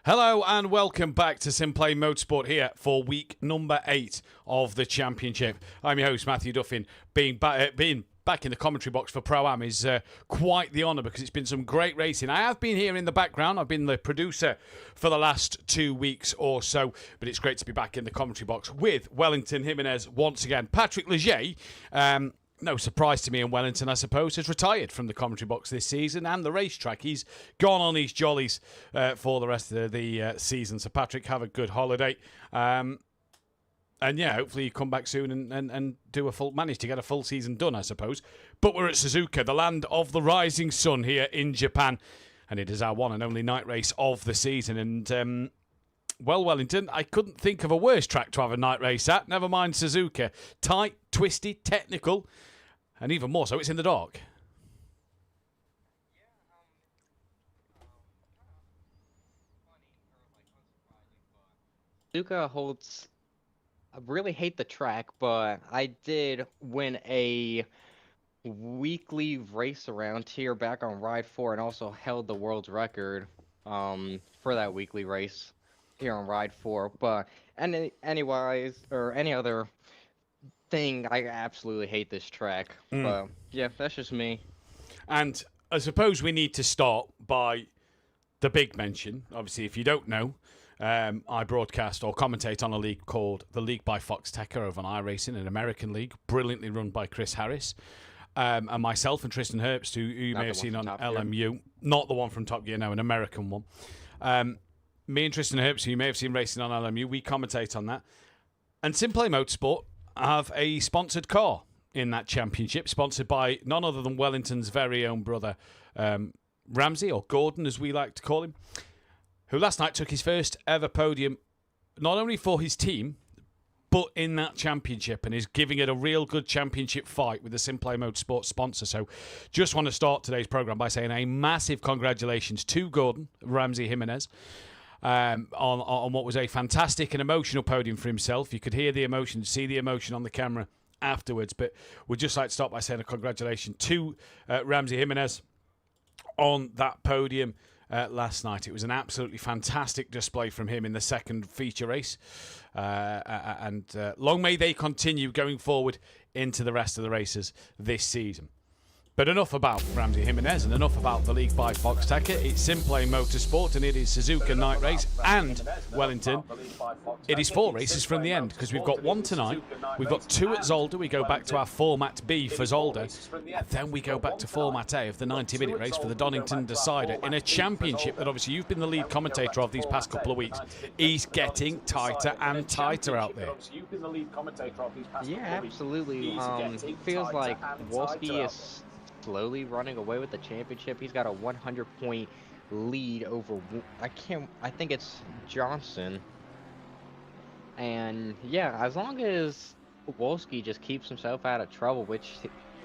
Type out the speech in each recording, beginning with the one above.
Hello and welcome back to SimPlay Motorsport here for week number 8 of the championship. I'm your host, Mathew Duffin. Being back in the commentary box for Pro-Am is quite the honour because it's been some great racing. I have been here in the background. I've been the producer for the last 2 weeks or so, but it's great to be back in the commentary box with Wellington Jimenez once again. Patrick Leger, no surprise to me in Wellington, I suppose, has retired from the commentary box this season and the racetrack. He's gone on his jollies for the rest of the season. So, Patrick, have a good holiday. And, yeah, hopefully you come back soon and do manage to get a full season done, I suppose. But we're at Suzuka, the land of the rising sun here in Japan. And it is our one and only night race of the season. And, well, Wellington, I couldn't think of a worse track to have a night race at. Never mind Suzuka. Tight, twisty, technical. And even more so, it's in the dark. Suzuka holds... I really hate the track, but I did win a weekly race around here back on Ride 4 and also held the world's record for that weekly race here on Ride 4. But anyways, or any other thing, I absolutely hate this track. But yeah, that's just me. And I suppose we need to start by the big mention. Obviously, if you don't know, I broadcast or commentate on a league called the League by Fox Tekka over on iRacing, an American league, brilliantly run by Chris Harris. And myself and Tristan Herbst, who you may have seen on LMU. Not the one from Top Gear, no, an American one. Me and Tristan Herbst, who you may have seen racing on LMU, we commentate on that. And SimPlay Motorsport have a sponsored car in that championship, sponsored by none other than Wellington's very own brother, Ramsey, or Gordon as we like to call him, who last night took his first ever podium, not only for his team, but in that championship, and is giving it a real good championship fight with the SimPlay Motorsport sponsor. So just want to start today's programme by saying a massive congratulations to Gordon Ramsey Jimenez on what was a fantastic and emotional podium for himself. You could hear the emotion, see the emotion on the camera afterwards, but we'd just like to start by saying a congratulations to Ramsey Jimenez on that podium last night. It was an absolutely fantastic display from him in the second feature race, and long may they continue going forward into the rest of the races this season. But enough about Ramsey Jimenez and enough about the League by Fox Tekka. It's SimPlay Motorsport and it is Suzuka Night Race and Wellington. It is 4 races from the end because we've got 1 tonight, we've got 2 at Zolder, we go back to our Format B for Zolder, and then we go back to Format A of the 90-minute race for the Donington Decider in a championship that obviously you've been the lead commentator of these past couple of weeks. He's getting tighter and tighter out there. Yeah, absolutely. It feels like Wolski is slowly running away with the championship. He's got a 100-point lead over, I think it's Johnson. And yeah, as long as Wolski just keeps himself out of trouble, which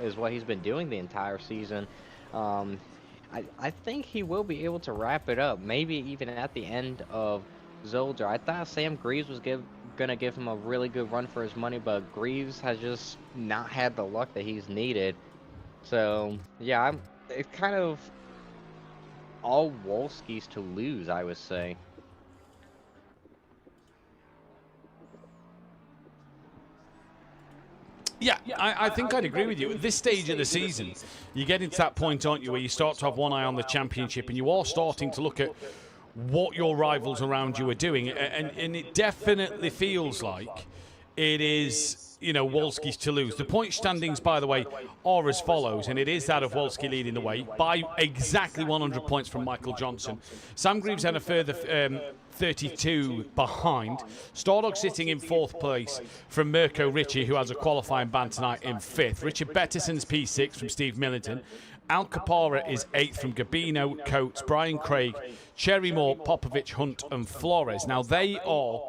is what he's been doing the entire season, I think he will be able to wrap it up, maybe even at the end of Zolder. I thought Sam Greaves was gonna give him a really good run for his money, but Greaves has just not had the luck that he's needed. So yeah, it's kind of all Wolski's to lose, I would say. Yeah, I think I'd agree with you. At this stage of the season, you get into that point, aren't you, where you start to have one eye on the championship and you are starting to look at what your rivals around you are doing. And it definitely feels like it is, you know, Wolski's to lose. The point standings, by the way, are as follows, and it is that of Wolski leading the way by exactly 100 points from Michael Johnson. Sam Greaves had a further 32 behind. Stardog sitting in 4th place from Mirko Ricci, who has a qualifying ban tonight in 5th. Richard Bettison's P6 from Steve Millington. Al Capara is 8th from Gabino, Coates, Brian Craig, Cherry Moore, Popovich, Hunt and Flores. Now they are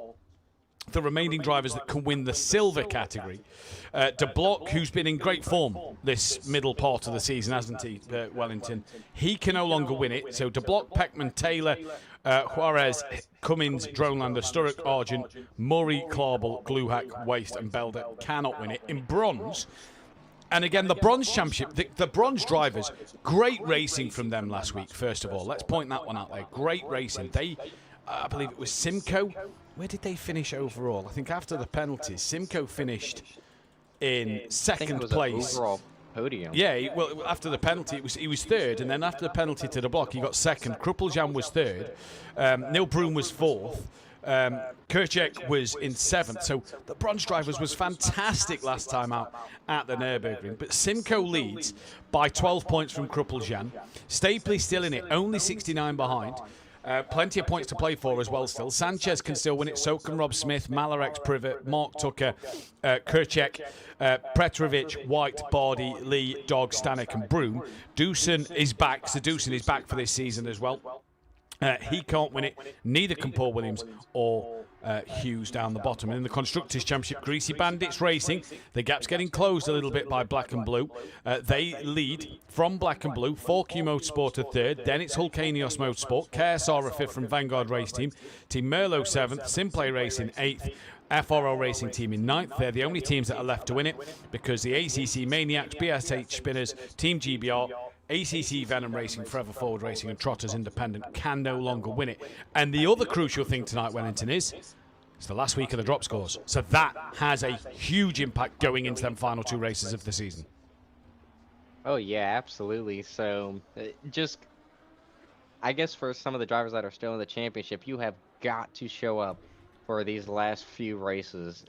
the remaining drivers that can win the silver category. De Block, who's been in great form this middle part of the season, hasn't he, Wellington? He can no longer win it. So De Block, Peckman, Taylor, Juarez, Cummins, Dronelander, Sturrock, Argent, Murray, Clarbel, Gluhack, Waste and Belder cannot win it. In bronze, and again, the bronze championship, the bronze drivers, great racing from them last week, first of all. Let's point that one out there. Great racing. They I believe it was Simcoe. Where did they finish overall? I think after the penalties, Simcoe finished in second place. Overall podium. Yeah, well, after the penalty, he was third, and then after the penalty to the block, he got second. Kruppeljan was third. Neil Broom was fourth. Kirchek was in seventh. So the bronze drivers was fantastic last time out at the Nürburgring. But Simcoe leads by 12 points from Kruppeljan. Stapley still in it, only 69 behind. Plenty of points to play for as well still. Sanchez can still win it. So can Rob Smith, Malarex, Privet, Mark Tucker, Kirchek, Petrovic, White, Bardi, Lee, Dog, Stanek and Broom. Doosan is back. So Doosan is back for this season as well. He can't win it. Neither can Paul Williams or Hughes down the bottom. And in the Constructors' Championship, Greasy Bandits Racing, the gap's getting closed a little bit by Black and Blue. They lead from Black and Blue. 4Q Motorsport a third. Then it's Hulkanios Motorsport. KSR a fifth from Vanguard Race Team. Team Merlot seventh. SimPlay Racing eighth. FRO Racing Team in ninth. They're the only teams that are left to win it because the ACC Maniacs, BSH Spinners, Team GBR, ACC Venom Racing, Forever Forward Racing and Trotters Independent can no longer win it. And the other crucial thing tonight, Wellington, is it's the last week of the drop scores. So that has a huge impact going into them final two races of the season. Oh, yeah, absolutely. So just, I guess for some of the drivers that are still in the championship, you have got to show up for these last few races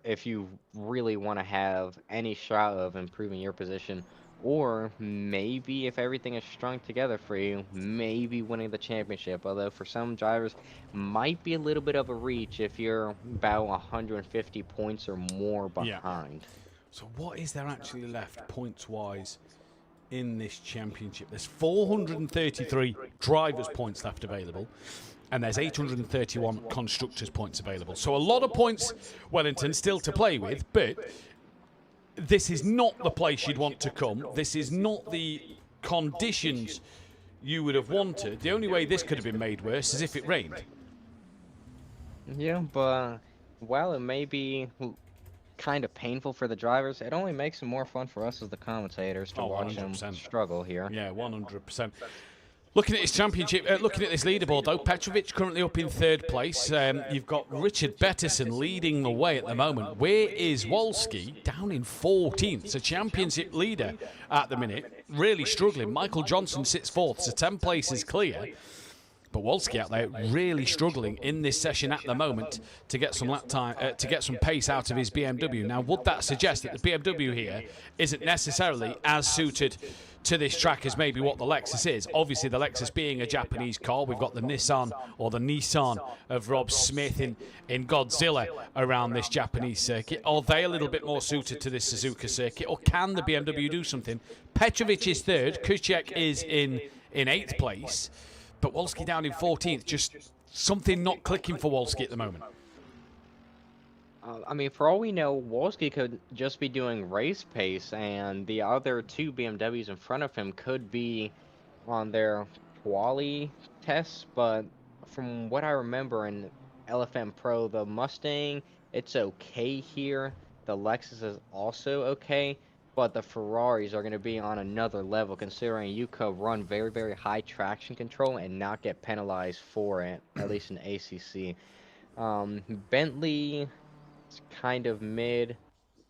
if you really want to have any shot of improving your position. Or maybe if everything is strung together for you, maybe winning the championship. Although for some drivers, might be a little bit of a reach if you're about 150 points or more behind. Yeah. So what is there actually left points-wise in this championship? There's 433 drivers' points left available. And there's 831 constructors' points available. So a lot of points, Wellington, still to play with, but this is not the place you'd want to come. This is not the conditions you would have wanted. The only way this could have been made worse is if it rained. Yeah, but while it may be kind of painful for the drivers, it only makes it more fun for us as the commentators to watch 100%. them struggle here. Yeah, 100%. Looking at this championship, looking at this leaderboard though, Petrovic currently up in third place. You've got Richard Bettison leading the way at the moment. Where is Wolski? Down in 14th. So championship leader at the minute, really struggling. Michael Johnson sits fourth, so 10 places clear. But Wolski out there really struggling in this session at the moment to get some lap time, to get some pace out of his BMW. Now, would that suggest that the BMW here isn't necessarily as suited to this track as maybe what the Lexus is? Obviously, the Lexus being a Japanese car, we've got the Nissan of Rob Smith in Godzilla around this Japanese circuit. Are they a little bit more suited to this Suzuka circuit, or can the BMW do something? Petrovic is third, Kuschek is in 8th place. But Wolski down in 14th, just something not clicking for Wolski at the moment. I mean, for all we know, Wolski could just be doing race pace, and the other two BMWs in front of him could be on their quali tests. But from what I remember in LFM Pro, the Mustang, it's okay here. The Lexus is also okay. But the Ferraris are going to be on another level, considering you could run very, very high traction control and not get penalized for it, at least in ACC. Bentley is kind of mid.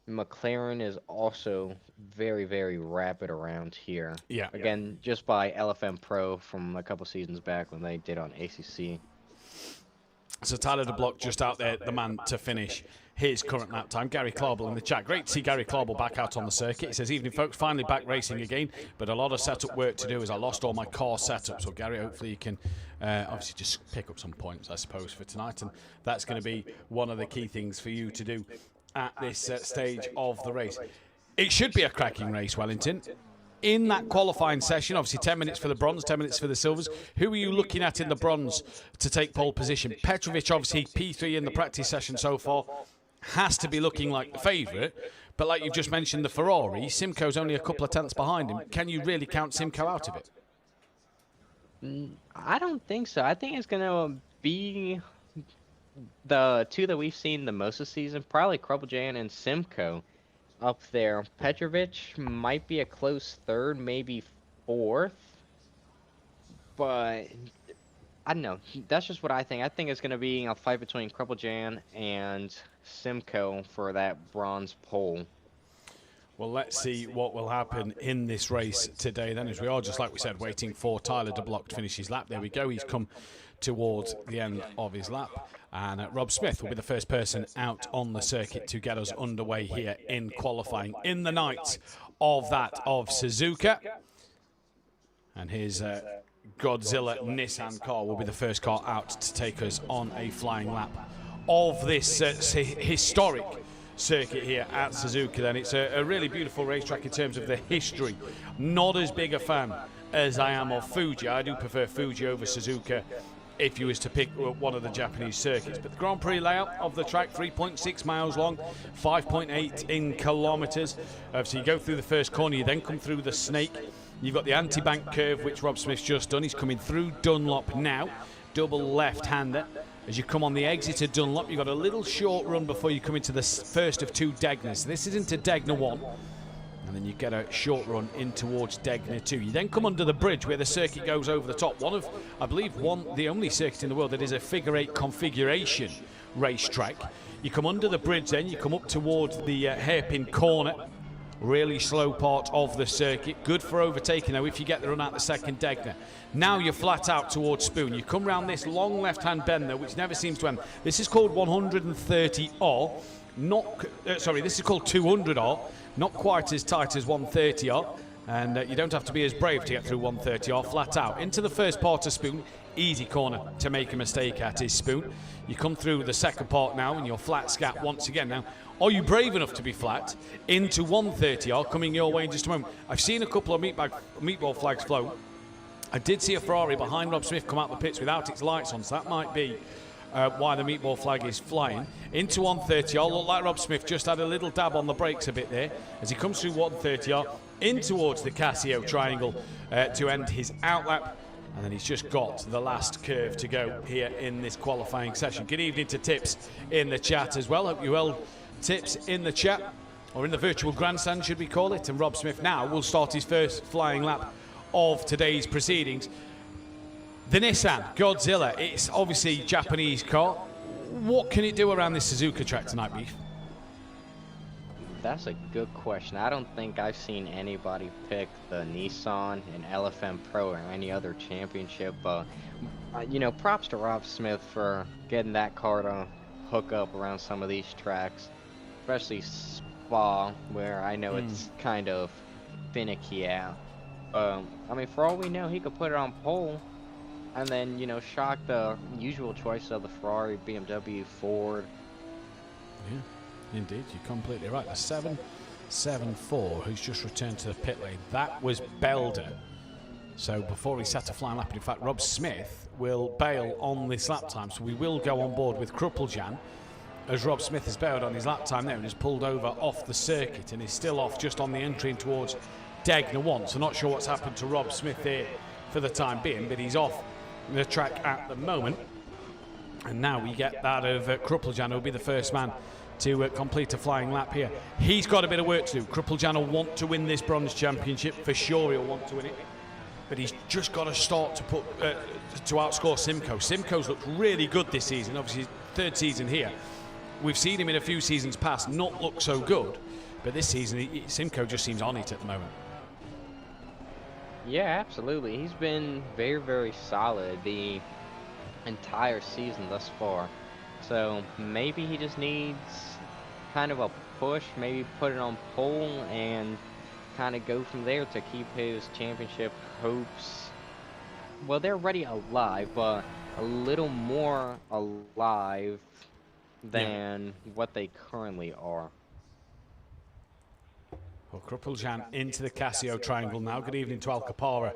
McLaren is also very, very rapid around here. Yeah. Again, just by LFM Pro from a couple seasons back when they did on ACC. So Tyler DeBlock just out there, the man to finish his current lap time. Gary Clarble in the chat. Great to see Gary Clarble back out on the circuit. He says, evening folks, finally back racing again, but a lot of setup work to do as I lost all my car setup. So Gary, hopefully you can obviously just pick up some points, I suppose, for tonight. And that's going to be one of the key things for you to do at this stage of the race. It should be a cracking race, Wellington. In that qualifying session, obviously 10 minutes for the bronze, 10 minutes for the silvers. Who are you looking at in the bronze to take pole position? Petrovic, obviously P3 in the practice session so far, has to be looking like the favourite. But like you've just mentioned, the Ferrari, Simcoe's only a couple of tenths behind him. Can you really count Simcoe out of it? I don't think so. I think it's going to be the two that we've seen the most this season, probably Kruppeljan and Simcoe up there. Petrovic might be a close third, maybe fourth. But I don't know. That's just what I think. I think it's going to be a fight between Jan and Simcoe for that bronze pole. Well, let's see what will happen in this race today then, as we are, just like we said, waiting for Tyler de Block to finish his lap. There we go. He's come towards the end of his lap. And Rob Smith will be the first person out on the circuit to get us underway here in qualifying in the night of that of Suzuka. And his Godzilla Nissan car will be the first car out to take us on a flying lap of this historic circuit here at Suzuka. Then it's a really beautiful racetrack in terms of the history. Not as big a fan as I am of Fuji. I do prefer Fuji over Suzuka if you was to pick one of the Japanese circuits. But the Grand Prix layout of the track, 3.6 miles long, 5.8 in kilometres. So you go through the first corner, you then come through the snake. You've got the anti-bank curve, which Rob Smith's just done. He's coming through Dunlop now, double left-hander. As you come on the exit of Dunlop, you've got a little short run before you come into the first of two Degners. This is into Degner 1, and then you get a short run in towards Degner 2. You then come under the bridge where the circuit goes over the top. One of, I believe, the only circuit in the world that is a figure-8 configuration racetrack. You come under the bridge then, you come up towards the hairpin corner. Really slow part of the circuit. Good for overtaking though if you get the run out the second Degner. Now you're flat out towards Spoon. You come round this long left-hand bend though, which never seems to end. This is called 130R. This is called 200R. Not quite as tight as 130R. And you don't have to be as brave to get through 130R flat out. Into the first part of Spoon. Easy corner to make a mistake at is Spoon. You come through the second part now and you're flat scat once again. Now, are you brave enough to be flat into 130R coming your way in just a moment? I've seen a couple of meatball flags float. I did see a Ferrari behind Rob Smith come out the pits without its lights on, so that might be why the meatball flag is flying. Into 130R, look like Rob Smith just had a little dab on the brakes a bit there as he comes through 130R in towards the Casio triangle to end his outlap. And then he's just got the last curve to go here in this qualifying session. Good evening to Tips in the chat as well. Hope you well, Tips in the chat, or in the virtual grandstand, should we call it. And Rob Smith now will start his first flying lap of today's proceedings. The Nissan Godzilla, it's obviously a Japanese car. What can it do around this Suzuka track tonight, Beef? That's a good question. I don't think I've seen anybody pick the Nissan in LFM Pro or any other championship. You know, props to Rob Smith for getting that car to hook up around some of these tracks, especially Spa, where I know it's kind of finicky out. I mean, for all we know, he could put it on pole and then, you know, shock the usual choice of the Ferrari, BMW, Ford. Yeah. Indeed, you're completely right. The 774, who's just returned to the pit lane, that was Belder. So before he set a flying lap, in fact, Rob Smith will bail on this lap time. So we will go on board with Kruppeljan, as Rob Smith has bailed on his lap time there and has pulled over off the circuit and is still off just on the entry in towards Degner 1. So not sure what's happened to Rob Smith here for the time being, but he's off the track at the moment. And now we get that of Kruppeljan, who'll be the first man to complete a flying lap here. He's got a bit of work to do. Kruppeljan will want to win this bronze championship. For sure he'll want to win it. But he's just got to start to to outscore Simcoe. Simcoe's looked really good this season. Obviously, his third season here. We've seen him in a few seasons past not look so good. But this season, Simcoe just seems on it at the moment. Yeah, absolutely. He's been very, very solid the entire season thus far. So maybe he just needs kind of a push, maybe put it on pole and kind of go from there to keep his championship hopes. Well, they're already alive, but a little more alive than what they currently are. Well, Kruppeljan into the Casio triangle now. Good evening to Al Capara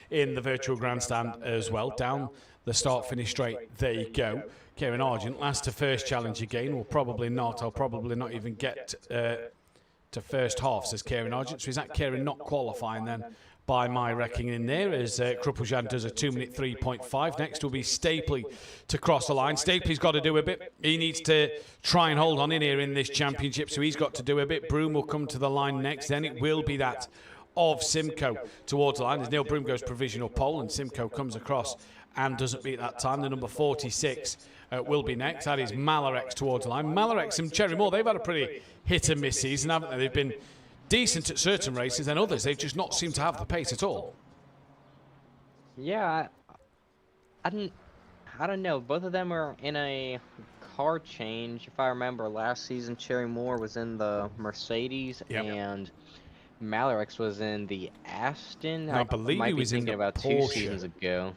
in the virtual grandstand as well. Down the start-finish straight, there you go. Kieran Argent, last to first challenge again. Well, probably not. I'll probably not even get to first half, says Kieran Argent. So is that Kieran not qualifying then, by my reckoning in there, as Kruppeljan does a 2-minute 3.5. Next will be Stapley to cross the line. Stapley's got to do a bit. He needs to try and hold on in here in this championship, so he's got to do a bit. Broom will come to the line next. Then it will be that of Simcoe towards the line as Neil Broom goes provisional pole and Simcoe comes across and doesn't beat that time. The number 46 will be next. That is Malarex towards the line. Malarex and Cherry Moore, they've had a pretty hit-and-miss season, haven't they? They've been decent at certain races, and others, they've just not seemed to have the pace at all. Yeah, I don't know. Both of them are in a car change. If I remember, last season Cherry Moore was in the Mercedes, and Malarex was in the Aston. I believe he was thinking in the about Porsche 2 seasons ago.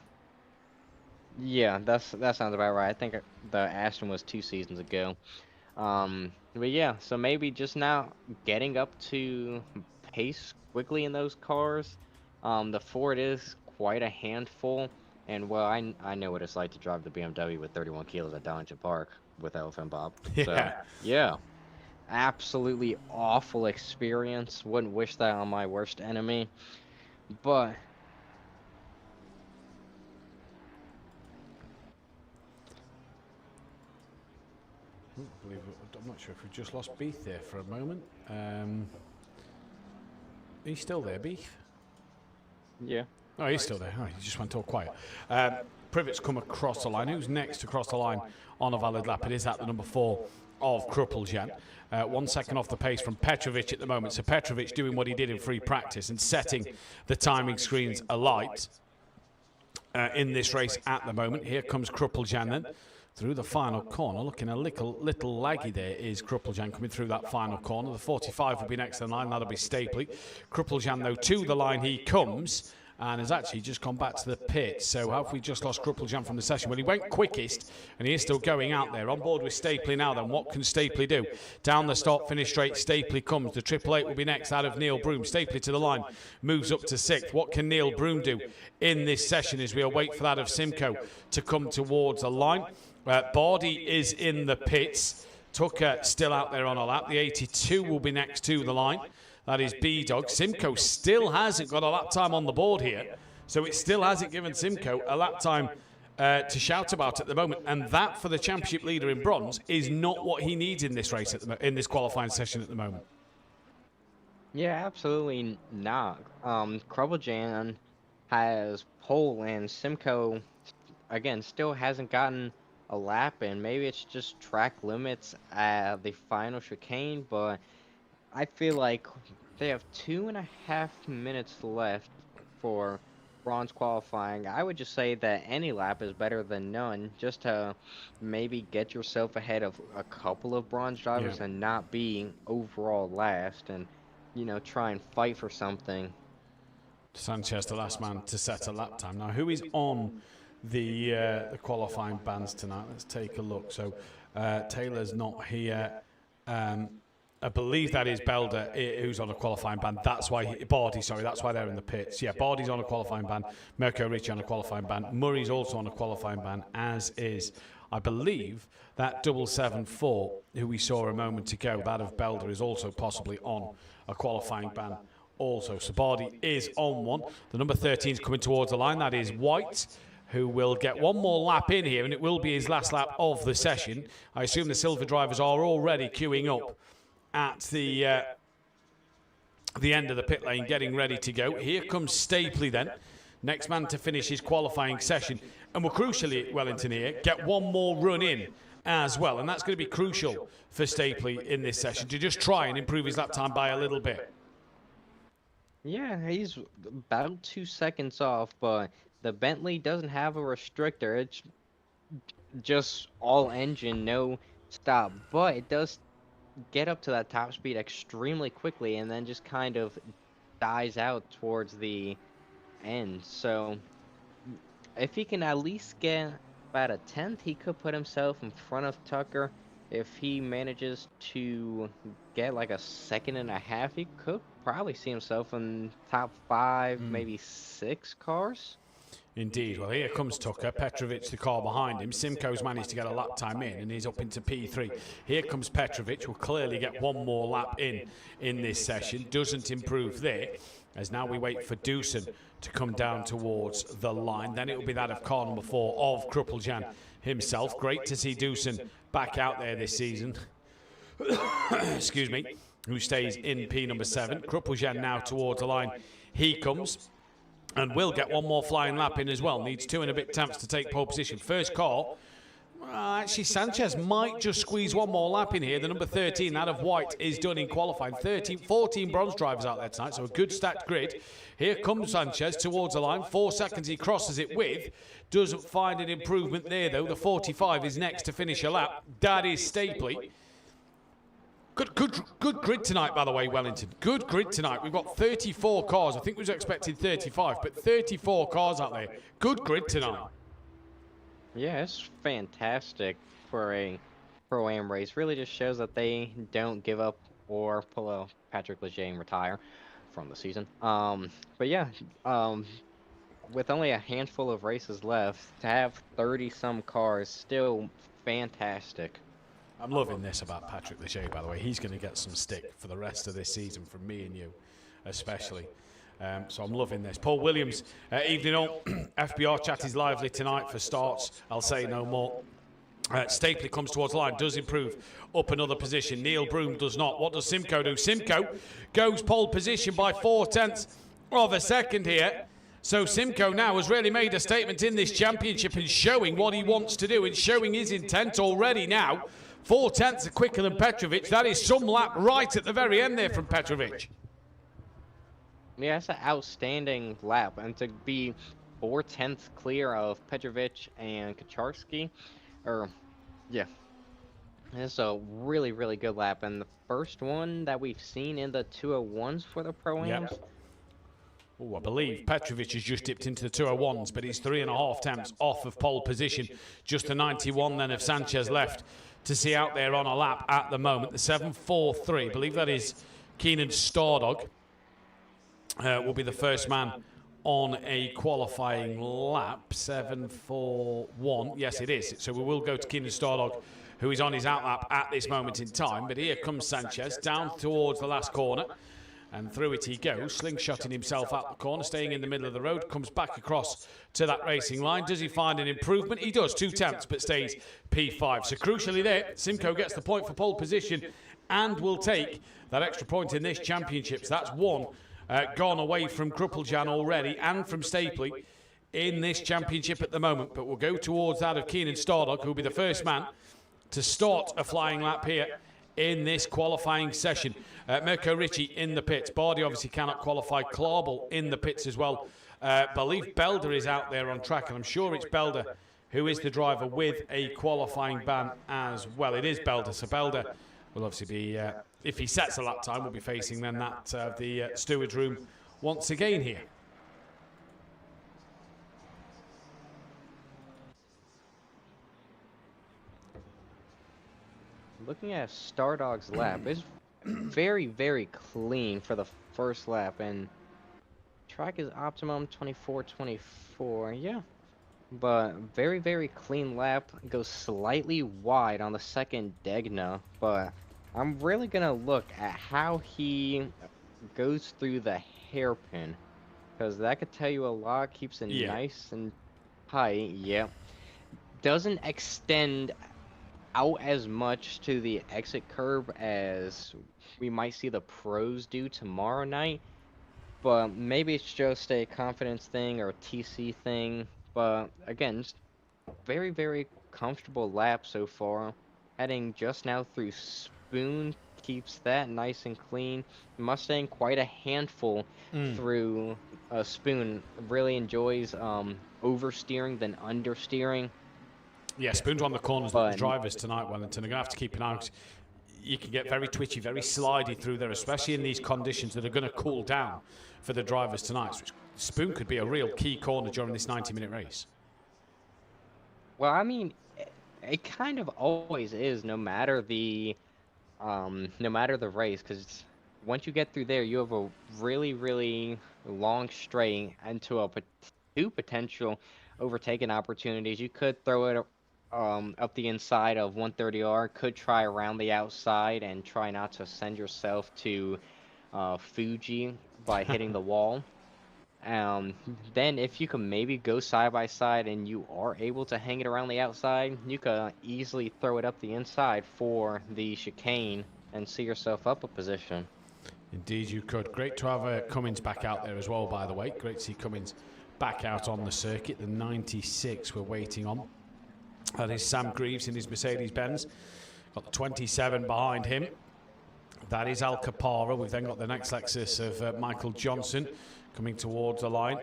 Yeah, that sounds about right. I think the Aston was 2 seasons ago. But yeah, so maybe just now getting up to pace quickly in those cars. The Ford is quite a handful, and well, I know what it's like to drive the BMW with 31 kilos at Darlington Park with Elephant Bob. So, yeah, absolutely awful experience. Wouldn't wish that on my worst enemy, but. I'm not sure if we've just lost Beef there for a moment. He's still there, Beef? Yeah. Oh, he's still there. Oh, he just went all quiet. Privet's come across the line. Who's next to cross the line on a valid lap? It is at the number 4 of Krupeljan. 1 second off the pace from Petrovic at the moment. So Petrovic doing what he did in free practice and setting the timing screens alight in this race at the moment. Here comes Krupeljan then. Through the final corner, looking a little laggy there is Krupeljan coming through that final corner. The 45 will be next in line, that'll be Stapley. Krupeljan, though, to the line he comes, and has actually just gone back to the pit. So have we just lost Krupeljan from the session? Well, he went quickest, and he is still going out there. On board with Stapley now, then. What can Stapley do? Down the stop, finish straight, Stapley comes. The 888 will be next out of Neil Broom. Stapley to the line, moves up to 6th. What can Neil Broom do in this session as we await for that of Simcoe to come towards the line? Bardi is in the pits. Tucker still out there on a lap. The 82 will be next to the line. That is B-Dog. Simcoe still hasn't got a lap time on the board here. So it still hasn't given Simcoe a lap time to shout about at the moment. And that, for the championship leader in bronze, is not what he needs in this race, in this qualifying session at the moment. Yeah, absolutely not. Krupeljan has pole, and Simcoe, again, still hasn't gotten a lap, and maybe it's just track limits at the final chicane, but I feel like they have 2.5 minutes left for bronze qualifying. I would just say that any lap is better than none, just to maybe get yourself ahead of a couple of bronze drivers and not being overall last, and try and fight for something. Sanchez, the last man to set a lap time. Now, who is on the qualifying bands tonight? Let's take a look. So Taylor's not here. I believe that is Belder who's on a qualifying ban. That's why Bardi, sorry, that's why they're in the pits. Yeah, Bardi's on a qualifying ban. Mirko Ricci on a qualifying ban. Murray's also on a qualifying ban, as is, I believe, that 774 who we saw a moment ago. That of Belder is also possibly on a qualifying ban also. So Bardi is on one. The number 13 is coming towards the line. That is White, who will get one more lap in here, and it will be his last lap of the session. I assume the silver drivers are already queuing up at the end of the pit lane, getting ready to go. Here comes Stapley then, next man to finish his qualifying session, and will crucially, Wellington here, get one more run in as well, and that's going to be crucial for Stapley in this session, to just try and improve his lap time by a little bit. Yeah, he's about 2 seconds off, but the Bentley doesn't have a restrictor. It's just all engine, no stop. But it does get up to that top speed extremely quickly and then just kind of dies out towards the end. So if he can at least get about a 10th, he could put himself in front of Tucker. If he manages to get like a 2.5 seconds, he could probably see himself in top 5, maybe 6 cars. Indeed. Well, here comes Tucker. Petrovic, the car behind him. Simcoe's managed to get a lap time in, and he's up into P3. Here comes Petrovic. Will clearly get one more lap in this session. Doesn't improve there, as now we wait for Duffin to come down towards the line. Then it will be that of car number 4 of Krupeljan himself. Great to see Duffin back out there this season. Excuse me. Who stays in P number 7. Krupeljan now towards the line. He comes. and will get one more flying lap in as well. Needs 2 and a bit tenths to take pole position. First car. Actually, Sanchez might just squeeze one more lap in here. The number 13, that of White, is done in qualifying. 14 bronze drivers out there tonight, so a good stacked grid. Here comes Sanchez towards the line. 4 seconds he crosses it with. Doesn't find an improvement there, though. The 45 is next to finish a lap. That is Stapley. Good grid tonight, by the way, Wellington. Good grid tonight. We've got 34 cars. I think we was expecting 35, but 34 cars out there. Good grid tonight. Yeah, it's fantastic for a Pro-Am race. Really just shows that they don't give up or pull a Patrick Leger and retire from the season. But yeah, with only a handful of races left, to have 30-some cars, still fantastic. I'm loving this about Patrick Leger, by the way. He's going to get some stick for the rest of this season from me and you, especially. So I'm loving this. Paul Williams, evening all. FBR chat is lively tonight for starts. I'll say no more. Stapley comes towards the line, does improve up another position. Neil Broom does not. What does Simcoe do? Simcoe goes pole position by 4/10 of a second here. So Simcoe now has really made a statement in this championship and showing what he wants to do and showing his intent already now. 4/10 are quicker than Petrovic. That is some lap right at the very end there from Petrovic. Yeah, it's an outstanding lap, and to be 4/10 clear of Petrovic and Kucharski, it's a really, really good lap, and the first one that we've seen in the 201s for the Pro-Ams. Yep. Oh, I believe Petrovic has just dipped into the 201s, but he's 3.5 tenths off of pole position. Just the 91 then of Sanchez left to see out there on a lap at the moment. The 7.43, I believe that is Keenan Stardog. Will be the first man on a qualifying lap. 7.41. Yes, it is. So we will go to Keenan Stardog, who is on his out lap at this moment in time. But here comes Sanchez down towards the last corner. And through it he goes, slingshotting himself out the corner, staying in the middle of the road, comes back across to that racing line. Does he find an improvement? He does, 2 tenths, but stays P5. So crucially there, Simcoe gets the point for pole position and will take that extra point in this championship. So that's one gone away from Kruppeljan already and from Stapley in this championship at the moment. But we'll go towards that of Keenan Stardog, who will be the first man to start a flying lap here in this qualifying session. Mirko Ricci in the pits. Bardi obviously cannot qualify. Klarbel in the pits as well. Believe Belder is out there on track, and I'm sure it's Belder who is the driver with a qualifying ban as well. It is Belder, so Belder will obviously be, if he sets a lap time, we'll be facing then that the steward's room once again here. Looking at Stardog's lap, it's very, very clean for the first lap, and track is optimum 24.24, yeah. But very, very clean lap. Goes slightly wide on the second Degna, but I'm really gonna look at how he goes through the hairpin, because that could tell you a lot. Keeps it nice and tight. Yeah, doesn't extend out as much to the exit curb as we might see the pros do tomorrow night, but maybe it's just a confidence thing or a TC thing. But again, just very, very comfortable lap so far. Heading just now through Spoon, keeps that nice and clean. Mustang quite a handful through Spoon. Really enjoys oversteering than understeering. Yeah, Spoon's on the corners with the drivers tonight, Wellington. They're going to have to keep an eye out. You can get very twitchy, very slidey through there, especially in these conditions that are going to cool down for the drivers tonight. So Spoon could be a real key corner during this 90-minute race. Well, I mean, it kind of always is, no matter the race, because once you get through there, you have a really, really long straight into two potential overtaking opportunities. You could throw it up the inside of 130R, could try around the outside and try not to send yourself to Fuji by hitting the wall. Then if you can maybe go side by side and you are able to hang it around the outside, you could easily throw it up the inside for the chicane and see yourself up a position. Indeed you could. Great to have Cummins back out there as well, by the way. Great to see Cummins back out on the circuit. The 96 we're waiting on. That is Sam Greaves in his Mercedes-Benz. Got the 27 behind him. That is Al Capara. We've then got the next Lexus of Michael Johnson coming towards the line.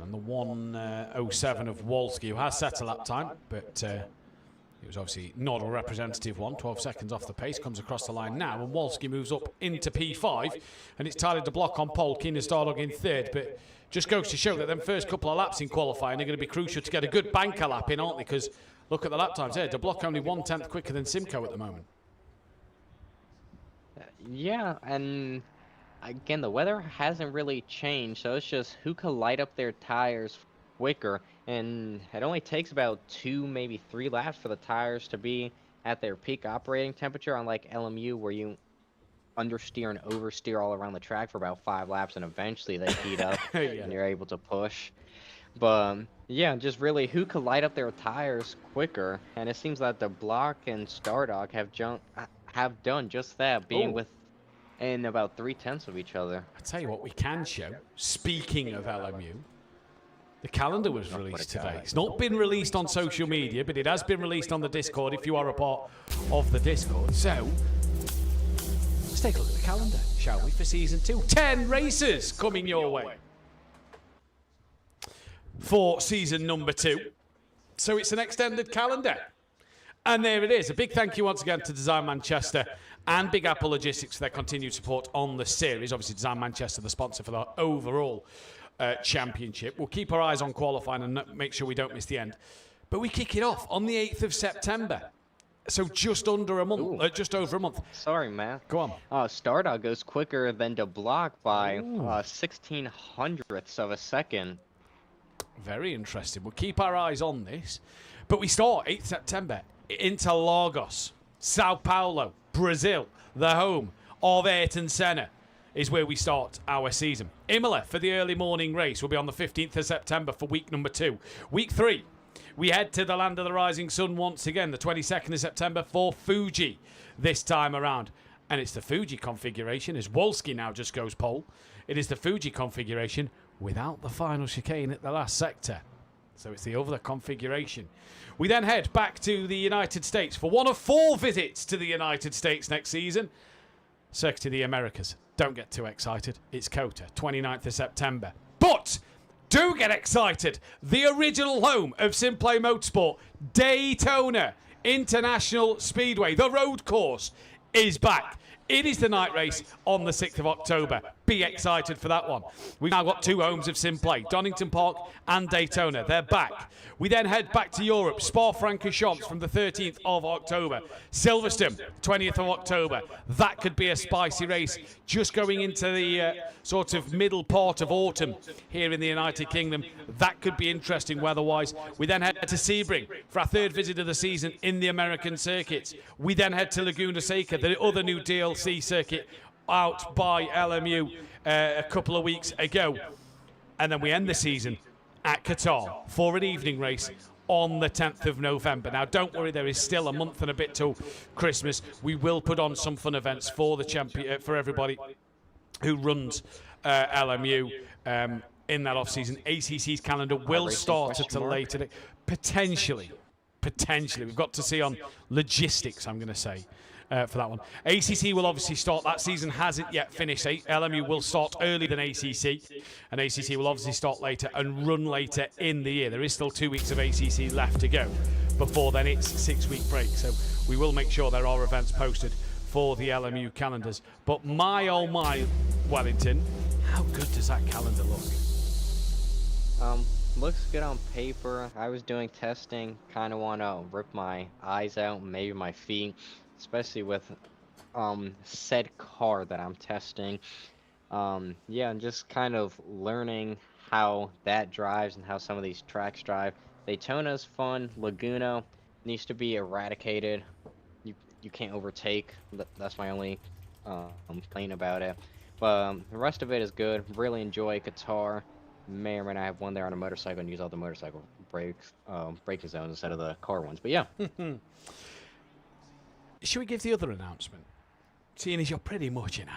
And the 107 of Wolski, who has set a lap time, but it was obviously not a representative one. 12 seconds off the pace, comes across the line now, and Wolski moves up into P5, and it's Tyler de Block on pole, Keenan Stardog in third, but just goes to show that them first couple of laps in qualifying are going to be crucial to get a good banker lap in, aren't they? Because look at the lap times there. De Block only 1/10 quicker than Simcoe at the moment. Yeah, and again, the weather hasn't really changed, so it's just who can light up their tires quicker, and it only takes about 2, maybe 3 laps for the tires to be at their peak operating temperature, unlike LMU where you understeer and oversteer all around the track for about 5 laps and eventually they heat up and you're able to push. But yeah, just really who could light up their tires quicker, and it seems that the Block and Stardog have done just that, being within about 3/10 of each other. I tell you what we can show, speaking of LMU, the calendar was released today. It's not been released on social media, but it has been released on the Discord if you are a part of the Discord. So, let's take a look at the calendar, shall we, for Season 2. 10 races coming your way for Season number 2. So it's an extended calendar. And there it is. A big thank you once again to Design Manchester and Big Apple Logistics for their continued support on the series. Obviously, Design Manchester, the sponsor for the overall championship. We'll keep our eyes on qualifying and make sure we don't miss the end. But we kick it off on the 8th of September. So just under a month, just over a month. Sorry, Matt. Go on. Stardog goes quicker than De Block by 16 hundredths of a second. Very interesting. We'll keep our eyes on this. But we start 8th September. Interlagos, Sao Paulo, Brazil, the home of Ayrton Senna, is where we start our season. Imola for the early morning race will be on the 15th of September for week number 2. Week 3, we head to the land of the rising sun once again, the 22nd of September for Fuji this time around. And it's the Fuji configuration, as Wolski now just goes pole. It is the Fuji configuration without the final chicane at the last sector. So it's the other configuration. We then head back to the United States for one of 4 visits to the United States next season. Circuit of the Americas. Don't get too excited. It's COTA, 29th of September. But do get excited. The original home of SimPlay Motorsport, Daytona International Speedway, the road course, is back. It is the night race on the 6th of October. Be excited for that one. We've now got 2 homes of SimPlay, Donington Park and Daytona. They're back. We then head back to Europe, Spa-Francorchamps from the 13th of October. Silverstone, 20th of October. That could be a spicy race just going into the sort of middle part of autumn here in the United Kingdom. That could be interesting weather-wise. We then head to Sebring for our 3rd visit of the season in the American circuits. We then head to Laguna Seca, the other new DLC circuit out by LMU a couple of weeks ago. And then we end the season at Qatar for an evening race on the 10th of November. Now, don't worry, there is still a month and a bit till Christmas. We will put on some fun events for the champion, for everybody who runs LMU in that off-season. ACC's calendar will start at a later date. Potentially. We've got to see on logistics, I'm going to say. For that one. ACC will obviously start. That season hasn't yet finished. LMU will start earlier than ACC, and ACC will obviously start later and run later in the year. There is still 2 weeks of ACC left to go before then it's a 6-week break. So we will make sure there are events posted for the LMU calendars. But my oh my, Wellington, how good does that calendar look? Looks good on paper. I was doing testing, kind of want to rip my eyes out, maybe my feet, especially with said car that I'm testing. Yeah, and just kind of learning how that drives and how some of these tracks drive. Daytona's fun. Laguna needs to be eradicated. You can't overtake. That's my only complaint about it. But the rest of it is good. Really enjoy Qatar. May or may not have one there on a motorcycle and use all the motorcycle braking zones instead of the car ones. But yeah. Should we give the other announcement? seeing as you're pretty much in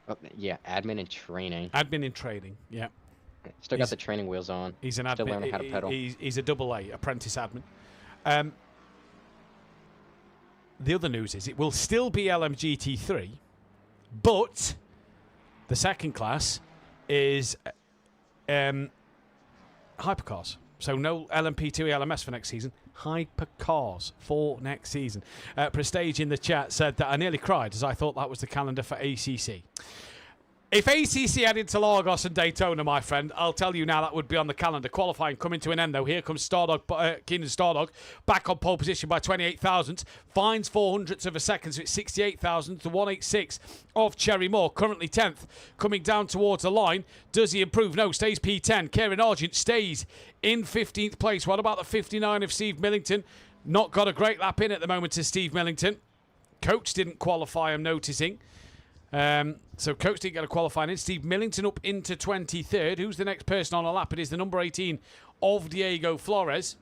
admin. Yeah, admin and training. Admin in trading, yeah. Still got the training wheels on. He's an Still admin. learning how to pedal. He's a double A, apprentice admin. The other news is it will still be LMGT3, but the second class is hypercars. So no LMP2 LMS for next season. Hypercars for next season. Prestige in the chat said that I nearly cried as I thought that was the calendar for ACC. If ACC added to Lagos and Daytona, my friend, I'll tell you now that would be on the calendar. Qualifying coming to an end, though. Here comes Keenan Stardog, back on pole position by 28,000. Finds 400ths of a second, so it's 68,000 to 186 of Cherry Moore. Currently 10th, coming down towards the line. Does he improve? No, stays P10. Kieran Argent stays in 15th place. What about the 59 of Steve Millington? Not got a great lap in at the moment to Steve Millington. Coach didn't qualify, I'm noticing. So Coach didn't get a qualifying in. Steve Millington up into 23rd. Who's the next person on a lap? It is the number 18 of Diego Flores.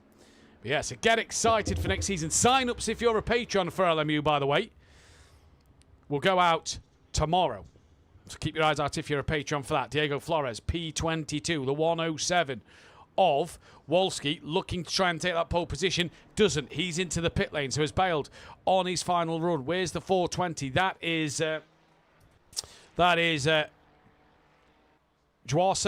But yeah, so get excited for next season. Sign-ups if you're a patron for LMU, by the way. Will go out tomorrow. So keep your eyes out if you're a patron for that. Diego Flores, P22, the 107 of Wolski, looking to try and take that pole position. Doesn't. He's into the pit lane, so has bailed on his final run. Where's the 420? That is Juaz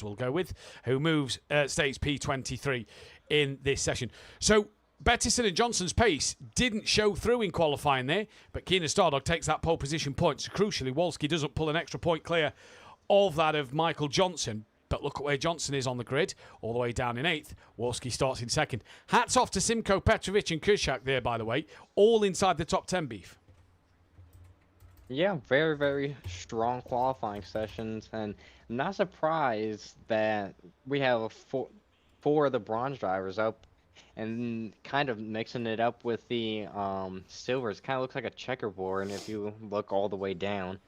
we'll go with, who moves, stays P23 in this session. So Bettison and Johnson's pace didn't show through in qualifying there, but Keenan Stardog takes that pole position point. So crucially, Wolski doesn't pull an extra point clear of that of Michael Johnson. But look at where Johnson is on the grid, all the way down in 8th. Wolski starts in 2nd. Hats off to Simco, Petrovic and Kushak there, by the way, all inside the top 10, Beef. Yeah, very, very strong qualifying sessions, and I'm not surprised that we have four of the bronze drivers up, and kind of mixing it up with the silvers. Kind of looks like a checkerboard, and if you look all the way down,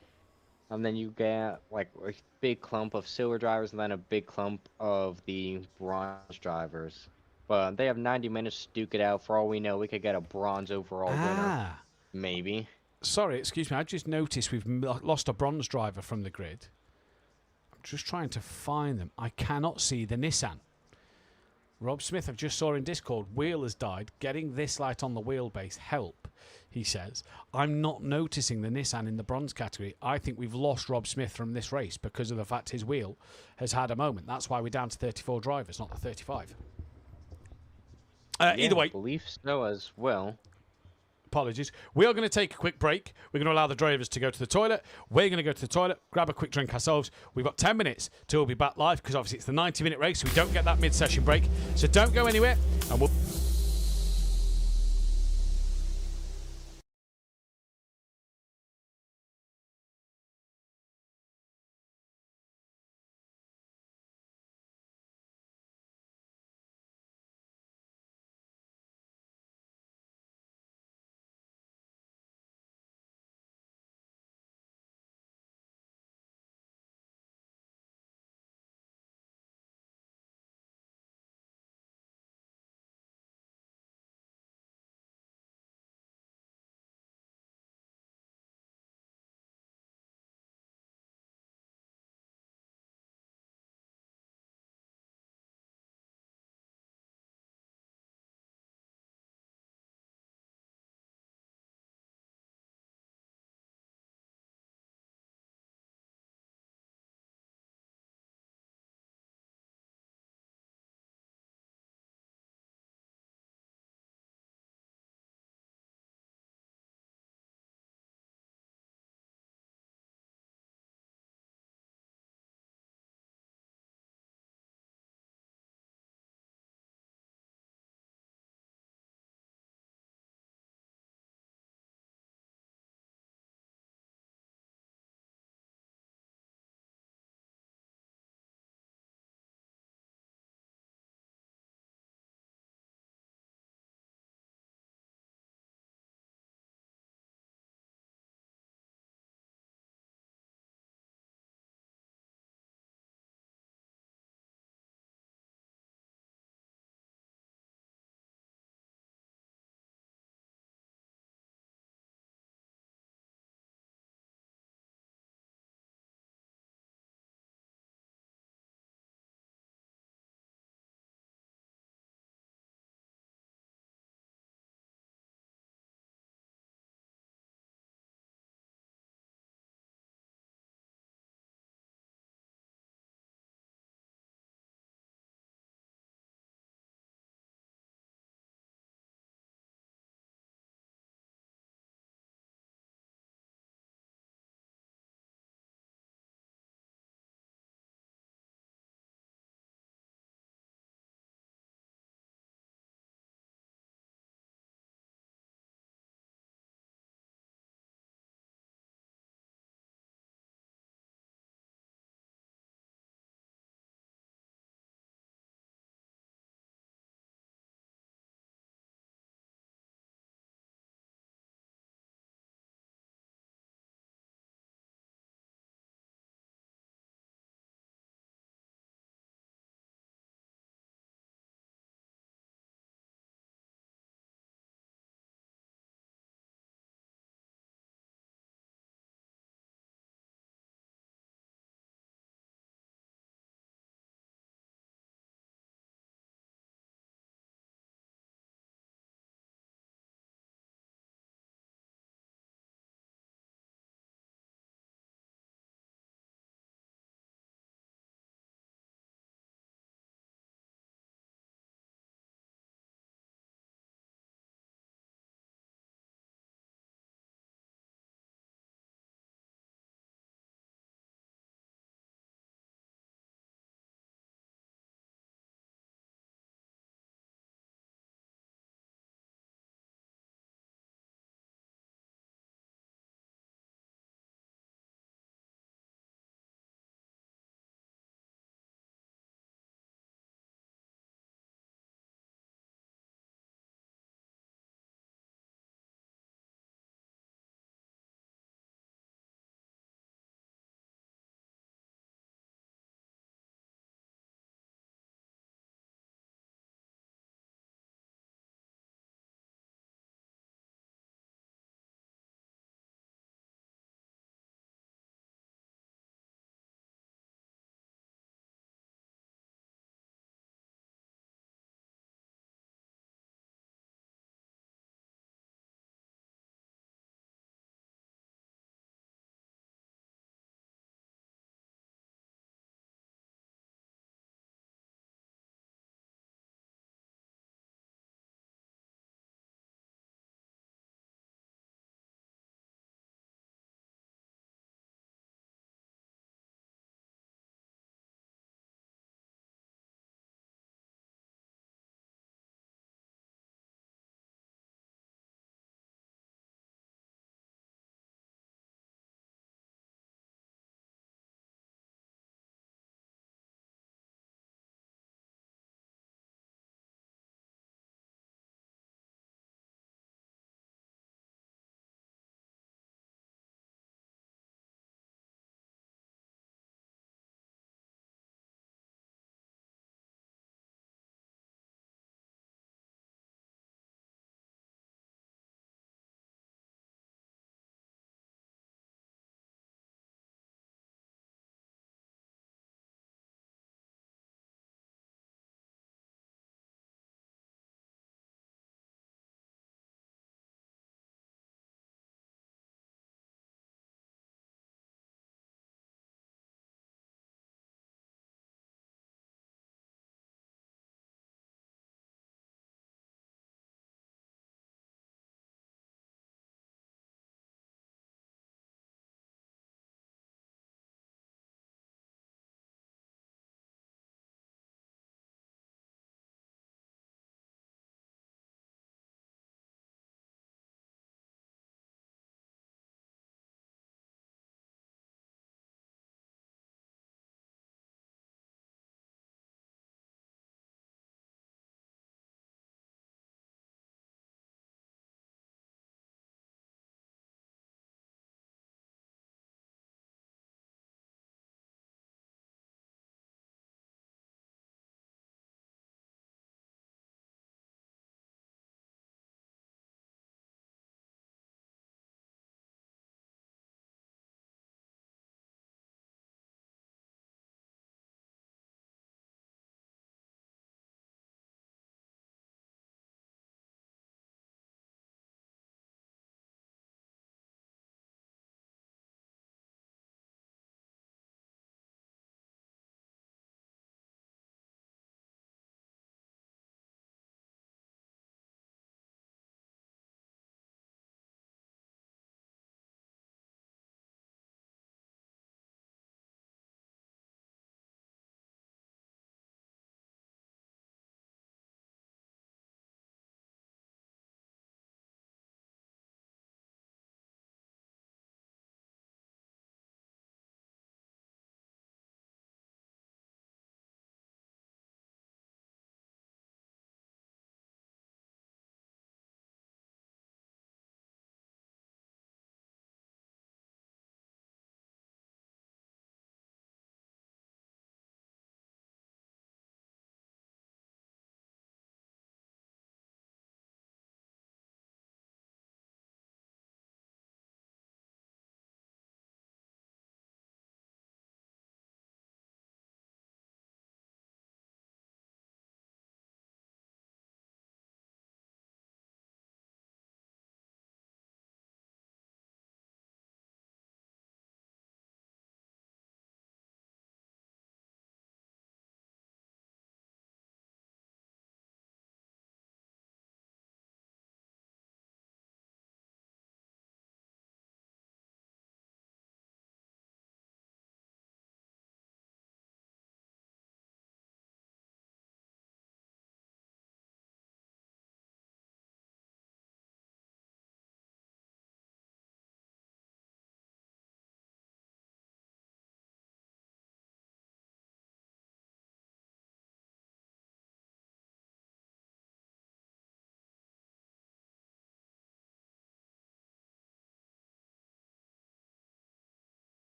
and then you get like a big clump of silver drivers, and then a big clump of the bronze drivers. But they have 90 minutes to duke it out. For all we know, we could get a bronze overall winner, maybe. Sorry, excuse me. I just noticed we've lost a bronze driver from the grid. I'm just trying to find them. I cannot see the Nissan. Rob Smith, I've just saw in Discord, wheel has died. Getting this light on the wheelbase help, he says. I'm not noticing the Nissan in the bronze category. I think we've lost Rob Smith from this race because of the fact his wheel has had a moment. That's why we're down to 34 drivers, not the 35. Either way. I believe so as well. Apologies. We are going to take a quick break. We're going to allow the drivers to go to the toilet. We're going to go to the toilet, grab a quick drink ourselves. We've got 10 minutes till we'll be back live because obviously it's the 90-minute race, so we don't get that mid-session break. So don't go anywhere, and we'll...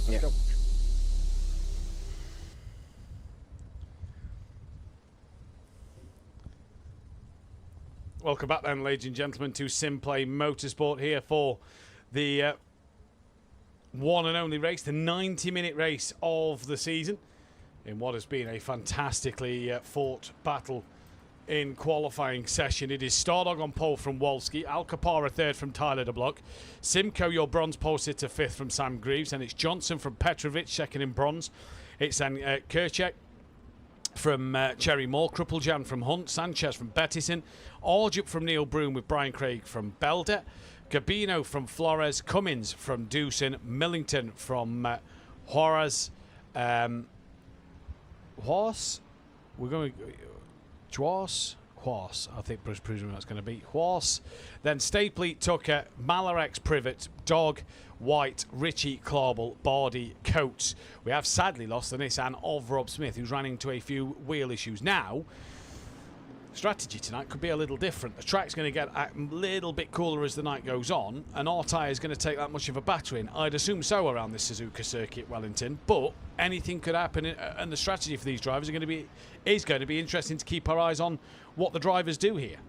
Yeah. Go. Welcome back then, ladies and gentlemen, to SimPlay Motorsport here for the one and only race, the 90-minute race of the season, in what has been a fantastically fought battle in qualifying session. It is Stardog on pole from Wolski, Alcapara third from Tyler de Block, Simcoe, your bronze pole sitter, fifth from Sam Greaves, and it's Johnson from Petrovic second in bronze. It's then Kirchek from Cherry Moore, Kruppeljan from Hunt, Sanchez from Bettison, Orjup from Neil Broom with Brian Craig from Belder, Gabino from Flores, Cummins from Doosan, Millington from Juarez, Horse, we're going Juarez, Horse, I think presumably that's going to be Horse, then Stapley, Tucker, Malarex, Privet, Dog, White, Richie, Clarbel, Bardi, Coates. We have sadly lost the Nissan of Rob Smith, who's running into a few wheel issues. Now, strategy tonight could be a little different. The track's going to get a little bit cooler as the night goes on, and our tyre is going to take that much of a battering. I'd assume so around this Suzuka circuit, Wellington, but anything could happen, and the strategy for these drivers is going to be interesting to keep our eyes on what the drivers do here.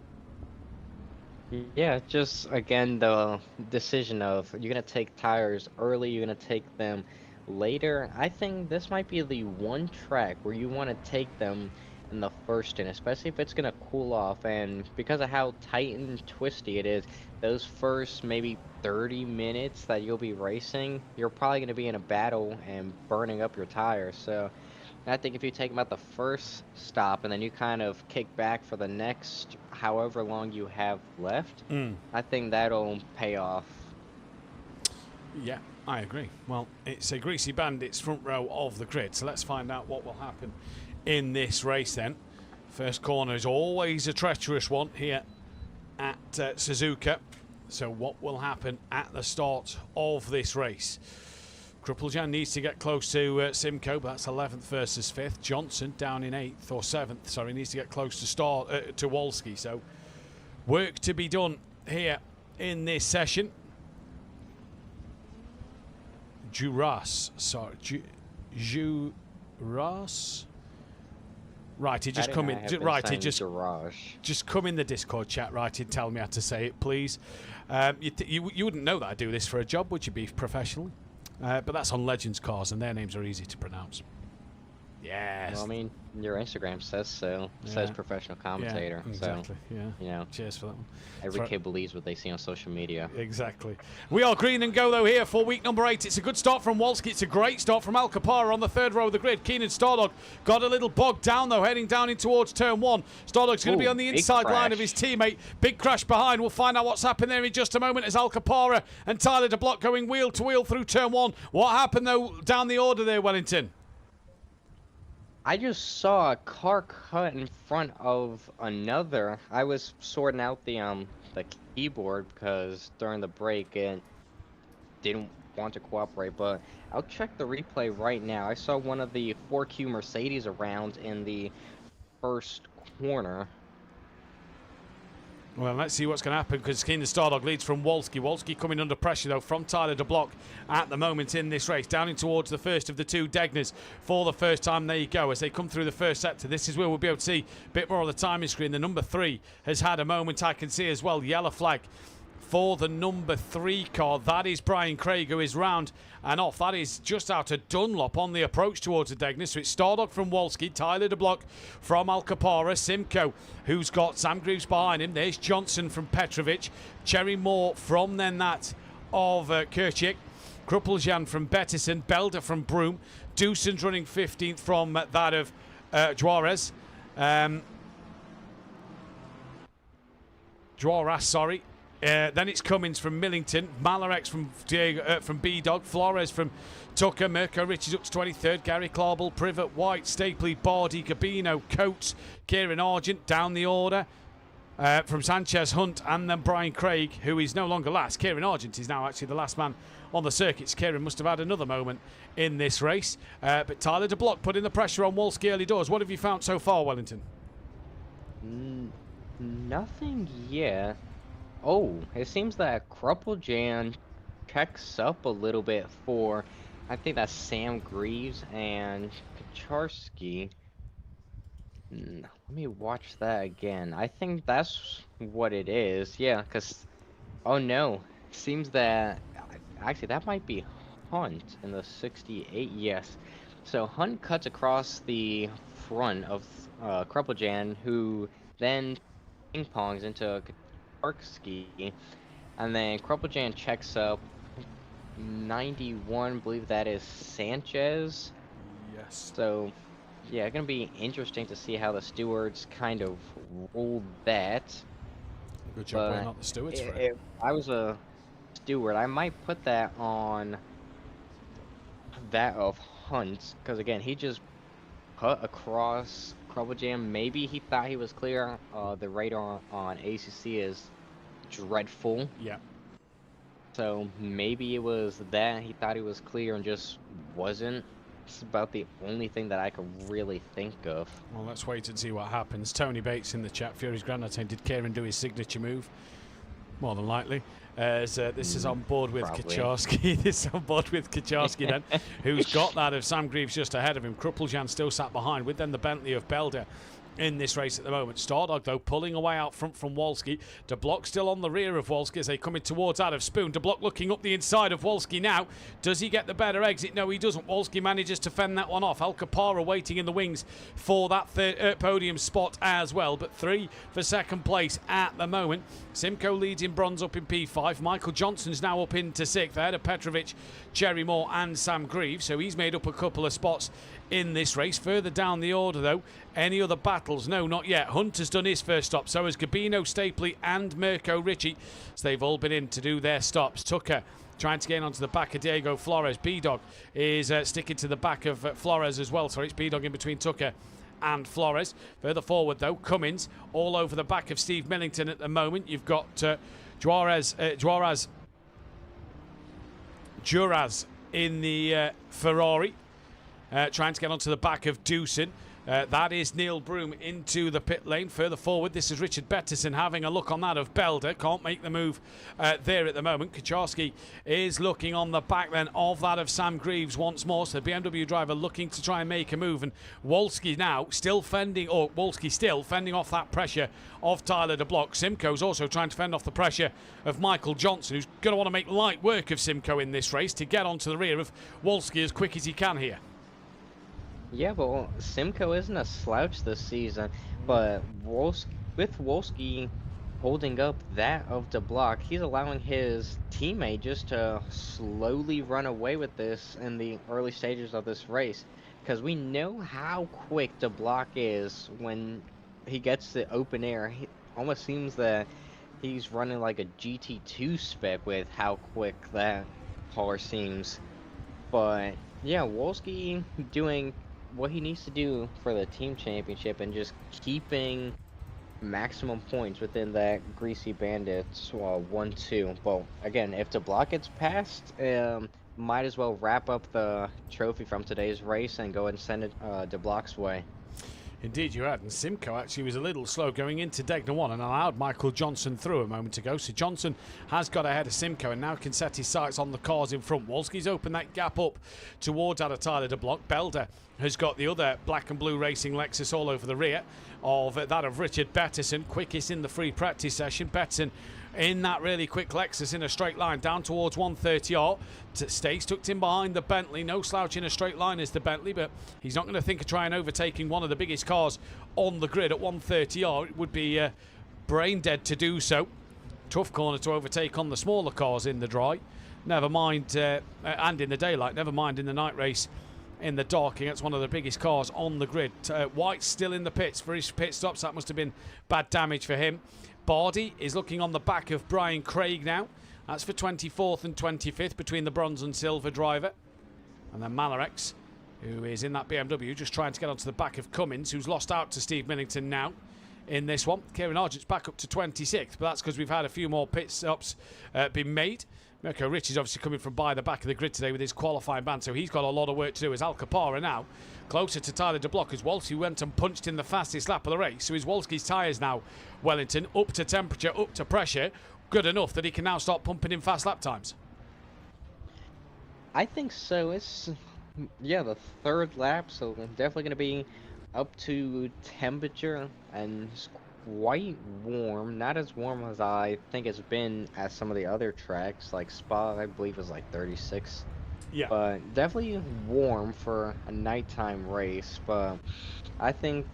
Yeah, just again the decision of you're gonna take tires early, you're gonna take them later. I think this might be the one track where you want to take them in the first inning, especially if it's gonna cool off. And because of how tight and twisty it is, those first maybe 30 minutes that you'll be racing, you're probably gonna be in a battle and burning up your tires. So I think if you take them at the first stop and then you kind of kick back for the next however long you have left, I think that'll pay off. Yeah, I agree. Well, it's a Greasy Bandits front row of the grid, so let's find out what will happen in this race then. First corner is always a treacherous one here at Suzuka. So what will happen at the start of this race? Kruppeljan needs to get close to Simcoe, but that's 11th versus 5th. Johnson down in 8th or 7th. Sorry, needs to get close to Wolski. So work to be done here in this session. Juras, sorry, Juras. Right, he just come in. Right, he just come in the Discord chat. Right, he'd tell me how to say it, please. You wouldn't know that I do this for a job, would you, be professionally? But that's on Legends cars, and their names are easy to pronounce. Yes. Well, I mean, your Instagram says so. It says professional commentator. Yeah, exactly. So, yeah. You know, cheers for that one. Every kid believes what they see on social media. Exactly. We are green and go, though, here for week number 8. It's a good start from Wolski. It's a great start from Alcapara on the third row of the grid. Keenan Stardog got a little bogged down, though, heading down in towards turn 1. Stardog's going to be on the inside line of his teammate. Big crash behind. We'll find out what's happened there in just a moment as Alcapara and Tyler de Block going wheel to wheel through turn 1. What happened, though, down the order there, Wellington? I just saw a car cut in front of another. I was sorting out the keyboard because during the break it didn't want to cooperate, but I'll check the replay right now. I saw one of the 4Q Mercedes around in the first corner. Well, let's see what's going to happen because Keenan Stardog leads from Wolski. Wolski coming under pressure, though, from Tyler de Block at the moment in this race. Down in towards the first of the two Degners for the first time. There you go. As they come through the first sector, this is where we'll be able to see a bit more on the timing screen. The number 3 has had a moment I can see as well. Yellow flag for the number 3 car. That is Brian Craig, who is round and off. That is just out of Dunlop on the approach towards the Degner. So it's Stardog from Wolski, Tyler de Block from Alcapara, Simcoe, who's got Sam Greaves behind him. There's Johnson from Petrovic, Cherry Moore from then that of Kirchik, Kruppeljan from Bettison, Belder from Broom, Doosan's running 15th from that of Juarez. Juarez, sorry. Then it's Cummins from Millington, Malarex from B-Dog, Flores from Tucker, Mirko Richards up to 23rd, Gary Clarbel, Privet, White, Stapley, Bardi, Gabino, Coates, Kieran Argent down the order from Sanchez, Hunt, and then Brian Craig, who is no longer last. Kieran Argent is now actually the last man on the circuits. Kieran must have had another moment in this race. But Tyler de Block putting the pressure on Wolski early doors. What have you found so far, Wellington? Nothing yet. Oh, it seems that Kruppeljan checks up a little bit for I think that's Sam Greaves and Kacharski. Let me watch that again. I think that's what it is. Yeah, because, oh no, seems that, actually, that might be Hunt in the 68, yes. So Hunt cuts across the front of Kruppeljan, who then ping pongs into Kacharski, and then Kruppeljan checks up 91, believe that is Sanchez. Yes. So, yeah, it's gonna be interesting to see how the stewards kind of rule that. Good job weighing out the stewards for it. If I was a steward, I might put that on that of Hunt, because again, he just cut across Kruppeljan. Maybe he thought he was clear. The radar on ACC is dreadful. Yeah. So maybe it was that he thought he was clear and just wasn't. It's about the only thing that I could really think of. Well, let's wait and see what happens. Tony Bates in the chat. Fury's granddad saying, did Kieran do his signature move? More than likely. As this is on board with Kacharski. This is on board with Kacharski then, who's got that of Sam Greaves just ahead of him. Kruppeljan still sat behind with then the Bentley of Belder in this race at the moment. Stardog, though, pulling away out front from Wolski. De Block still on the rear of Wolski as they come in towards out of Spoon. De Block looking up the inside of Wolski now. Does he get the better exit? No, he doesn't. Wolski manages to fend that one off. Al Capara waiting in the wings for that third podium spot as well. But 3 for second place at the moment. Simcoe leads in bronze up in P5. Michael Johnson's now up into 6th ahead of Petrovic, Jerry Moore and Sam Greaves. So he's made up a couple of spots in this race. Further down the order, though, any other battles? No, not yet. Hunt has done his first stop. So has Gabino, Stapley and Mirko Ricci. So they've all been in to do their stops. Tucker trying to get onto the back of Diego Flores. B-Dog is sticking to the back of Flores as well. Sorry, it's B-Dog in between Tucker and Flores. Further forward, though, Cummins all over the back of Steve Millington at the moment. You've got Juarez in the Ferrari. Trying to get onto the back of Doosan. That is Neil Broom into the pit lane. Further forward, this is Richard Bettison having a look on that of Belder. Can't make the move there at the moment. Kacharski is looking on the back then of that of Sam Greaves once more. So the BMW driver looking to try and make a move. And Wolski now still fending, or Wolski still fending off that pressure of Tyler De Block. Simcoe's also trying to fend off the pressure of Michael Johnson, who's going to want to make light work of Simcoe in this race to get onto the rear of Wolski as quick as he can here. Yeah, but Simcoe isn't a slouch this season, but with Wolski holding up that of De Block, he's allowing his teammate just to slowly run away with this in the early stages of this race, because we know how quick De Block is when he gets the open air. He almost seems that he's running like a GT2 spec with how quick that car seems. But yeah, Wolski doing what he needs to do for the team championship and just keeping maximum points within that Greasy Bandits 1-2. But again, if De Block gets past, might as well wrap up the trophy from today's race and go and send it De Block's way. Indeed you had, and Simcoe actually was a little slow going into Degner 1 and allowed Michael Johnson through a moment ago. So Johnson has got ahead of Simcoe and now can set his sights on the cars in front. Wolski's opened that gap up towards out of Tyler De Block. Belder has got the other black and blue racing Lexus all over the rear of that of Richard Bettison, quickest in the free practice session. Bettison in that really quick Lexus in a straight line down towards 130R. Stays tucked in behind the Bentley. No slouch in a straight line is the Bentley, but he's not going to think of trying overtaking one of the biggest cars on the grid at 130R. It would be brain dead to do so. Tough corner to overtake on the smaller cars in the dry. Never mind, and in the daylight. Never mind in the night race. In the dark against one of the biggest cars on the grid. White's still in the pits for his pit stops. That must have been bad damage for him. Bardi is looking on the back of Brian Craig now. That's for 24th and 25th between the bronze and silver driver. And then Malarex, who is in that BMW, just trying to get onto the back of Cummins, who's lost out to Steve Millington now in this one. Kieran Argent's back up to 26th, but that's because we've had a few more pit stops been made. Mirko Ricci's obviously coming from by the back of the grid today with his qualifying ban, so he's got a lot of work to do. As Al Capara now closer to Tyler De Block as Wolski went and punched in the fastest lap of the race. So is Wolski's tyres now, Wellington, up to temperature, up to pressure, good enough that he can now start pumping in fast lap times? I think so. It's yeah, the third lap, so definitely gonna be up to temperature and it's quite warm. Not as warm as I think it's been at some of the other tracks, like Spa, I believe was like 36. Yeah. But definitely warm for a nighttime race. But I think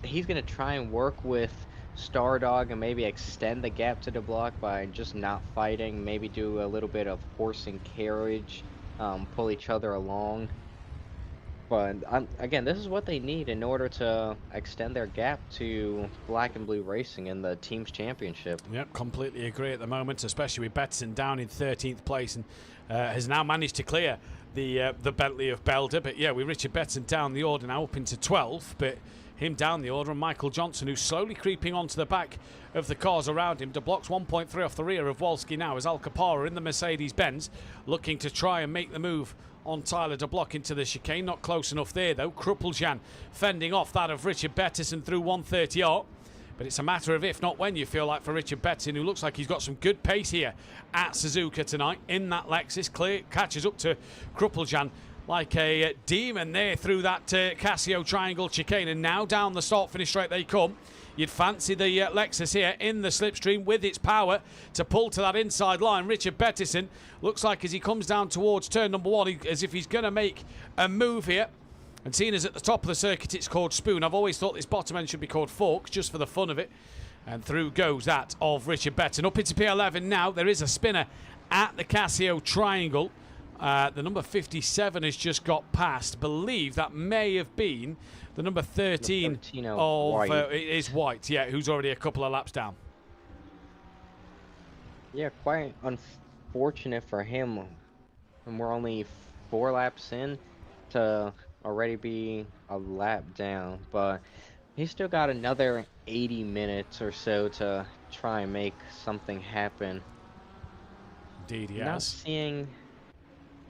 he's gonna try and work with Stardog and maybe extend the gap to the block by just not fighting. Maybe do a little bit of horse and carriage, pull each other along. But again, this is what they need in order to extend their gap to Black and Blue Racing in the team's championship. Yep, completely agree at the moment, especially with Betson down in 13th place and has now managed to clear the Bentley of Belder. But yeah, with Richard Betson down the order now up into 12th, but him down the order, and Michael Johnson, who's slowly creeping onto the back of the cars around him. De Bloc's 1.3 off the rear of Wolski now as Alcapara in the Mercedes-Benz looking to try and make the move on Tyler De Block into the chicane. Not close enough there though. Kruppeljan fending off that of Richard Bettison through 130 out. But it's a matter of if not when, you feel like, for Richard Betson, who looks like he's got some good pace here at Suzuka tonight in that Lexus. Clear catches up to Kruppeljan like a demon there through that Casio triangle chicane, and now down the start finish straight they come. You'd fancy the Lexus here in the slipstream with its power to pull to that inside line. Richard Bettison looks like as he comes down towards turn number one, as if he's going to make a move here. And seeing as at the top of the circuit it's called Spoon, I've always thought this bottom end should be called Forks, just for the fun of it. And through goes that of Richard Betson. Up into P11 now. There is a spinner at the Casio triangle. The number 57 has just got past. Believe that may have been the number 13 of White. it is White, yeah, who's already a couple of laps down. Yeah, quite unfortunate for him. And we're only 4 laps in to already be a lap down. But he's still got another 80 minutes or so to try and make something happen. Indeed, he Not has. seeing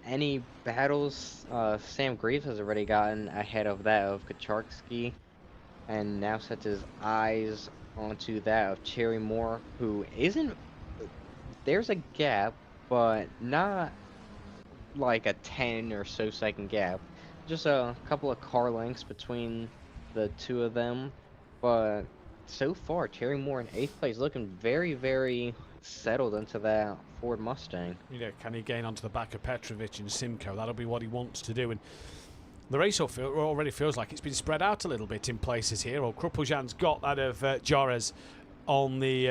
any battles. Sam Greaves has already gotten ahead of that of Kucharski and now sets his eyes onto that of Cherry Moore, who isn't. There's a gap, but not like a 10 or so second gap. Just a couple of car lengths between the two of them. But so far, Cherry Moore in 8th place, looking very, very settled into that Ford Mustang. You know, can he gain onto the back of Petrovic and Simcoe? That'll be what he wants to do. And the race already feels like it's been spread out a little bit in places here. Well, Kruppeljan's got that of Joraz on the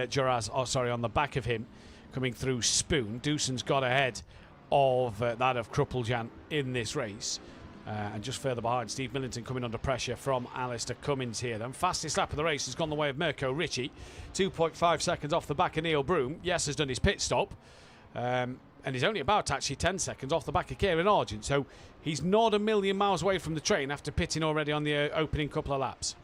on the back of him, coming through Spoon. Dewson's got ahead of that of Kruppeljan in this race. And just further behind, Steve Millington coming under pressure from Alistair Cummins here. Then fastest lap of the race has gone the way of Mirko Ricci. 2.5 seconds off the back of Neil Broom. Yes, has done his pit stop. And he's only about actually 10 seconds off the back of Kieran Argent. So he's not a million miles away from the train after pitting already on the opening couple of laps.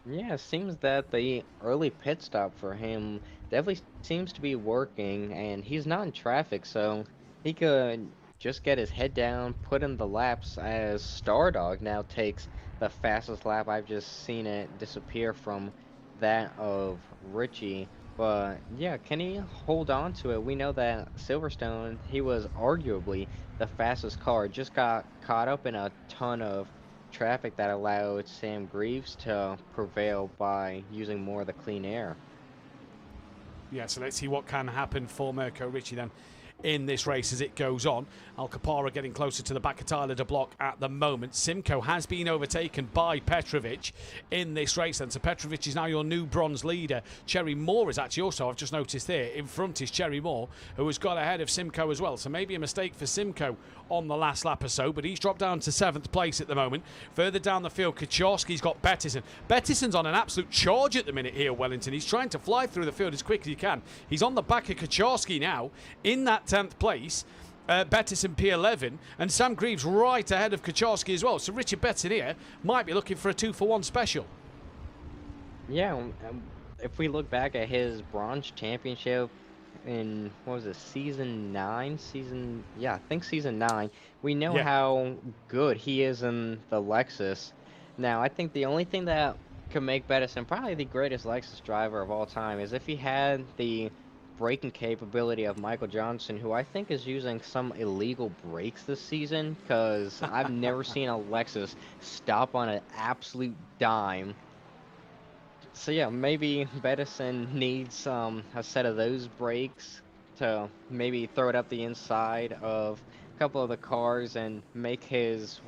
Yeah, it seems that the early pit stop for him definitely seems to be working, and he's not in traffic, so he could just get his head down, put in the laps as Stardog now takes the fastest lap. I've just seen it disappear from that of Richie. But yeah, can he hold on to it? We know that Silverstone, he was arguably the fastest car, just got caught up in a ton of traffic that allowed Sam Greaves to prevail by using more of the clean air. Yeah, so let's see what can happen for Mirko Ricci then in this race as it goes on. Alcapara getting closer to the back of Tyler De Block at the moment. Simcoe has been overtaken by Petrovic in this race, and so Petrovic is now your new bronze leader. Cherry Moore is actually also, I've just noticed there, in front is Cherry Moore, who has got ahead of Simcoe as well. So maybe a mistake for Simcoe on the last lap or so, but he's dropped down to 7th place at the moment. Further down the field, Kucharski's got Bettison. Bettison's on an absolute charge at the minute here, Wellington. He's trying to fly through the field as quick as he can. He's on the back of Kucharski now in that 10th place. Bettison P11, and Sam Greaves right ahead of Kucharski as well. So Richard Betson here might be looking for a 2-for-1 special. Yeah, if we look back at his bronze championship in, what was it, season 9? I think season 9. We know how good he is in the Lexus. Now, I think the only thing that could make Bettison probably the greatest Lexus driver of all time is if he had the braking capability of Michael Johnson, who I think is using some illegal brakes this season, because I've never seen a Lexus stop on an absolute dime. So yeah, maybe Bettison needs a set of those brakes to maybe throw it up the inside of a couple of the cars and make his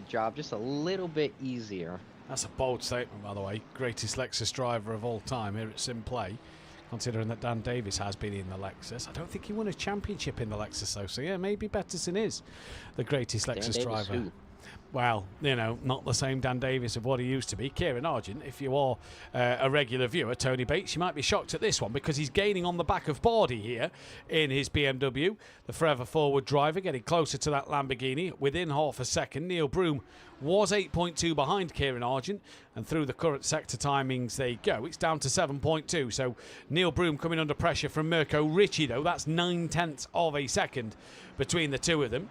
job just a little bit easier. That's a bold statement, by the way. Greatest Lexus driver of all time here at SimPlay, considering that Dan Davis has been in the Lexus. I don't think he won a championship in the Lexus, though. So, yeah, maybe Bettison is the greatest Lexus driver. Who? Well, you know, not the same Dan Davis of what he used to be. Kieran Argent, if you are a regular viewer, Tony Bates, you might be shocked at this one because he's gaining on the back of Bardi here in his BMW. The forever forward driver getting closer to that Lamborghini within half a second. Neil Broom was 8.2 behind Kieran Argent, and through the current sector timings they go. It's down to 7.2, so Neil Broom coming under pressure from Mirko Ricci, though. That's 9/10 of a second between the two of them.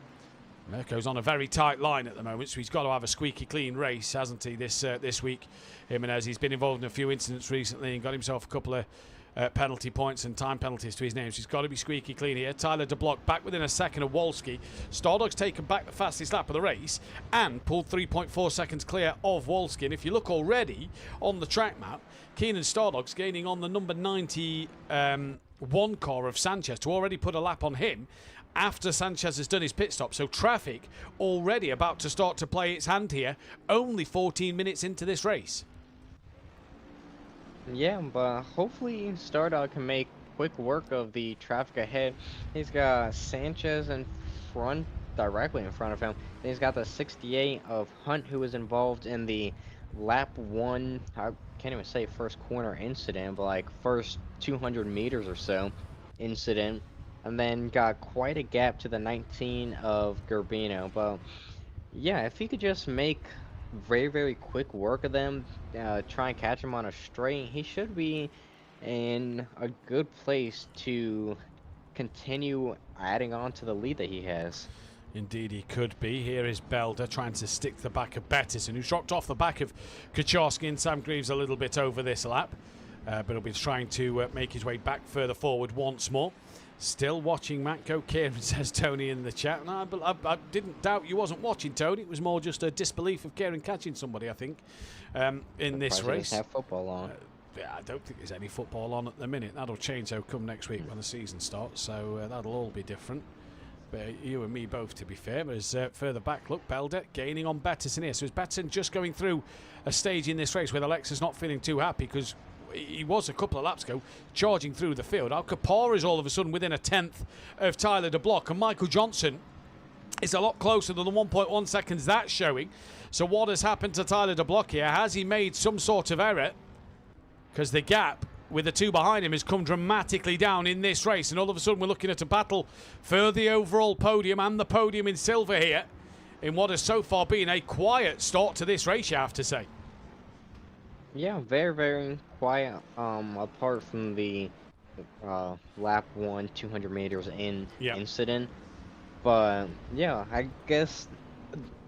Mirko's on a very tight line at the moment, so he's got to have a squeaky clean race, hasn't he, this week? Jimenez, he's been involved in a few incidents recently and got himself a couple of penalty points and time penalties to his name, so he's got to be squeaky clean here. Tyler de Block back within a second of Wolski. Stardog's taken back the fastest lap of the race and pulled 3.4 seconds clear of Wolski. And if you look already on the track map, Keenan Stardog's gaining on the number 91 car of Sanchez to already put a lap on him after Sanchez has done his pit stop. So traffic already about to start to play its hand here, only 14 minutes into this race. Yeah, but hopefully Stardog can make quick work of the traffic ahead. He's got Sanchez in front, directly in front of him. Then he's got the 68 of Hunt, who was involved in the lap 1, I can't even say first corner incident, but like first 200 meters or so incident. And then got quite a gap to the 19 of Gerbino. But yeah, if he could just make very, very quick work of them, try and catch him on a straight, he should be in a good place to continue adding on to the lead that he has. Indeed he could be. Here is Belder trying to stick to the back of Bettison, who's dropped off the back of Kucharski and Sam Greaves a little bit over this lap. But he'll be trying to make his way back further forward once more. Still watching Matt go, Kieran, says Tony in the chat. No, I didn't doubt you wasn't watching, Tony. It was more just a disbelief of Kieran catching somebody, I think, in this race. Have football on. Yeah, I don't think there's any football on at the minute. That'll change, though, come next week when the season starts. So that'll all be different. But you and me both, to be fair. As further back, look, Belder gaining on Bettison here. So is Bettison just going through a stage in this race where Alexa's not feeling too happy because he was a couple of laps ago charging through the field. Alcapara is all of a sudden within a 10th of Tyler de Block, and Michael Johnson is a lot closer than the 1.1 seconds that's showing. So what has happened to Tyler de Block here? Has he made some sort of error? Because the gap with the two behind him has come dramatically down in this race, and all of a sudden we're looking at a battle for the overall podium and the podium in silver here in what has so far been a quiet start to this race, you have to say. Yeah, very, very quiet, apart from the lap 1 200 meters incident. But yeah, I guess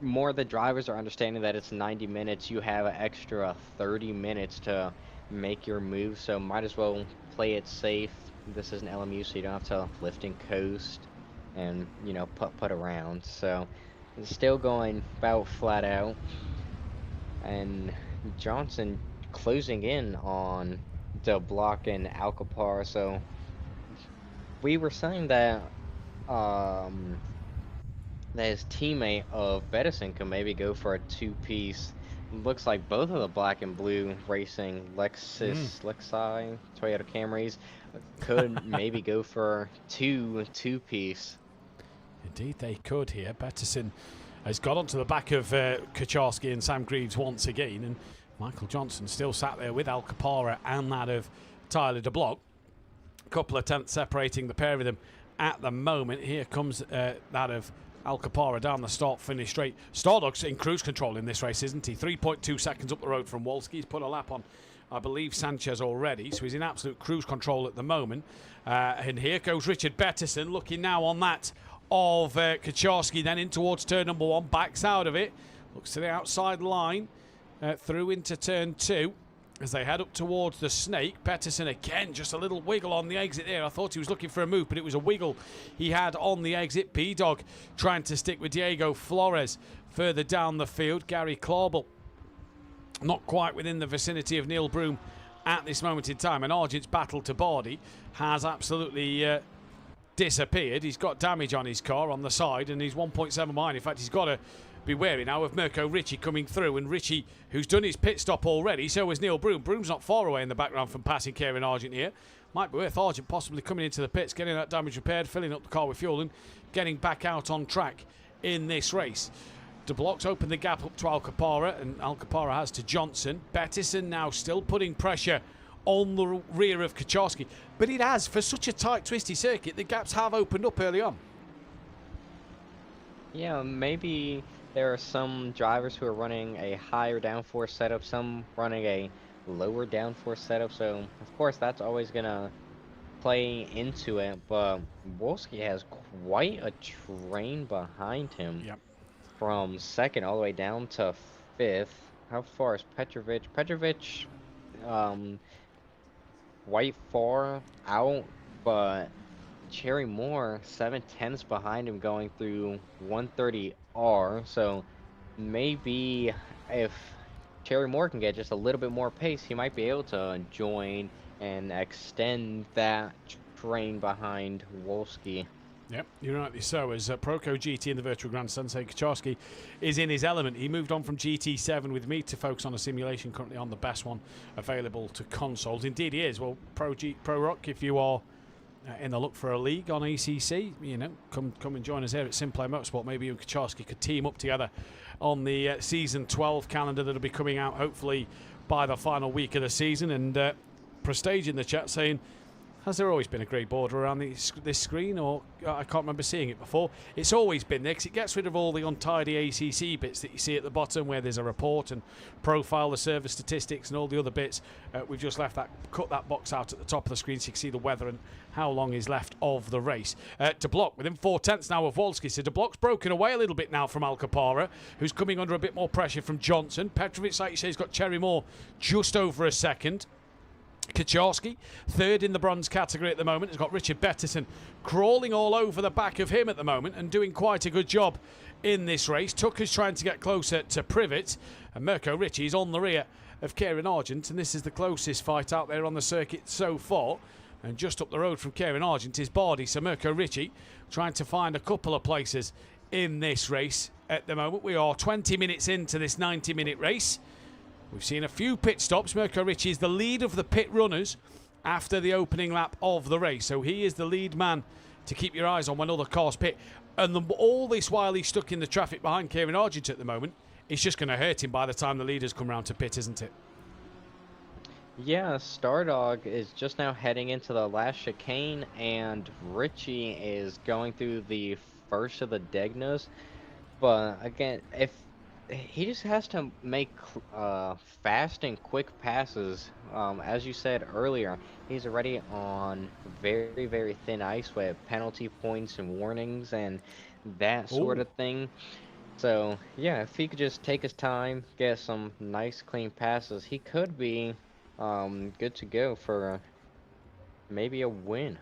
more of the drivers are understanding that it's 90 minutes. You have an extra 30 minutes to make your move, so might as well play it safe. This is an LMU, so you don't have to lift and coast and, you know, put around. So it's still going about flat out. And Johnson closing in on De Block and Alcapar. So we were saying that that his teammate of Bettison could maybe go for a two-piece. Looks like both of the black and blue racing Lexi Toyota Camrys could maybe go for two-piece. Indeed they could here. Bettison has got onto the back of Kucharski and Sam Greaves once again, and Michael Johnson still sat there with Alcapara and that of Tyler de Block. A couple of tenths separating the pair of them at the moment. Here comes that of Alcapara down the start-finish straight. Stardog's in cruise control in this race, isn't he? 3.2 seconds up the road from Wolski. He's put a lap on, I believe, Sanchez already, so he's in absolute cruise control at the moment. And here goes Richard Bettison, looking now on that of Kucharski, then in towards turn number 1, backs out of it, looks to the outside line, through into turn 2. as they head up towards the snake. Pettersson again, just a little wiggle on the exit there. I thought he was looking for a move, but it was a wiggle he had on the exit. B-Dog trying to stick with Diego Flores further down the field. Gary Clauble not quite within the vicinity of Neil Broom at this moment in time. And Argent's battle to Bardi has absolutely disappeared. He's got damage on his car on the side, and he's 1.7 behind. In fact, he's got to be wary now of Mirko Ricci coming through, and Ricci, who's done his pit stop already, so has Neil Broom. Broom's not far away in the background from passing Kieran Argent here. Might be worth Argent possibly coming into the pits, getting that damage repaired, filling up the car with fuel, and getting back out on track in this race. De Bloc's opened the gap up to Alcapara, and Alcapara has to Johnson. Pettersson now still putting pressure on the rear of Kucharski, but it has, for such a tight, twisty circuit, the gaps have opened up early on. Yeah, maybe there are some drivers who are running a higher downforce setup, some running a lower downforce setup, so of course that's always going to play into it, but Wolski has quite a train behind him. Yep. From second all the way down to fifth. How far is Petrovic? Petrovic, quite far out, but Cherry Moore 7/10ths behind him going through 130R. So maybe if Cherry Moore can get just a little bit more pace, he might be able to join and extend that train behind Wolski. Yep, you're rightly so. As Proco GT in the Virtual Grand Sensei Kucharski is in his element. He moved on from GT7 with me to focus on a simulation, currently on the best one available to consoles. Indeed he is. Well, Pro Rock, if you are in the look for a league on ACC, you know, come and join us here at SimPlay Motorsport. Maybe you and Kucharski could team up together on the Season 12 calendar that'll be coming out hopefully by the final week of the season. And Prestige in the chat saying, has there always been a grey border around this screen, or I can't remember seeing it before? It's always been there because it gets rid of all the untidy ACC bits that you see at the bottom where there's a report and profile, the service statistics and all the other bits. We've just cut that box out at the top of the screen so you can see the weather and how long is left of the race. De Block within 4/10ths now of Wolski. So De Block's broken away a little bit now from Alcapara, who's coming under a bit more pressure from Johnson. Petrovic, like you say, has got Cherry Moore just over a second. Kucharski, third in the bronze category at the moment, has got Richard Pettersson crawling all over the back of him at the moment and doing quite a good job in this race. Tucker's trying to get closer to Privet, and Mirko Ricci is on the rear of Kieran Argent, and this is the closest fight out there on the circuit so far. And just up the road from Kieran Argent is Bardi, so Mirko Ricci trying to find a couple of places in this race at the moment. We are 20 minutes into this 90-minute race. We've seen a few pit stops. Mirko Ricci is the lead of the pit runners after the opening lap of the race. So he is the lead man to keep your eyes on when other cars pit. And all this while he's stuck in the traffic behind Kieran Argent at the moment, it's just going to hurt him by the time the leaders come round to pit, isn't it? Yeah, Stardog is just now heading into the last chicane, and Ricci is going through the first of the Degnas. But again, if he just has to make fast and quick passes. As you said earlier, he's already on very, very thin ice with penalty points and warnings and that sort of thing. So, yeah, if he could just take his time, get some nice, clean passes, he could be good to go for maybe a win.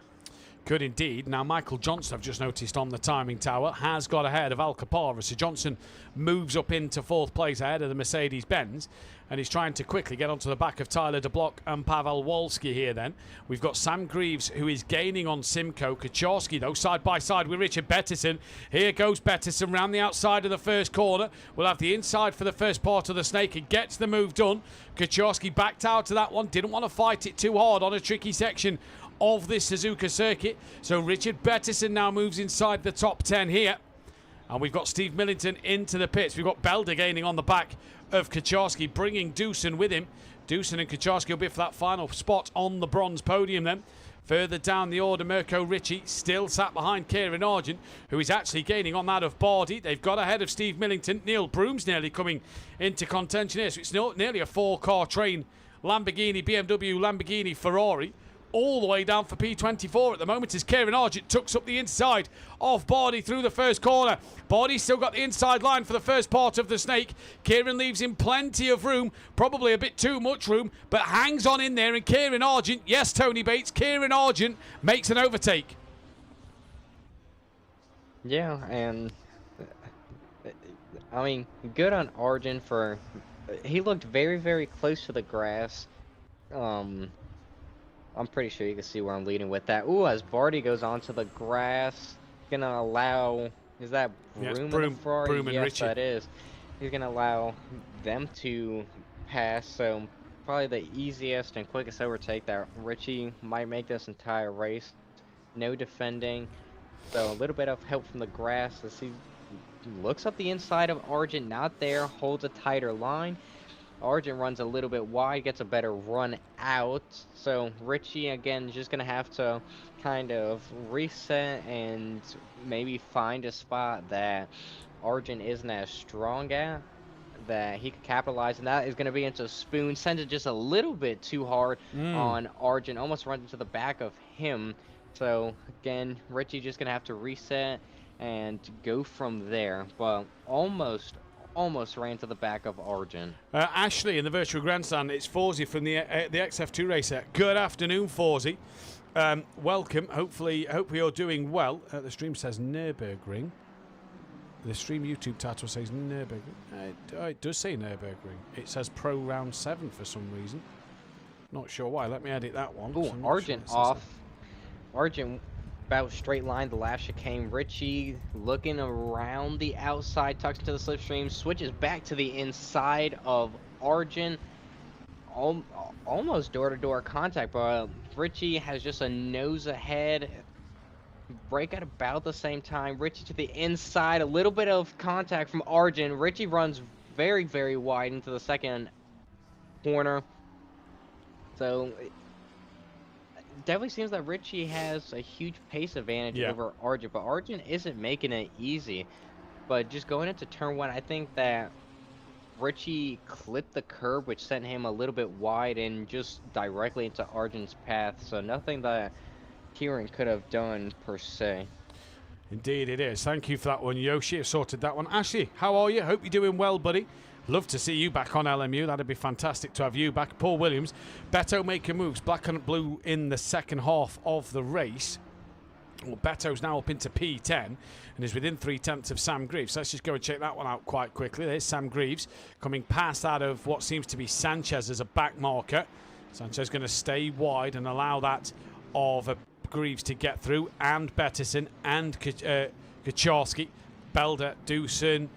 Could indeed. Now, Michael Johnson, I've just noticed on the timing tower, has got ahead of Alcapara. So Johnson moves up into fourth place ahead of the Mercedes-Benz, and he's trying to quickly get onto the back of Tyler De Block and Pavel Wolski here then. We've got Sam Greaves, who is gaining on Simcoe. Kucharski, though, side by side with Richard Pettersson. Here goes Pettersson round the outside of the first corner. We'll have the inside for the first part of the snake. It gets the move done. Kucharski backed out of that one. Didn't want to fight it too hard on a tricky section of this Suzuka circuit. So Richard Pettersson now moves inside the top 10 here. And we've got Steve Millington into the pits. We've got Belder gaining on the back of Kucharski, bringing Doosan with him. Doosan and Kucharski will be for that final spot on the bronze podium then. Further down the order, Mirko Ricci still sat behind Kieran Argent, who is actually gaining on that of Bardi. They've got ahead of Steve Millington. Neil Broom's nearly coming into contention here. So it's nearly a four-car train. Lamborghini, BMW, Lamborghini, Ferrari. all the way down for P24 at the moment as Kieran Argent tucks up the inside of Bardi through the first corner. Bardi's still got the inside line for the first part of the snake. Kieran leaves him plenty of room, probably a bit too much room, but hangs on in there, and Kieran Argent, yes, Tony Bates, Kieran Argent makes an overtake. Yeah, and I mean, good on Argent for... He looked very, very close to the grass. I'm pretty sure you can see where I'm leading with that. Ooh, as Bardi goes onto the grass, gonna allow... Is that Broom in the Ferrari? Broom and yes, Richie. that is. He's gonna allow them to pass, so probably the easiest and quickest overtake that Richie might make this entire race. No defending, so a little bit of help from the grass as he looks up the inside of Argent, not there, holds a tighter line. Argent runs a little bit wide, gets a better run out. So Richie, again, is just going to have to kind of reset and maybe find a spot that Argent isn't as strong at, that he could capitalize. And that is going to be into Spoon. Sends it just a little bit too hard on Argent, almost runs into the back of him. So again, Richie just going to have to reset and go from there. But almost ran to the back of Argent. Ashley in the virtual grandstand. It's Forzy from the XF2 racer. Good afternoon, Forzy. Welcome. Hope you're doing well. The stream says Nürburgring. The stream YouTube title says Nürburgring. It does say Nürburgring. It says Pro Round 7 for some reason. Not sure why. Let me edit that one. Ooh, Argent off. Argent about straight line, the last chicane. Richie looking around the outside, tucks into the slipstream, switches back to the inside of Argent. Almost door-to-door contact, but Richie has just a nose ahead. Break at about the same time. Richie to the inside, a little bit of contact from Argent. Richie runs very, very wide into the second corner. So definitely seems that Richie has a huge pace advantage over Argent, but Argent isn't making it easy. But just going into turn one, I think that Richie clipped the curb, which sent him a little bit wide and just directly into Argent's path. So nothing that Kieran could have done per se. Indeed it is. Thank you for that one, Yoshi. I sorted that one. Ashley, how are you? Hope you're doing well, buddy. Love to see you back on LMU. That'd be fantastic to have you back. Paul Williams, Beto making moves. Black and blue in the second half of the race. Well, Beto's now up into P10 and is within 3/10 of Sam Greaves. So let's just go and check that one out quite quickly. There's Sam Greaves coming past out of what seems to be Sanchez as a back marker. Sanchez going to stay wide and allow that of Greaves to get through, and Bettison and Kaczarski, Belder, Doosan.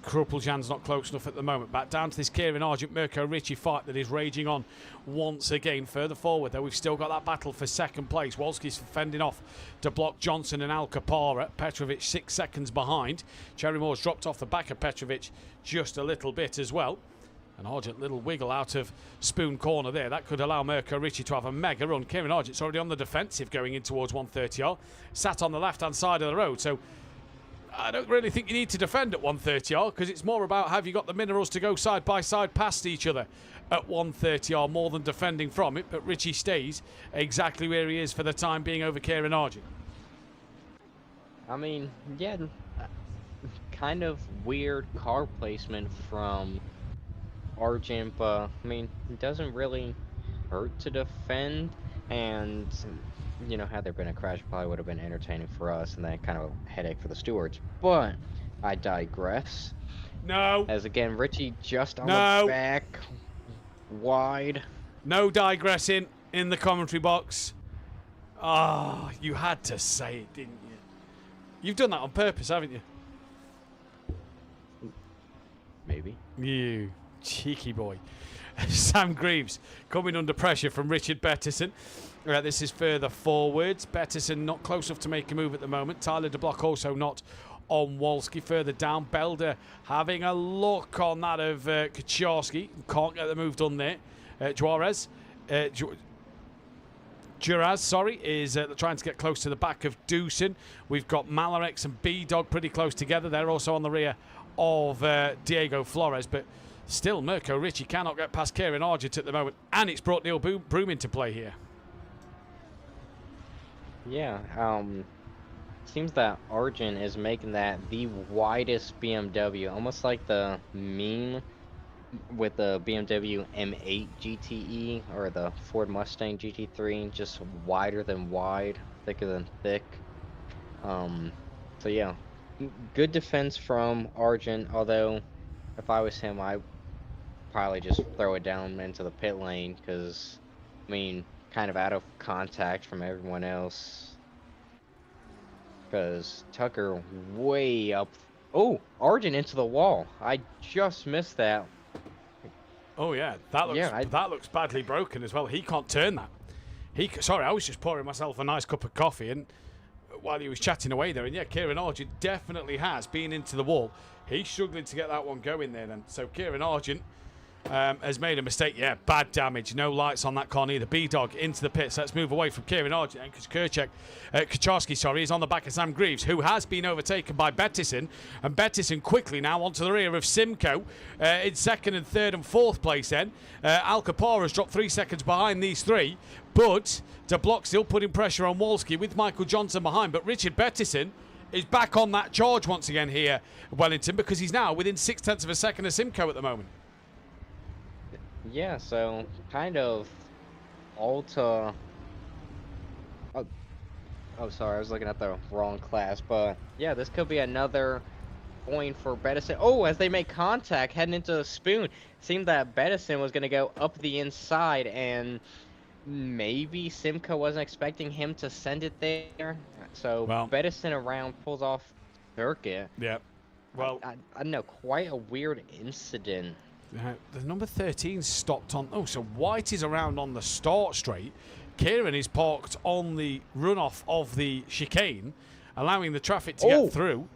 Kruppeljan's not close enough at the moment. Back down to this Kieran Argent Mirko Ricci fight that is raging on once again. Further forward, though, we've still got that battle for second place. Wolski's fending off to block Johnson and Al Capara. Petrovic 6 seconds behind. Cherry Moore's dropped off the back of Petrovic just a little bit as well. An Argent little wiggle out of Spoon corner there. That could allow Mirko Ricci to have a mega run. Kieran Argent's already on the defensive going in towards 130R. Sat on the left-hand side of the road, so I don't really think you need to defend at 130R because it's more about have you got the minerals to go side by side past each other at 130R more than defending from it. But Richie stays exactly where he is for the time being over Kieran Argent. I mean, yeah, kind of weird car placement from Argent, but I mean, it doesn't really hurt to defend. And you know, had there been a crash, it probably would have been entertaining for us and then kind of a headache for the stewards. But I digress. No. As again, Richie just on the back, wide. No digressing in the commentary box. Ah, you had to say it, didn't you? You've done that on purpose, haven't you? Maybe. You cheeky boy. Sam Greaves coming under pressure from Richard Bettison. This is further forwards. Bettison not close enough to make a move at the moment. Tyler de Block also not on Wolski. Further down, Belder having a look on that of Kaczarski. Can't get the move done there. Juarez, is trying to get close to the back of Doosan. We've got Malarex and B-Dog pretty close together. They're also on the rear of Diego Flores, but still Mirko Ricci cannot get past Kieran Argent at the moment, and it's brought Neil Broom into play here. Yeah. Seems that Argent is making that the widest BMW, almost like the meme with the BMW M8 GTE or the Ford Mustang GT3, just wider than wide, thicker than thick. Um, so yeah, good defense from Argent. Although, if I was him, I probably just throw it down into the pit lane because, I mean, kind of out of contact from everyone else. Because Tucker way up. Oh, Argent into the wall. I just missed that. Oh yeah, Yeah, that looks badly broken as well. He can't turn that. Sorry, I was just pouring myself a nice cup of coffee, and while he was chatting away there, and yeah, Kieran Argent definitely has been into the wall. He's struggling to get that one going there, then. So Kieran Argent has made a mistake. Yeah, bad damage. No lights on that car neither. B-Dog into the pits. Let's move away from Kieran Argent because Kucharski, is on the back of Sam Greaves, who has been overtaken by Bettison. And Bettison quickly now onto the rear of Simcoe in second and third and fourth place then. Al Capara has dropped 3 seconds behind these three. But De Block still putting pressure on Wolski with Michael Johnson behind. But Richard Bettison is back on that charge once again here, Wellington, because he's now within 0.6 of a second of Simcoe at the moment. yeah. So kind of all to. Oh, sorry, I was looking at the wrong class. But yeah, this could be another point for Bettison. Oh, as they make contact heading into the spoon, seemed that Bettison was going to go up the inside, and maybe Simcoe wasn't expecting him to send it there. So Well, Bettison around pulls off circuit. yeah. Well, I don't know, quite a weird incident. the number 13 stopped on. Oh, so White is around on the start straight. Kieran is parked on the runoff of the chicane, allowing the traffic to get through.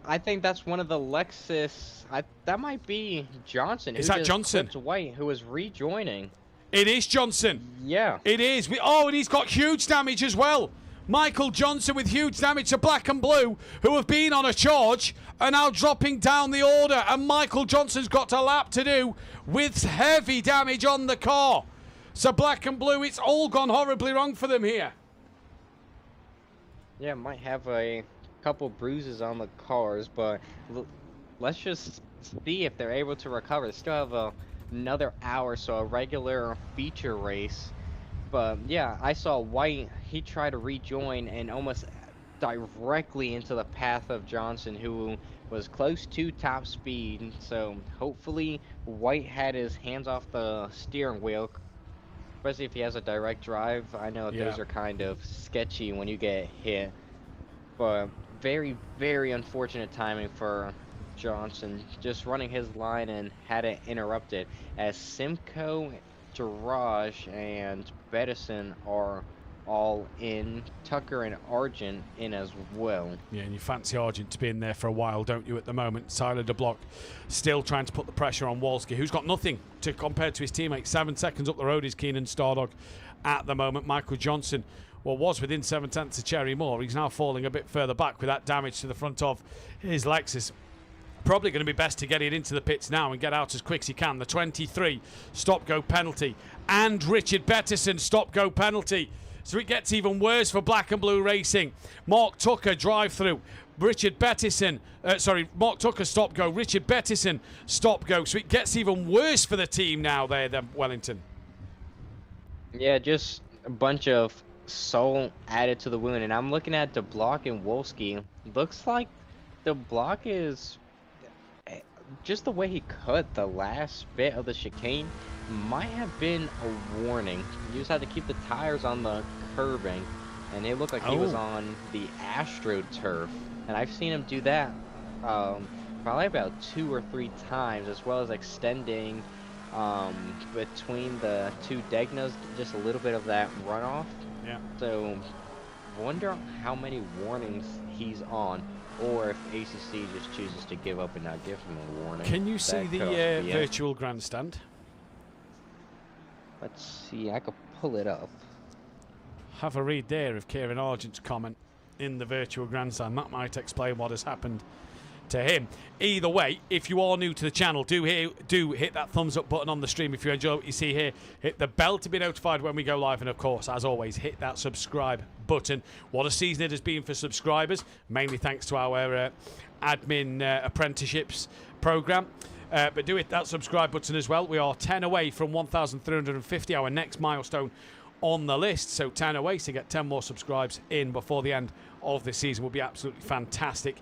I think that's one of the Lexus. That might be Johnson. Is that Johnson? White, who was rejoining. It is Johnson. Yeah. It is. And he's got huge damage as well. Michael Johnson with huge damage to Black and Blue, who have been on a charge, are now dropping down the order. And Michael Johnson's got a lap to do with heavy damage on the car. So Black and Blue, it's all gone horribly wrong for them here. Yeah, might have a couple bruises on the cars, but let's just see if they're able to recover. They still have another hour, so a regular feature race. But yeah, I saw White. He tried to rejoin and almost directly into the path of Johnson, who was close to top speed. So hopefully White had his hands off the steering wheel, especially if he has a direct drive. I know those are kind of sketchy when you get hit. But very, very unfortunate timing for Johnson, just running his line and had it interrupted as Simcoe, Garage, and Bettison are all in. Tucker and Argent in as well. Yeah, and you fancy Argent to be in there for a while, don't you, at the moment? Tyler De Block still trying to put the pressure on Wolski, who's got nothing to compare to his teammate. 7 seconds up the road is Keenan Stardog at the moment. Michael Johnson, was within 7/10 of Cherry Moore. He's now falling a bit further back with that damage to the front of his Lexus. Probably going to be best to get it into the pits now and get out as quick as he can. The 23 stop-go penalty and Richard Bettison stop-go penalty. So it gets even worse for Black and Blue Racing. Mark Tucker drive-through. Richard Bettison, Mark Tucker stop-go. Richard Bettison stop-go. So it gets even worse for the team now there, then, Wellington. Yeah, just a bunch of salt added to the wound. And I'm looking at De Block and Wolski. Looks like De Block is... just the way he cut the last bit of the chicane might have been a warning. You just had to keep the tires on the curbing, and it looked like he was on the AstroTurf. And I've seen him do that probably about 2 or 3 times, as well as extending between the two Degnas, just a little bit of that runoff. Yeah. So, wonder how many warnings he's on. Or if ACC just chooses to give up and not give him a warning. Can you see the virtual grandstand? Let's see, I could pull it up. Have a read there of Kieran Argent's comment in the virtual grandstand. That might explain what has happened to him. Either way, if you are new to the channel, do hit that thumbs up button on the stream if you enjoy what you see here. Hit the bell to be notified when we go live, and of course, as always, hit that subscribe button. What a season it has been for subscribers, mainly thanks to our admin apprenticeships program. But do hit that subscribe button as well. We are 10 away from 1,350, our next milestone on the list. So 10 away, so get 10 more subscribes in before the end of the season would be absolutely fantastic.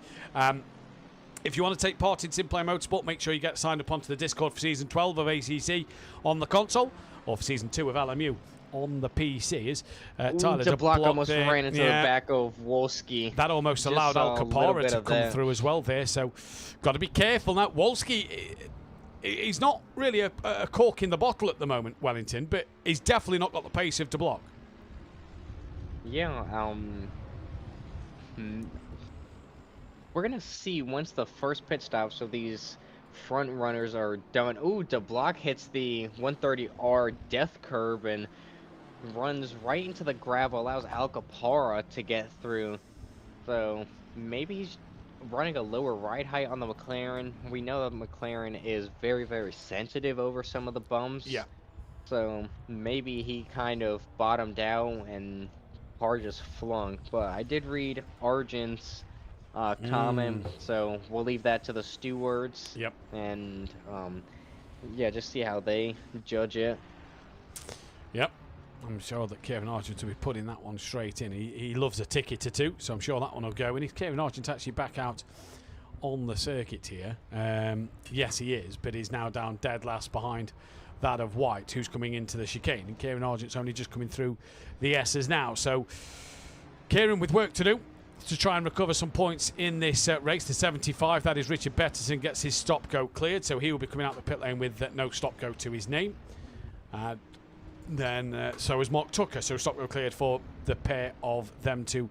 If you want to take part in SimPlay Motorsport, make sure you get signed up onto the Discord for Season 12 of ACC on the console, or for Season 2 of LMU on the PC. Tyler De Block almost there. ran into the back of Wolski. That almost Just allowed saw a little Alcapara bit to of come that. through as well there, so got to be careful now. Wolski, he's not really a cork in the bottle at the moment, Wellington, but he's definitely not got the pace of De Block. Yeah, we're gonna see once the first pit stops of these front runners are done. Ooh, De Block hits the 130R death curve and runs right into the gravel, allows Alcapara to get through. So maybe he's running a lower ride height on the McLaren. We know that McLaren is very, very sensitive over some of the bumps. Yeah. So maybe he kind of bottomed out and Parr just flung. But I did read Argent's comment, so we'll leave that to the stewards. Yep. And yeah, just see how they judge it. Yep. I'm sure that Kevin Argent will be putting that one straight in. He loves a ticket or two, so I'm sure that one will go in. Is Kevin Argent actually back out on the circuit here? Yes, he is, but he's now down dead last behind that of White, who's coming into the chicane. And Kevin Argent's only just coming through the S's now. So Kieran with work to do to try and recover some points in this race. The 75, that is Richard Betterson, gets his stop go cleared, so he will be coming out the pit lane with no stop go to his name. Then so is Mark Tucker, so stop go cleared for the pair of them two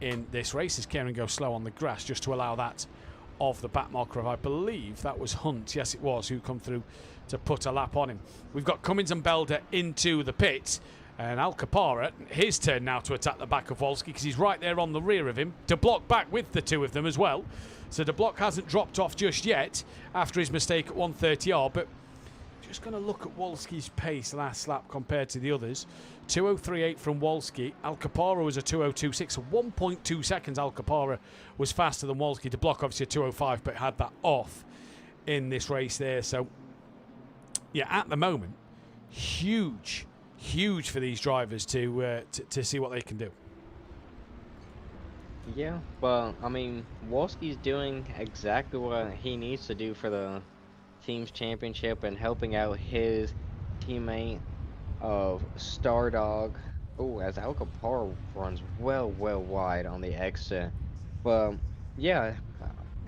in this race as Kieran goes slow on the grass just to allow that of the back marker of, I believe that was Hunt, yes it was, who come through to put a lap on him. We've got Cummins and Belder into the pits, and Alcapara, his turn now to attack the back of Wolski because he's right there on the rear of him. De Block back with the two of them as well, so De Block hasn't dropped off just yet after his mistake at 130R, but just going to look at Wolski's pace last lap compared to the others. 2:03.8 from Wolski. Alcapara was a 2:02.6, so 1.2 seconds Alcapara was faster than Wolski. De Block obviously a 2:05, but had that off in this race there. So yeah, at the moment, huge for these drivers to see what they can do. Yeah, but I mean, Wolski's doing exactly what he needs to do for the team's championship and helping out his teammate of Stardog. Oh, as Alcapara runs well wide on the exit. But yeah,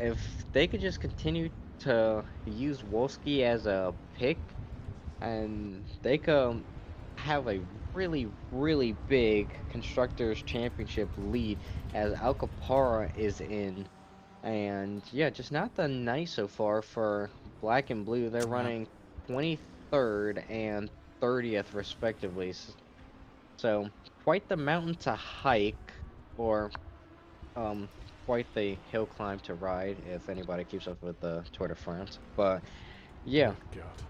if they could just continue to use Wolski as a pick, and they could have a really big Constructors Championship lead as Alcapara is in. And yeah, just not the night so far for Black and Blue. They're running 23rd and 30th respectively. So quite the mountain to hike, or quite the hill climb to ride if anybody keeps up with the Tour de France. But yeah. Oh, God.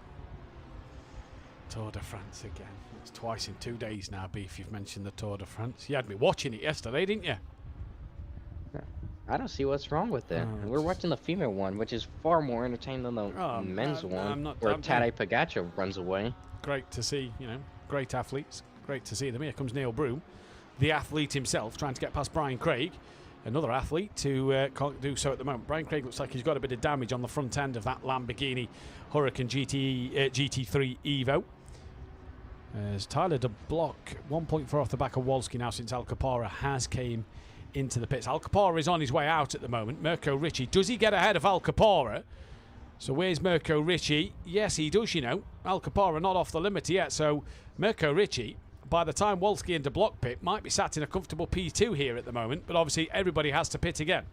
Tour de France again. It's twice in 2 days now, Beef, you've mentioned the Tour de France. You had me watching it yesterday, didn't you? I don't see what's wrong with it. We're watching the female one, which is far more entertaining than the men's one, where Tadej Pogacar runs away. Great to see, great athletes. Great to see them. Here comes Neil Broom, the athlete himself, trying to get past Brian Craig, another athlete who can't do so at the moment. Brian Craig looks like he's got a bit of damage on the front end of that Lamborghini Huracan GT3 Evo. As Tyler De Block, 1.4 off the back of Wolski now since Alcapara has came into the pits. Alcapara is on his way out at the moment. Mirko Ricci, does he get ahead of Alcapara? So where's Mirko Ricci? Yes, he does, Alcapara not off the limit yet, so Mirko Ricci, by the time Wolski and De Block pit, might be sat in a comfortable P2 here at the moment, but obviously everybody has to pit again.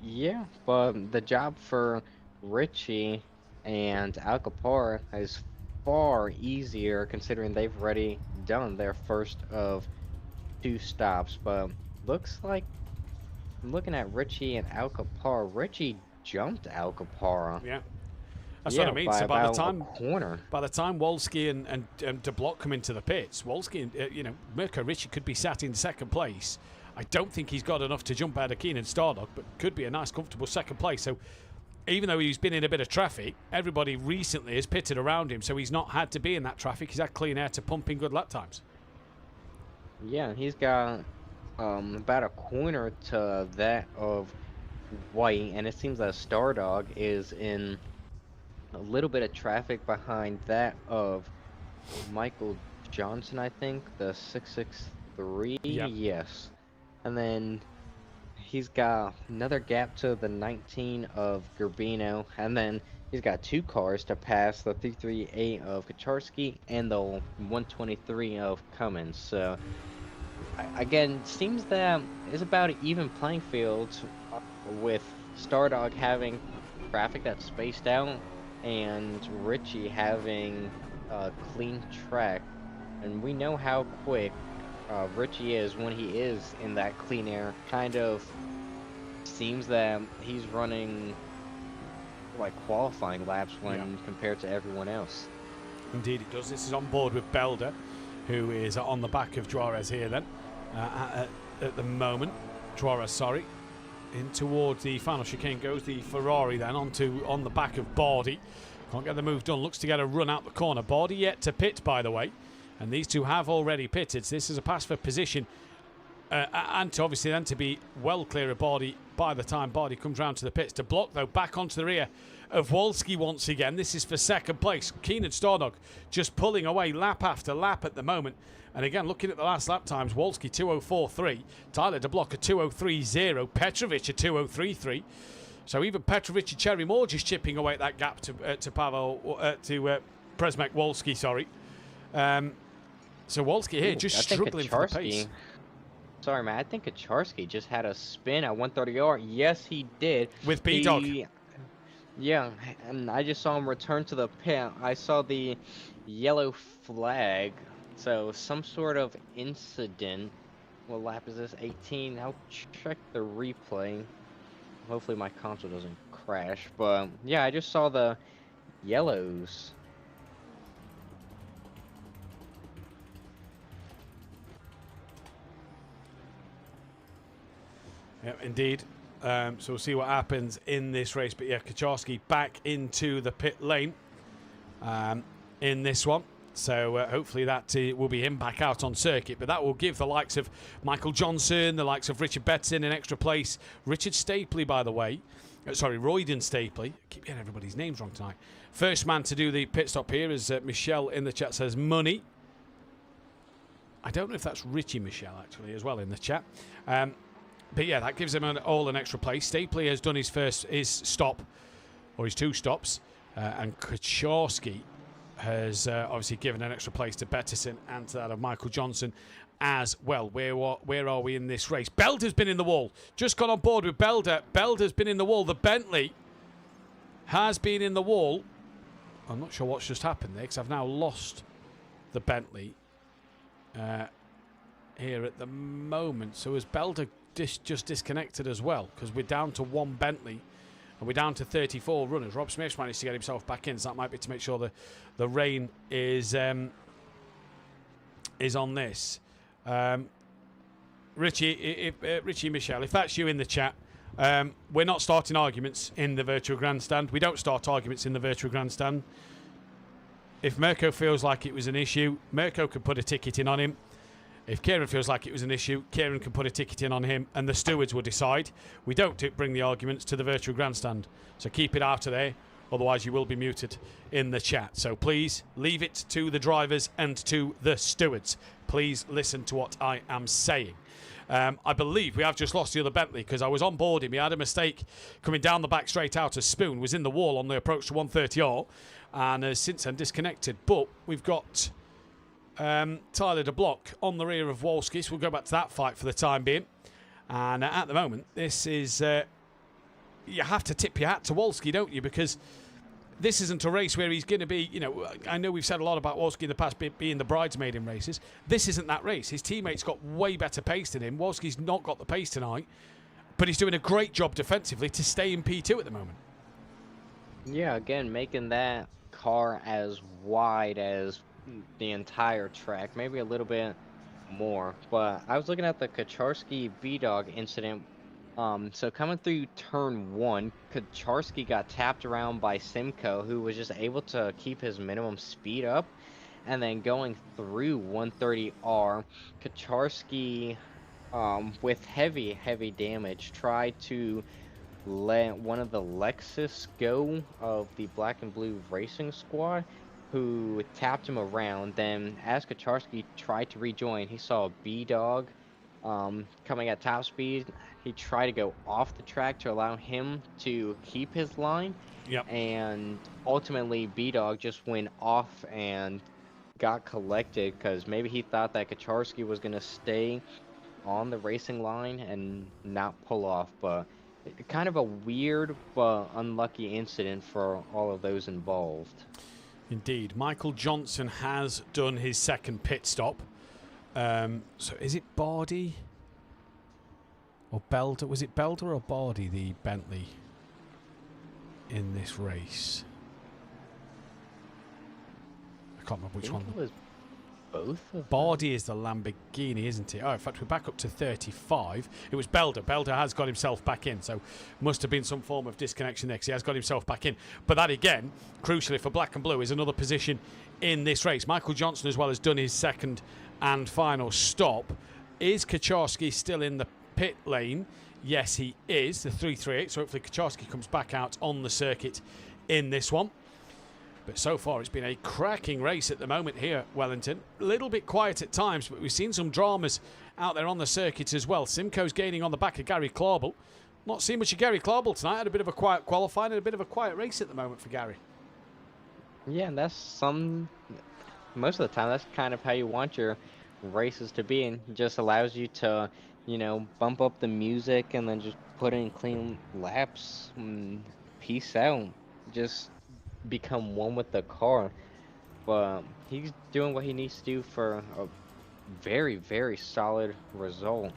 Yeah, but the job for Ricci and Alcapara is far easier considering they've already done their first of 2 stops, but looks like looking at Richie and Alcapara, Richie jumped Alcapara. Yeah. That's what Yeah, I mean. by So about a corner. by the time Wolski and De Block come into the pits, Wolski and Mirko Ricci could be sat in second place. I don't think he's got enough to jump out of Keenan Stardog, but could be a nice, comfortable second place. So even though he's been in a bit of traffic, everybody recently has pitted around him, so he's not had to be in that traffic. He's had clean air to pump in good lap times. Yeah, he's got about a corner to that of White, and it seems that Stardog is in a little bit of traffic behind that of Michael Johnson, I think, the 663. Yep. Yes. And then he's got another gap to the 19 of Gerbino, and then he's got 2 cars to pass, the 338 of Kacharsky and the 123 of Cummins. So again, seems that it's about an even playing field with Stardog having traffic that's spaced out and Richie having a clean track. And we know how quick Richie is when he is in that clean air. Kind of seems that he's running like qualifying laps when compared to everyone else. Indeed it does. This is on board with Belder, who is on the back of Juarez here then. At the moment, Juarez, sorry. In towards the final chicane goes the Ferrari then on the back of Bardi. Can't get the move done. Looks to get a run out the corner. Bardi yet to pit, by the way. And these two have already pitted. So this is a pass for position. And to obviously then to be well clear of Bardi by the time Bardi comes round to the pits. To block, though, back onto the rear of Wolski once again. This is for second place. Keenan Stardog just pulling away lap after lap at the moment. And again, looking at the last lap times, Wolski 2:04.3, Tyler De Block a 2:03.0, Petrovic a 2:03.3. So even Petrovic and Cherry Moore just chipping away at that gap to Przemek Wolski, sorry. So Wolski here just struggling for the pace. Sorry, man. I think Kacharsky just had a spin at 130R. Yes, he did. With B-Dog. Yeah, and I just saw him return to the pit. I saw the yellow flag. So some sort of incident. What lap is this? 18. I'll check the replay. Hopefully my console doesn't crash. But yeah, I just saw the yellows. Yeah, indeed. So we'll see what happens in this race. But yeah, Kacharsky back into the pit lane in this one. So hopefully that will be him back out on circuit. But that will give the likes of Michael Johnson, the likes of Richard Betson an extra place. Richard Stapley, by the way. Royden Stapley. I keep getting everybody's names wrong tonight. First man to do the pit stop here, as Michelle in the chat says, money. I don't know if that's Richie Michelle, actually, as well in the chat. But yeah, that gives him all an extra place. Stapley has done his stop, or his 2 stops. And Kacharsky has obviously given an extra place to Betterson and to that of Michael Johnson as well. Where are we in this race? Belder's been in the wall. Just got on board with Belder. Belder's been in the wall. The Bentley has been in the wall. I'm not sure what's just happened there because I've now lost the Bentley here at the moment. So has Belder just disconnected as well? Because we're down to 1 Bentley. And we're down to 34 runners. Rob Smith's managed to get himself back in, so that might be to make sure the rain is on this. Richie Michelle, if that's you in the chat, we're not starting arguments in the virtual grandstand. We don't start arguments in the virtual grandstand. If Mirko feels like it was an issue, Mirko could put a ticket in on him. If Kieran feels like it was an issue, Kieran can put a ticket in on him and the stewards will decide. We don't bring the arguments to the virtual grandstand. So keep it out of there, otherwise you will be muted in the chat. So please leave it to the drivers and to the stewards. Please listen to what I am saying. I believe we have just lost the other Bentley because I was on board him. He had a mistake coming down the back straight out of Spoon, was in the wall on the approach to 130R and has since then disconnected. But we've got Tyler De Block on the rear of Wolski, so we'll go back to that fight for the time being. And at the moment, this is you have to tip your hat to Wolski, don't you? Because this isn't a race where he's going to be, I know we've said a lot about Wolski in the past being the bridesmaid in races. This isn't that race. His teammates got way better pace than him. Wolski's not got the pace tonight. but he's doing a great job defensively to stay in P2 at the moment. Yeah, again, making that car as wide as the entire track, maybe a little bit more. But I was looking at the Kucharski B-Dog incident. So coming through turn 1, Kucharski got tapped around by Simcoe, who was just able to keep his minimum speed up. And then going through 130R, Kucharski, with heavy damage, tried to let one of the Lexus go of the black and blue racing squad, who tapped him around. Then as Kucharski tried to rejoin, he saw a B-Dog coming at top speed. He tried to go off the track to allow him to keep his line. Yep. And ultimately B-Dog just went off and got collected, because maybe he thought that Kucharski was going to stay on the racing line and not pull off. But kind of a weird but unlucky incident for all of those involved. Indeed. Michael Johnson has done his second pit stop. So is it Bardi or Belder? Was it Belder or Bardi, the Bentley, in this race? I can't remember which one. It was both of Bardi is the Lamborghini, isn't it? Oh, in fact, we're back up to 35. It was Belder. Belder has got himself back in, so must have been some form of disconnection there, because he has got himself back in. But that, again, crucially for black and blue, is another position in this race. Michael Johnson, as well, has done his second and final stop. Is Kucharski still in the pit lane? Yes, he is. The 338, so hopefully Kucharski comes back out on the circuit in this one. But so far, it's been a cracking race at the moment here, Wellington. A little bit quiet at times, but we've seen some dramas out there on the circuit as well. Simcoe's gaining on the back of Gary Clauble. Not seen much of Gary Clauble tonight. Had a bit of a quiet qualifying and a bit of a quiet race at the moment for Gary. Yeah, and that's most of the time, that's kind of how you want your races to be, and it just allows you to, bump up the music and then just put in clean laps and peace out. Just become one with the car. But he's doing what he needs to do for a very solid result.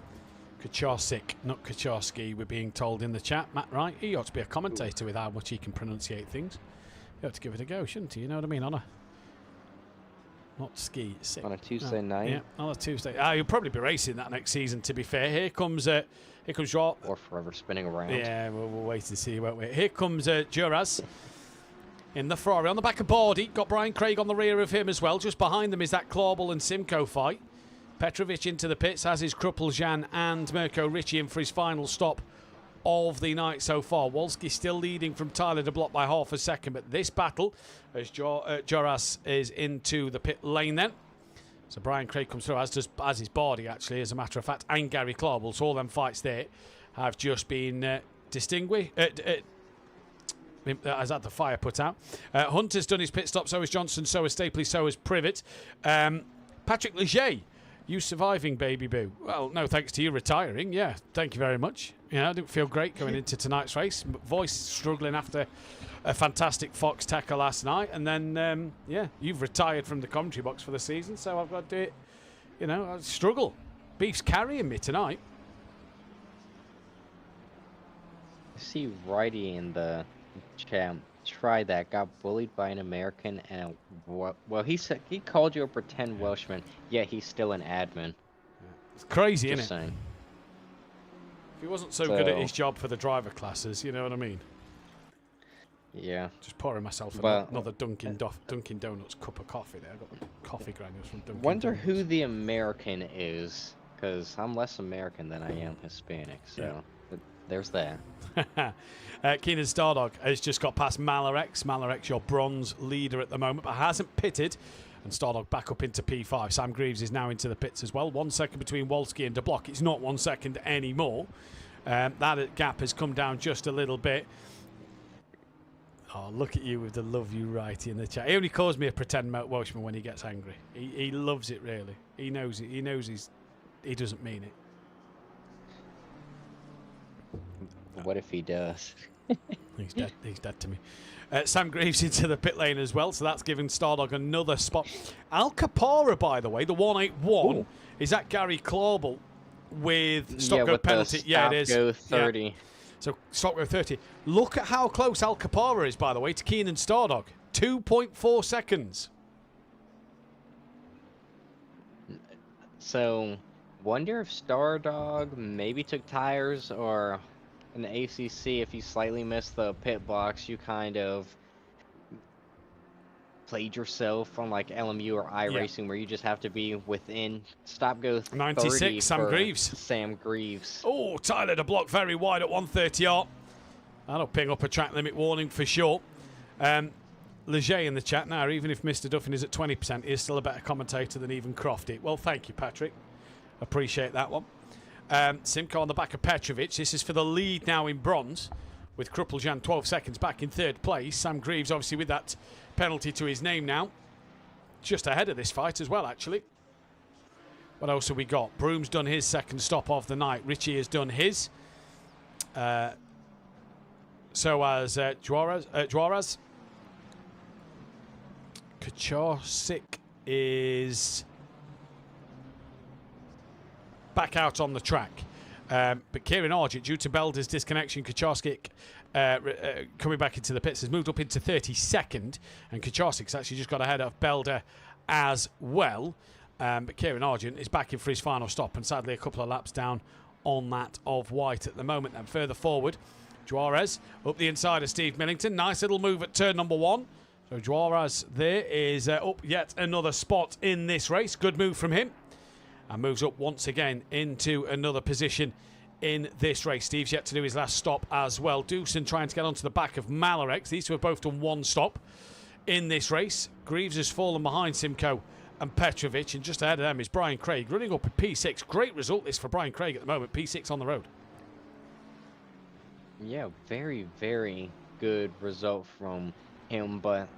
Kucharski, not Kucharski, we're being told in the chat. Matt Wright, he ought to be a commentator with how much he can pronunciate things. You ought to give it a go, shouldn't you? You know what I mean? On a Tuesday night. Yeah, on a Tuesday. You'll probably be racing that next season, to be fair. Here comes Joao. Or forever spinning around. Yeah, we'll wait and see, won't we? Here comes Duras in the Ferrari. On the back of Bardi. Got Brian Craig on the rear of him as well. Just behind them is that Clauble and Simcoe fight. Petrovic into the pits, as is Kruppeljan and Mirko Ricci in for his final stop of the night so far. Wolski still leading from Tyler de Block by half a second, but this battle as Joras is into the pit lane then. So Brian Craig comes through, as is Bardi actually, as a matter of fact, and Gary Clauble. So all them fights there have just been distinguished. Has had the fire put out. Hunter's done his pit stop, so has Johnson, so has Stapley, so has Privet. Patrick Leger, you surviving, baby boo? Well, no thanks to you retiring. Yeah, thank you very much. I didn't feel great going into tonight's race. Voice struggling after a fantastic Fox tackle last night. And then, you've retired from the commentary box for the season, so I've got to do it. I struggle. Beef's carrying me tonight. I see Righty in the chat. Try that. Got bullied by an American, and he said he called you a pretend Welshman. Yeah, he's still an admin. It's crazy, Just isn't it? saying. If he wasn't so good at his job for the driver classes, you know what I mean? Yeah. Just pouring myself another Dunkin' Donuts cup of coffee there. I got coffee granules from Dunkin' Wonder Donuts. who the American is, because I'm less American than I am Hispanic. So there's that. Keenan Stardog has just got past Malarex. Malarex, your bronze leader at the moment, but hasn't pitted. And Stardog back up into P5. Sam Greaves is now into the pits as well. 1 second between Wolski and de Block. It's not 1 second anymore. That gap has come down just a little bit. Oh, look at you with the love you write in the chat. He only calls me a pretend Welshman when he gets angry. He loves it, really. He knows it. He knows he doesn't mean it. What if he does? He's dead. He's dead to me. Sam Greaves into the pit lane as well, so that's giving Stardog another spot. Al Capara, by the way, the 181, is at Gary Clauble. with stop Yeah, go with penalty. the Yeah, stop it is. go 30. Yeah. So stop go 30. Look at how close Al Capara is, by the way, to Keenan Stardog. 2.4 seconds. So, wonder if Stardog maybe took tires, or in the ACC, if you slightly missed the pit box, you kind of played yourself on like LMU or iRacing, where you just have to be within stop go 30 96, Sam for Greaves. Sam Greaves. Oh, Tyler de Block very wide at 130R. That'll ping up a track limit warning for sure. Leger in the chat now, even if Mr. Duffin is at 20%, he is still a better commentator than even Crofty. Well, thank you, Patrick. Appreciate that one. Simcoe on the back of Petrovic. This is for the lead now in bronze, with Kruppeljan 12 seconds back in third place. Sam Greaves, obviously, with that penalty to his name now. Just ahead of this fight as well, actually. What else have we got? Broom's done his second stop of the night. Richie has done his. So has Juarez. Kachorsic is back out on the track. But Kieran Argent, due to Belder's disconnection, Kachorsic coming back into the pits, has moved up into 32nd. And Kachorsik's actually just got ahead of Belder as well. But Kieran Argent is back in for his final stop, and sadly a couple of laps down on that of White at the moment. Then further forward, Juarez up the inside of Steve Millington. Nice little move at turn number 1. So Juarez there is up yet another spot in this race. Good move from him. And moves up once again into another position in this race. Steve's yet to do his last stop as well. Doosan trying to get onto the back of Malarex. These two have both done one stop in this race. Greaves has fallen behind Simcoe and Petrovic, and just ahead of them is Brian Craig running up at P6. Great result this for Brian Craig at the moment. P6 on the road. Yeah, very, very good result from him, but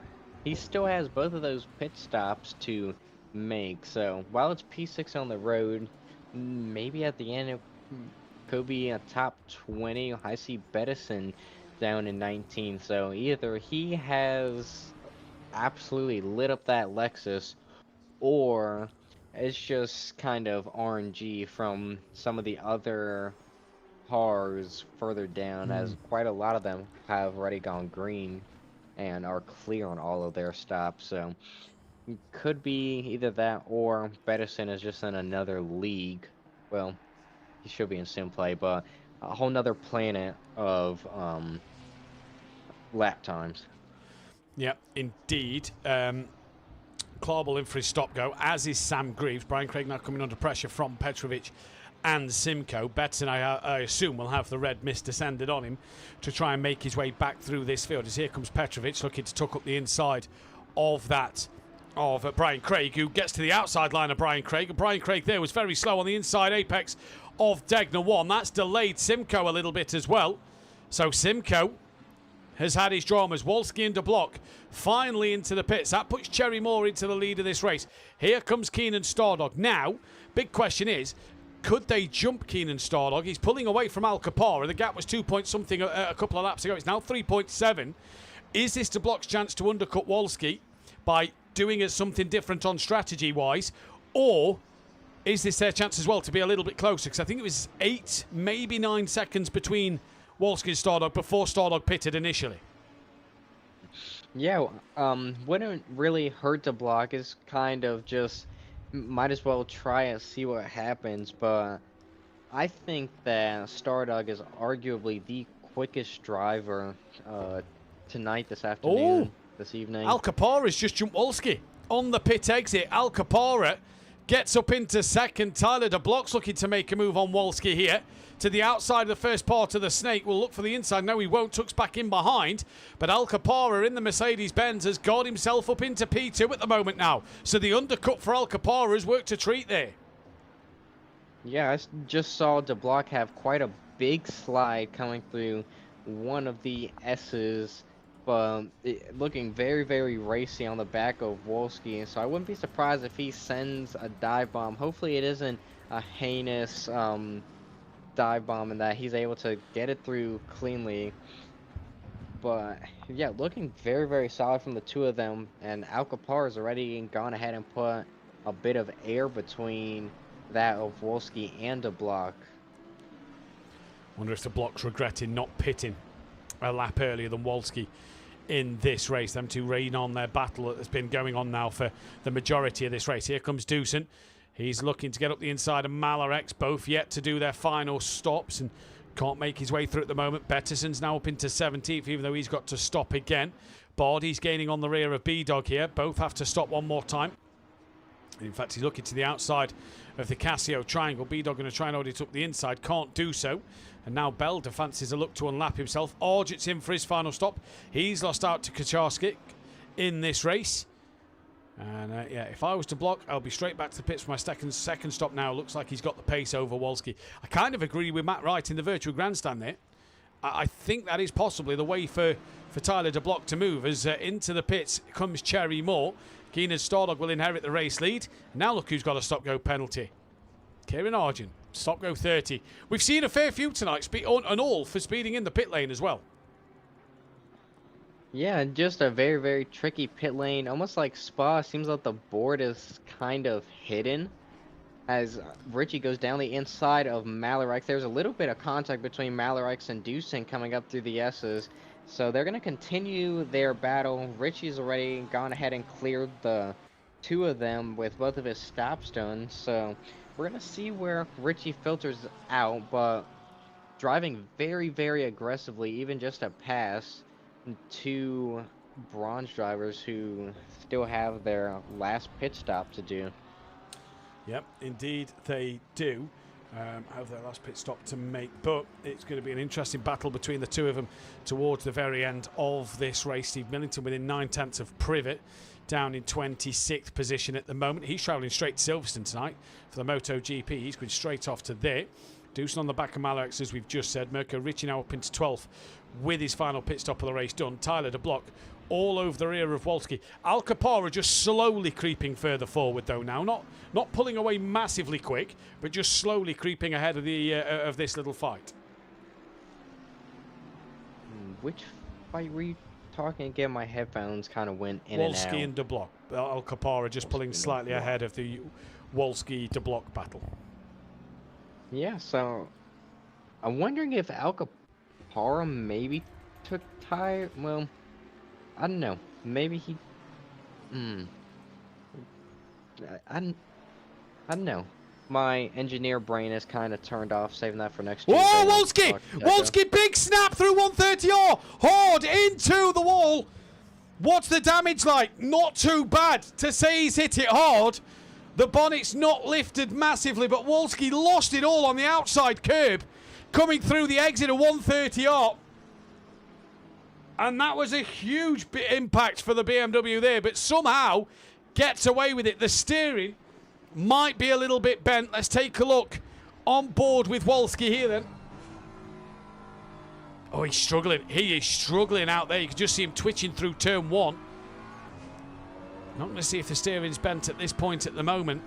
he still has both of those pit stops to make. So while it's P6 on the road, maybe at the end it could be a top 20. I see Bettison down in 19. So either he has absolutely lit up that Lexus, or it's just kind of RNG from some of the other cars further down, as quite a lot of them have already gone green and are clear on all of their stops. So it could be either that, or Bettison is just in another league. Well, he should be in SimPlay, but a whole nother planet of lap times. Yeah, indeed. Clawball in for his stop go, as is Sam Greaves. Brian Craig now coming under pressure from Petrovic and Simcoe. Betson, I assume, will have the red mist descended on him to try and make his way back through this field. As here comes Petrovic looking to tuck up the inside of that of Brian Craig, who gets to the outside line of Brian Craig. And Brian Craig there was very slow on the inside apex of Degner 1. That's delayed Simcoe a little bit as well. So Simcoe has had his dramas. Wolski and de Block finally into the pits. That puts Cherry Moore into the lead of this race. Here comes Keenan Stardog. Now, big question is, could they jump Keenan Stardog? He's pulling away from Al Capara. The gap was 2 point something a couple of laps ago. It's now 3.7. Is this de Block's chance to undercut Wolski by doing something different on strategy-wise? Or is this their chance as well to be a little bit closer? Because I think it was 8, maybe 9 seconds between Wolski and Stardog before Stardog pitted initially. Yeah, wouldn't really hurt de Block. Is kind of just might as well try and see what happens. But I think that Stardog is arguably the quickest driver tonight, this afternoon, this evening. Al Capara's just jumped Wolski on the pit exit. Al Capara gets up into second. Tyler de Block's looking to make a move on Wolski here. To the outside of the first part of the snake. We'll look for the inside. No, he won't. Tucks back in behind. But Al Capara in the Mercedes-Benz has got himself up into P2 at the moment now. So the undercut for Al Capara has worked a treat there. Yeah, I just saw de Block have quite a big slide coming through one of the S's. But looking very, very racy on the back of Wolski. And so I wouldn't be surprised if he sends a dive bomb. Hopefully it isn't a heinous dive bomb, and that he's able to get it through cleanly. But yeah, looking very, very solid from the two of them. And Al Capara's already gone ahead and put a bit of air between that of Wolski and De Block. Wonder if the Block's regretting not pitting a lap earlier than Wolski in this race. Them two rain on their battle that's been going on now for the majority of this race. Here comes Duffin. He's looking to get up the inside of Malarex, both yet to do their final stops and can't make his way through at the moment. Betterson's now up into 17th, even though he's got to stop again. Body's gaining on the rear of B-Dog here. Both have to stop one more time. In fact, he's looking to the outside of the Casio triangle. B-Dog going to try and hold it up the inside. Can't do so. And now Belder fancies a look to unlap himself. Argent's in for his final stop. He's lost out to Kacharski in this race. And yeah, if I was to block, I'll be straight back to the pits for my second stop now. Looks like he's got the pace over Wolski. I kind of agree with Matt Wright in the virtual grandstand there. I think that is possibly the way for Tyler De Block to move. As into the pits comes Cherry Moore. Keenan Stardog will inherit the race lead. Now look who's got a stop-go penalty. Kieran Argent, stop-go 30. We've seen a fair few tonight, and all for speeding in the pit lane as well. Yeah, just a very, very tricky pit lane. Almost like Spa. Seems like the board is kind of hidden. As Richie goes down the inside of Malarex. There's a little bit of contact between Malarex and Duffin coming up through the S's. So they're going to continue their battle. Richie's already gone ahead and cleared the two of them with both of his stops done. So we're going to see where Richie filters out. But driving very, very aggressively, even just a pass two bronze drivers who still have their last pit stop to do. Yep, indeed they do have their last pit stop to make, but it's going to be an interesting battle between the two of them towards the very end of this race. Steve Millington within 9/10 of Privet, down in 26th position at the moment. He's travelling straight to Silverstone tonight for the MotoGP. He's going straight off to there. Duffin on the back of Malarex, as we've just said. Mirko Ricci now up into 12th with his final pit stop of the race done. Tyler De Block all over the rear of Wolski. Al Capara just slowly creeping further forward though now. Not pulling away massively quick, but just slowly creeping ahead of the of this little fight. Which fight were you talking again? My headphones kind of went in and out. Wolski and De Block. Al Capara just pulling slightly ahead of the Wolski De Block battle. Yeah, so I'm wondering if Al Capara maybe took tire. Well, I don't know. Maybe he. I don't know. My engineer brain is kind of turned off. Saving that for next year. Whoa, Wolski! Wolski, big snap through 130R. Hard into the wall. What's the damage like? Not too bad. To say he's hit it hard. The bonnet's not lifted massively, but Wolski lost it all on the outside curb, coming through the exit of 130R. And that was a huge impact for the BMW there, but somehow gets away with it. The steering might be a little bit bent. Let's take a look on board with Wolski here then. Oh, he's struggling. He is struggling out there. You can just see him twitching through turn one. Not going to see if the steering's bent at this point at the moment.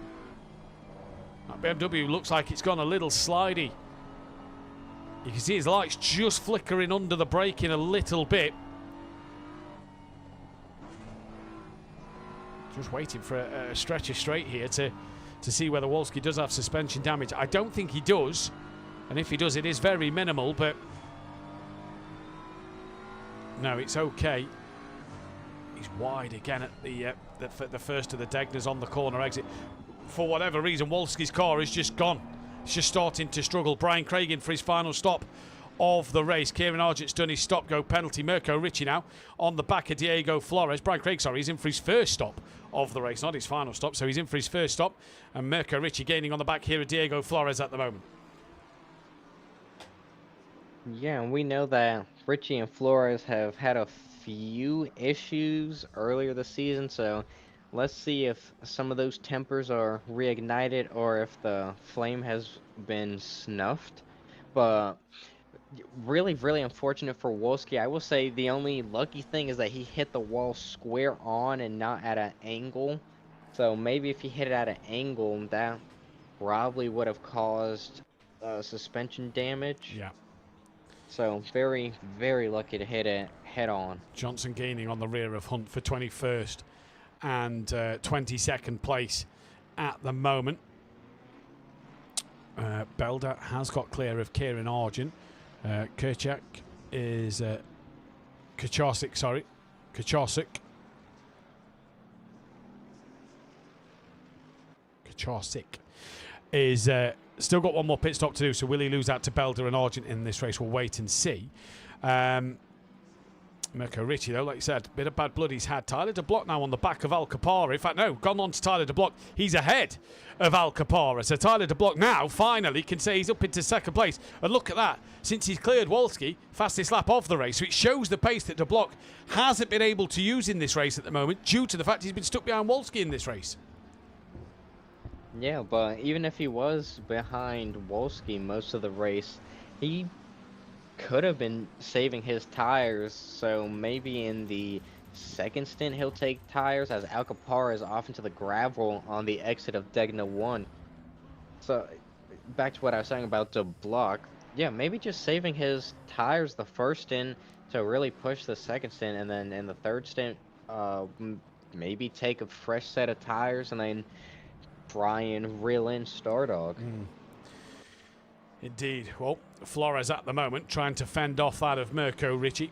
That BMW looks like it's gone a little slidey. You can see his lights just flickering under the braking a little bit. Just waiting for a stretch of straight here to see whether Wolski does have suspension damage. I don't think he does. And if he does, it is very minimal, but no, it's okay. He's wide again at the first of the Degners on the corner exit. For whatever reason, Wolski's car is just gone. It's just starting to struggle. Brian Craig in for his final stop of the race. Kieran Argent's done his stop-go penalty. Mirko Ricci now on the back of Diego Flores. Brian Craig, sorry, he's in for his first stop of the race, not his final stop. So he's in for his first stop. And Mirko Ricci gaining on the back here of Diego Flores at the moment. Yeah, and we know that Ricci and Flores have had a few issues earlier this season, so let's see if some of those tempers are reignited or if the flame has been snuffed. But really, really unfortunate for Wolski. I will say the only lucky thing is that he hit the wall square on and not at an angle. So maybe if he hit it at an angle, that probably would have caused suspension damage. Yeah. So very, very lucky to hit it head on. Johnson gaining on the rear of Hunt for 21st and 22nd place at the moment. Belder has got clear of Kieran Argent. Kerchak is Kacharczyk, sorry. Kacharczyk is still got one more pit stop to do, so will he lose out to Belder and Argent in this race? We'll wait and see. Mirko Ricci, though, like you said, bit of bad blood he's had. Tyler De Block now on the back of Al Capara. In fact, no, gone on to Tyler De Block. He's ahead of Al Capara. So Tyler De Block now, finally, can say he's up into second place. And look at that. Since he's cleared Wolski, fastest lap of the race. So it shows the pace that De Block hasn't been able to use in this race at the moment due to the fact he's been stuck behind Wolski in this race. Yeah, but even if he was behind Wolski most of the race, he could have been saving his tires, so maybe in the second stint he'll take tires as Alcapara is off into the gravel on the exit of Degna 1. So back to what I was saying about De Block, yeah, maybe just saving his tires the first stint to really push the second stint, and then in the third stint maybe take a fresh set of tires and then try and reel in Stardog. Indeed. Well, Flores at the moment trying to fend off that of Mirko Ricci.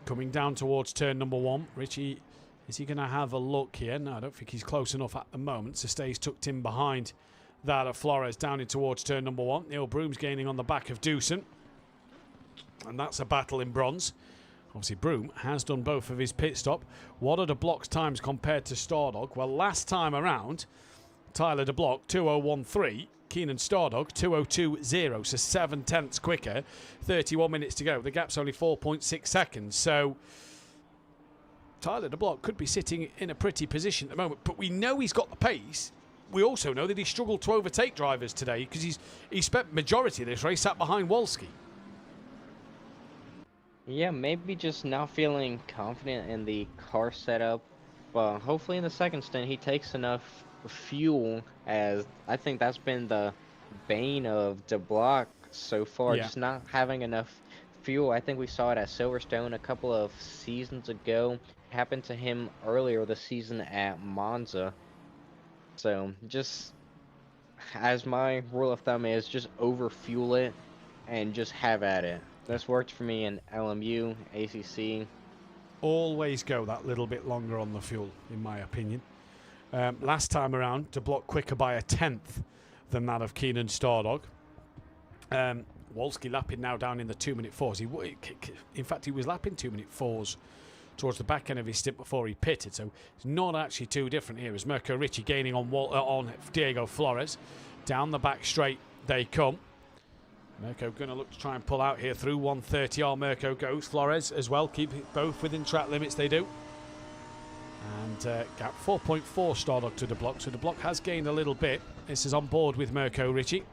Coming down towards turn number 1. Ricci, is he going to have a look here? No, I don't think he's close enough at the moment. So stays tucked in behind that of Flores down in towards turn number 1. Neil Broom's gaining on the back of Doosan. And that's a battle in bronze. Obviously, Broom has done both of his pit stop. What are De Block's times compared to Stardog? Well, last time around, Tyler De Block, 2013. Keenan Stardog, 2020, so 7 tenths quicker. 31 minutes to go. The gap's only 4.6 seconds. So Tyler De Block could be sitting in a pretty position at the moment. But we know he's got the pace. We also know that he struggled to overtake drivers today because he spent majority of this race sat behind Wolski. Yeah, maybe just not feeling confident in the car setup. But hopefully in the second stint he takes enough fuel, as I think that's been the bane of De Block so far, just not having enough fuel. I think we saw it at Silverstone a couple of seasons ago. Happened to him earlier this season at Monza. So just, as my rule of thumb is, just over fuel it and just have at it. That's worked for me in LMU, ACC. Always go that little bit longer on the fuel, in my opinion. Last time around, De Block quicker by a tenth than that of Keenan Stardog. Wolski lapping now down in the 2-minute 4s. In fact, he was lapping 2-minute 4s towards the back end of his stint before he pitted, so it's not actually too different here. As Mirko Ricci gaining on Diego Flores. Down the back straight they come. Mirko going to look to try and pull out here through 130. Mirko goes. Flores as well, keep both within track limits, they do. And gap 4.4 Stardog to De Block. So De Block has gained a little bit. This is on board with Mirko Ricci.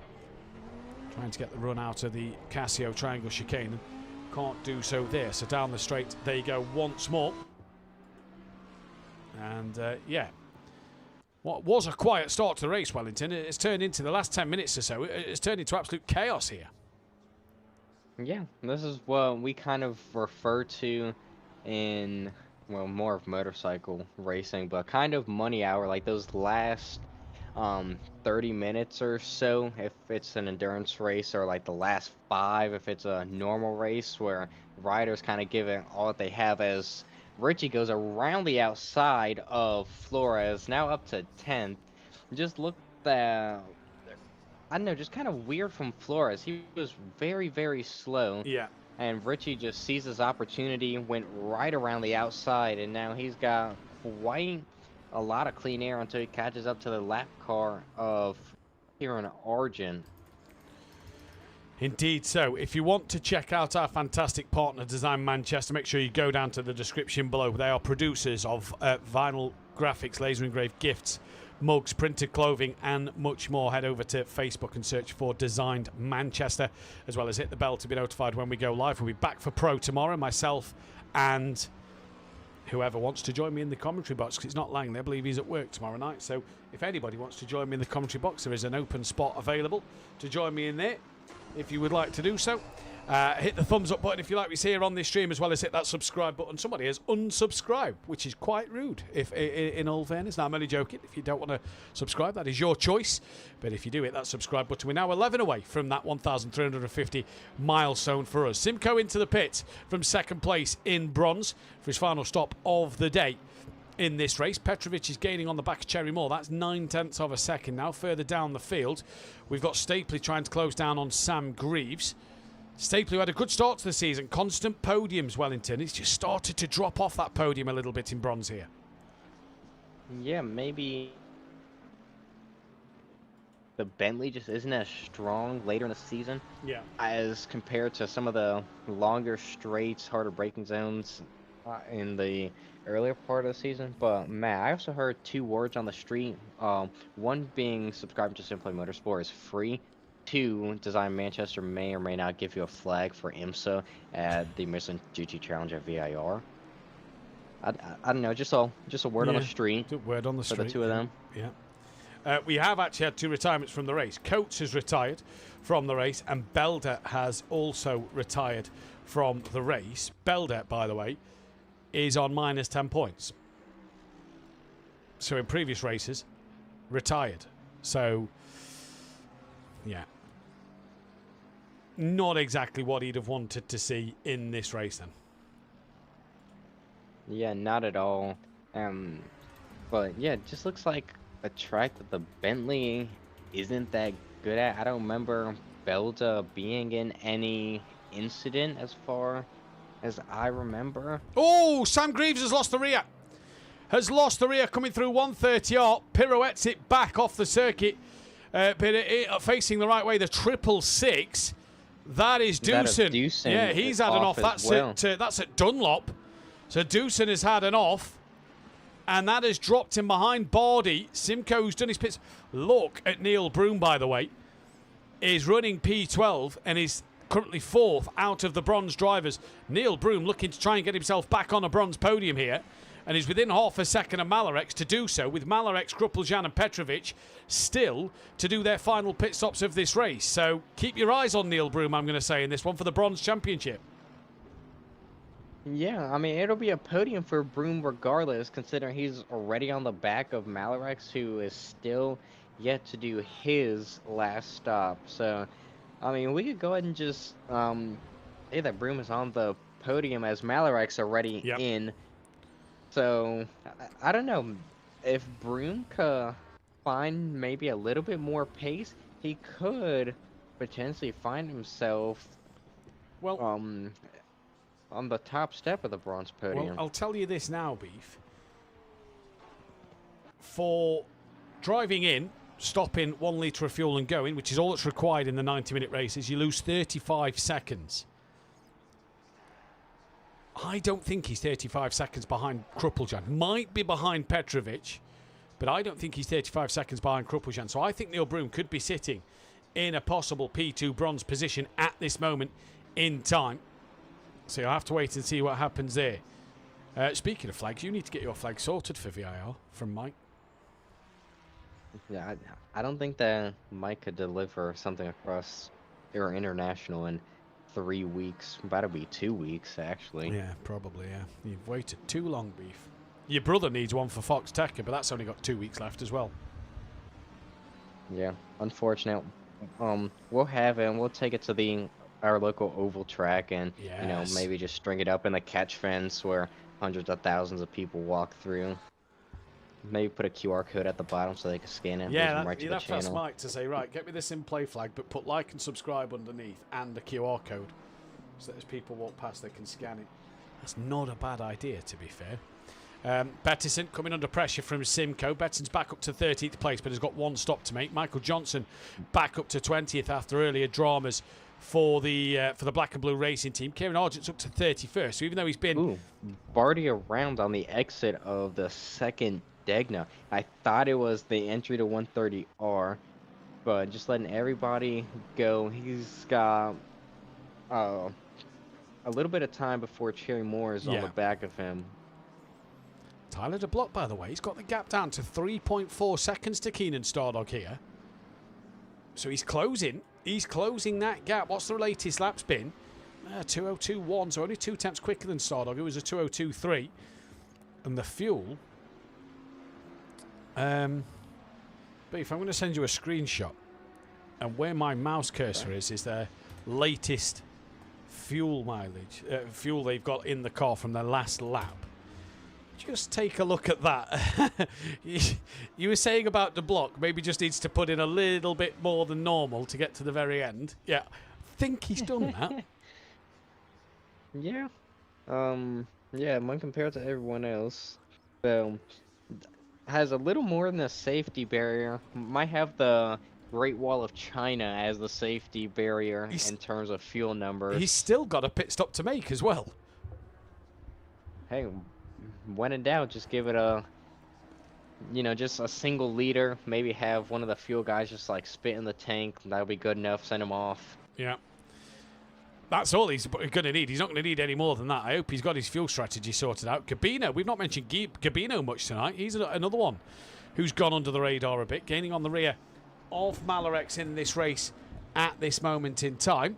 Trying to get the run out of the Casio Triangle Chicane. And can't do so there. So down the straight they go once more. And yeah. What was a quiet start to the race, Wellington, it's turned into the last 10 minutes or so. It's turned into absolute chaos here. Yeah, this is what we kind of refer to in, well, more of motorcycle racing, but kind of money hour, like those last 30 minutes or so if it's an endurance race, or like the last 5 if it's a normal race, where riders kind of give it all that they have, as Ricci goes around the outside of Flores, now up to 10th. Just look that, I don't know, just kind of weird from Flores. He was very, very slow. Yeah. And Ricci just sees his opportunity, went right around the outside, and now he's got quite a lot of clean air until he catches up to the lap car of Kieran Argent. Indeed so. If you want to check out our fantastic partner, Design Manchester, make sure you go down to the description below. They are producers of vinyl graphics, laser engraved gifts, mugs, printed clothing, and much more. Head over to Facebook and search for Designed Manchester, as well as hit the bell to be notified when we go live. We'll be back for Pro tomorrow, myself and whoever wants to join me in the commentary box, because it's not Langley. I believe he's at work tomorrow night. So if anybody wants to join me in the commentary box, there is an open spot available to join me in there if you would like to do so. Hit the thumbs up button if you like what you see here on this stream, as well as hit that subscribe button. Somebody has unsubscribed, which is quite rude, if in all fairness. Now, I'm only joking. If you don't want to subscribe, that is your choice. But if you do hit that subscribe button, we're now 11 away from that 1,350 milestone for us. Simcoe into the pits from second place in bronze for his final stop of the day in this race. Petrovic is gaining on the back of Cherry Moore. That's 0.9 of a second now. Further down the field, we've got Stapley trying to close down on Sam Greaves. Stapley, who had a good start to the season, constant podiums, Wellington. He's just started to drop off that podium a little bit in bronze here. Yeah, maybe the Bentley just isn't as strong later in the season. Yeah. As compared to some of the longer straights, harder braking zones in the earlier part of the season. But Matt, I also heard 2 words on the street. One being subscribing to SimPlay Motorsport is free. 2, Design Manchester may or may not give you a flag for IMSA at the Michelin GT Challenge at VIR. I don't know, just a word on the street. Word on the for street. the 2 of them. Yeah. We have actually had 2 retirements from the race. Coates has retired from the race, and Belder has also retired from the race. Belder, by the way, is on minus 10 points. So in previous races, retired. So, yeah. Not exactly what he'd have wanted to see in this race then. Yeah, not at all. But yeah, it just looks like a track that the Bentley isn't that good at. I don't remember Belda being in any incident as far as I remember. Oh, Sam Greaves has lost the rear. Coming through 130R. Pirouettes it back off the circuit. But facing the right way, the 666. That is Doosan. Yeah, he's had an off. That's at Dunlop. So Doosan has had an off. And that has dropped him behind Bardi. Simcoe's done his pits. Look at Neil Broom, by the way. Is running P12 and is currently 4th out of the bronze drivers. Neil Broom looking to try and get himself back on a bronze podium here. And is within half a second of Malarex to do so, with Malarex, Krupeljan and Petrovic still to do their final pit stops of this race. So keep your eyes on Neil Broom, I'm going to say, in this one for the bronze championship. Yeah, I mean, it'll be a podium for Broom regardless, considering he's already on the back of Malarex, who is still yet to do his last stop. So, I mean, we could go ahead and just say that Broom is on the podium as Malarex already in. So, I don't know. If Broom could find maybe a little bit more pace, he could potentially find himself on the top step of the bronze podium. Well, I'll tell you this now, Beef. For driving in, stopping 1 litre of fuel and going, which is all that's required in the 90-minute races, you lose 35 seconds. I don't think he's 35 seconds behind Krupeljan. Might be behind Petrovic, but I don't think he's 35 seconds behind Krupeljan. So I think Neil Broom could be sitting in a possible P2 bronze position at this moment in time. So you'll have to wait and see what happens there. Speaking of flags, you need to get your flag sorted for VIR from Mike. Yeah, I don't think that Mike could deliver something across or international in 3 weeks. About to be 2 weeks, actually. Yeah, probably, yeah. You've waited too long, Beef. Your brother needs one for Fox Tecker, but that's only got 2 weeks left as well. Yeah, unfortunate. We'll have it, and we'll take it to our local oval track, and you know, maybe just string it up in the catch fence where hundreds of thousands of people walk through. Maybe put a QR code at the bottom so they can scan it. Yeah, right to the channel. That's Mike to say, right, get me the SimPlay flag, but put like and subscribe underneath and the QR code, so that as people walk past, they can scan it. That's not a bad idea, to be fair. Bettison coming under pressure from Simcoe. Bettison's back up to 13th place, but has got 1 stop to make. Michael Johnson back up to 20th after earlier dramas for the Black and Blue Racing team. Kieran Argent's up to 31st. So even though he's been Barty around on the exit of the second Degna. I thought it was the entry to 130R, but just letting everybody go. He's got a little bit of time before Cherry Moore is on the back of him. Tyler de Block, by the way, he's got the gap down to 3.4 seconds to Keenan Stardog here. So he's closing. He's closing that gap. What's the latest lap spin? 2:02.1, so only 2 tenths quicker than Stardog. It was a 2:02.3. And the fuel... but if I'm going to send you a screenshot, and where my mouse cursor is their latest fuel mileage, fuel they've got in the car from their last lap. Just take a look at that. You were saying about the block, maybe just needs to put in a little bit more than normal to get to the very end. Yeah, I think he's done that. Yeah. Yeah, when compared to everyone else, has a little more than a safety barrier. Might have the Great Wall of China as the safety barrier in terms of fuel numbers. He's still got a pit stop to make as well. Hey, when in doubt, just give it a, just a single liter. Maybe have one of the fuel guys just like spit in the tank. That'll be good enough. Send him off. Yeah. That's all he's going to need. He's not going to need any more than that. I hope he's got his fuel strategy sorted out. Gabino, we've not mentioned Gabino much tonight. He's another one who's gone under the radar a bit, gaining on the rear of Malarex in this race at this moment in time.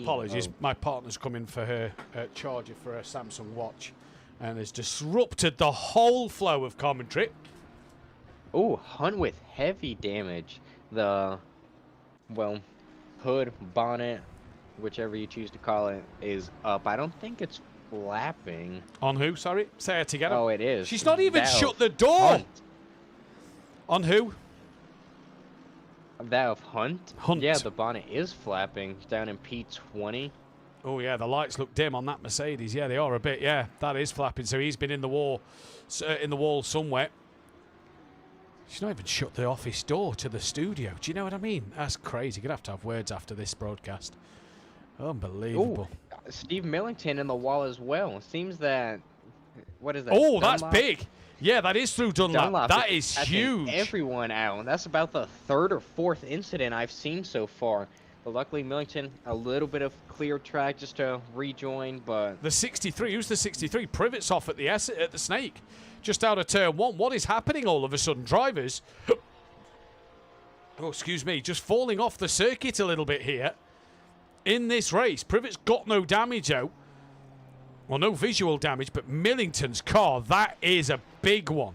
Apologies, my partner's coming for her charger for her Samsung watch and has disrupted the whole flow of commentary. Oh, Hunt with heavy damage. The, hood, bonnet, whichever you choose to call it, is up. I don't think it's flapping. On who? Sorry? Say it together. Oh, it is. She's not even shut the door. Hunt. On who? That of Hunt? Hunt. Yeah, the bonnet is flapping down in P20. Oh, yeah, the lights look dim on that Mercedes. Yeah, they are a bit. Yeah, that is flapping. So he's been in the wall somewhere. She's not even shut the office door to the studio. Do you know what I mean? That's crazy. You're going to have words after this broadcast. Unbelievable. Ooh, Steve Millington in the wall as well. It seems that... What is that? Oh, Dunlop? that's big. Yeah, that is through Dunlop. That is huge. Everyone out. That's about the third or fourth incident I've seen so far. But luckily, Millington, a little bit of clear track just to rejoin, but... The 63. Who's the 63? Privet's off at the Snake. Just out of turn one. What is happening all of a sudden? Drivers... Oh, excuse me. Just falling off the circuit a little bit here in this race. Privet's got no damage out. Well, no visual damage, but Millington's car, that is a big one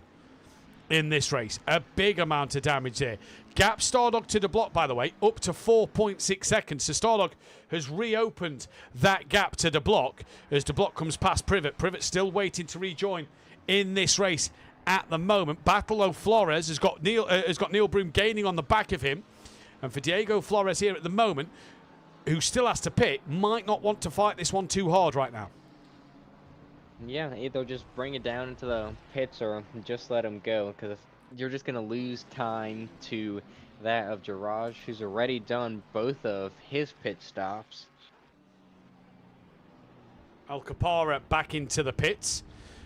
in this race. A big amount of damage there. Gap Stardog to the block, by the way, up to 4.6 seconds. So Stardog has reopened that gap to the block as the block comes past Privet. Privet's still waiting to rejoin in this race at the moment. Battle Flores has got Neil Broom gaining on the back of him. And for Diego Flores here at the moment, who still has to pit, might not want to fight this one too hard right now. Yeah, either just bring it down into the pits or just let him go, because you're just going to lose time to that of Jiraj, who's already done both of his pit stops. Alcapara back into the pits,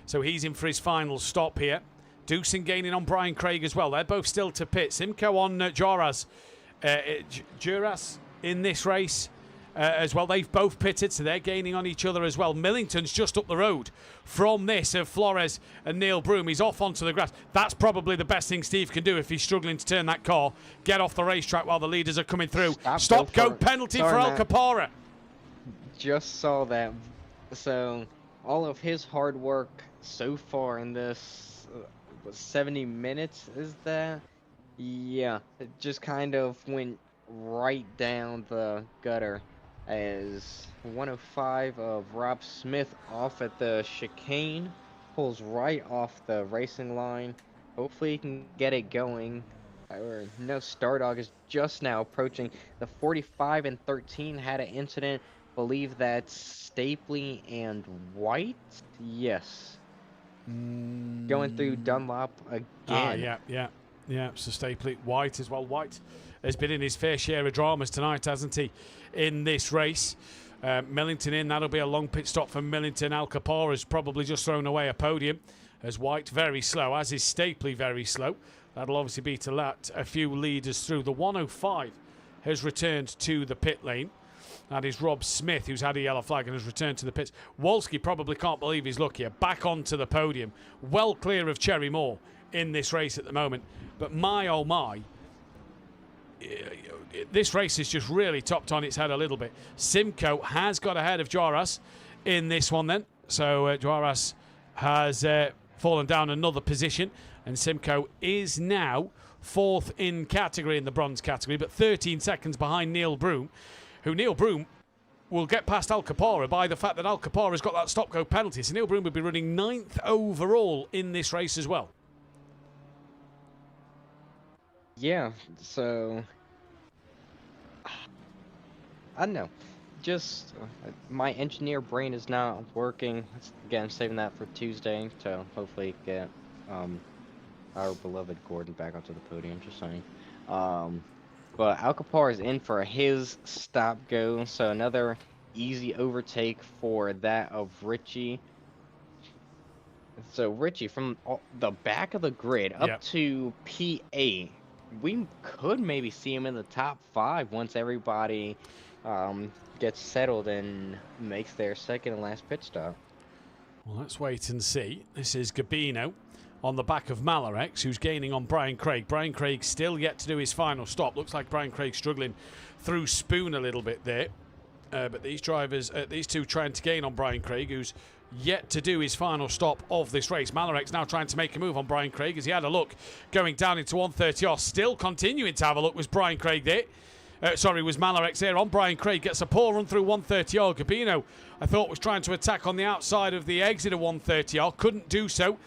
so he's in for his final stop here. Doosan gaining on Brian Craig as well. They're both still to pit. Simcoe on Juras in this race. As well, they've both pitted, so they're gaining on each other as well. Millington's just up the road from this of Flores and Neil Broom. He's off onto the grass. That's probably the best thing Steve can do if he's struggling to turn that car. Get off the racetrack while the leaders are coming through. Stop, go, penalty for Alcapara. Just saw that. So, all of his hard work so far in this 70 minutes, is that? Yeah, it just kind of went right down the gutter. As 105 of Rob Smith off at the chicane, pulls right off the racing line. Hopefully he can get it going. No, Stardog is just now approaching the 45 and 13. Had an incident. Believe that's Stapley and White. Yes. Going through Dunlop again. Yeah. So Stapley, White as well. White has been in his fair share of dramas tonight, hasn't he, in this race? Millington in. That'll be a long pit stop for Millington. Alcapara has probably just thrown away a podium as White very slow, as is Stapley very slow. That'll obviously be to let a few leaders through. The 105 has returned to the pit lane. That is Rob Smith, who's had a yellow flag and has returned to the pits. Wolski probably can't believe his luck here. Back onto the podium. Well clear of Cherry Moore in this race at the moment. But my, oh my, this race is just really topped on its head a little bit. Simcoe has got ahead of Juarez in this one then. So Juarez has fallen down another position, and Simcoe is now 4th in category, in the bronze category, but 13 seconds behind Neil Broom, who Neil Broom will get past Alcapara by the fact that Alcapara's got that stop-go penalty. So Neil Broom will be running 9th overall in this race as well. Yeah, so I don't know. Just my engineer brain is not working. Again, saving that for Tuesday to hopefully get our beloved Gordon back onto the podium. Just saying. But Alcapara is in for his stop-go, so another easy overtake for that of Richie. So Richie, from the back of the grid up to P8, we could maybe see him in the top 5 once everybody gets settled and makes their second and last pit stop. Well, let's wait and see. This is Gabino on the back of Malarex, who's gaining on Brian Craig. Brian Craig still yet to do his final stop. Looks like Brian Craig struggling through Spoon a little bit there. But these drivers, these two trying to gain on Brian Craig, who's yet to do his final stop of this race. Malarex now trying to make a move on Brian Craig as he had a look going down into 130R. Still continuing to have a look was Brian Craig there. Was Malarex there on Brian Craig. Gets a poor run through 130R. Gabino, I thought, was trying to attack on the outside of the exit of 130R. Couldn't do so.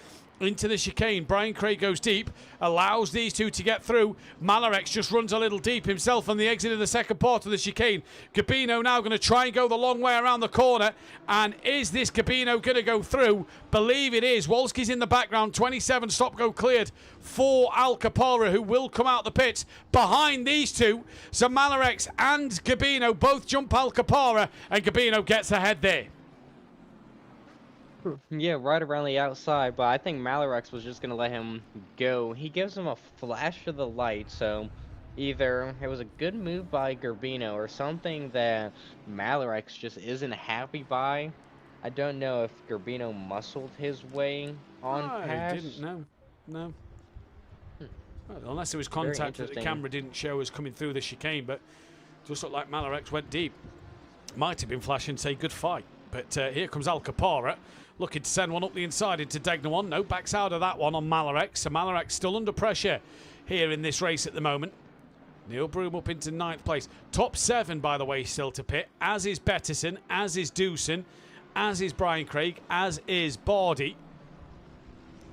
Into the chicane. Brian Craig goes deep, allows these two to get through. Malarex just runs a little deep himself on the exit of the second part of the chicane. Gabino now going to try and go the long way around the corner. And is this Gabino going to go through? Believe it is. Wolski's in the background. 27 stop go cleared for Alcapara, who will come out the pits behind these two. So Malarex and Gabino both jump Alcapara, and Gabino gets ahead there. Yeah, right around the outside, but I think Malarex was just going to let him go. He gives him a flash of the light, so either it was a good move by Garbino or something that Malarex just isn't happy by. I don't know if Garbino muscled his way on past. I didn't know. No. Well, unless it was contact that the camera didn't show us coming through the chicane, but just looked like Malarex went deep. Might have been flashing, say good fight. But here comes Alcapara, looking to send one up the inside into Degna 1. No, backs out of that one on Malarex. So Malarex still under pressure here in this race at the moment. Neil Broom up into 9th place. Top 7, by the way, still to pit, as is Bettison, as is Doosan, as is Brian Craig, as is Bardi.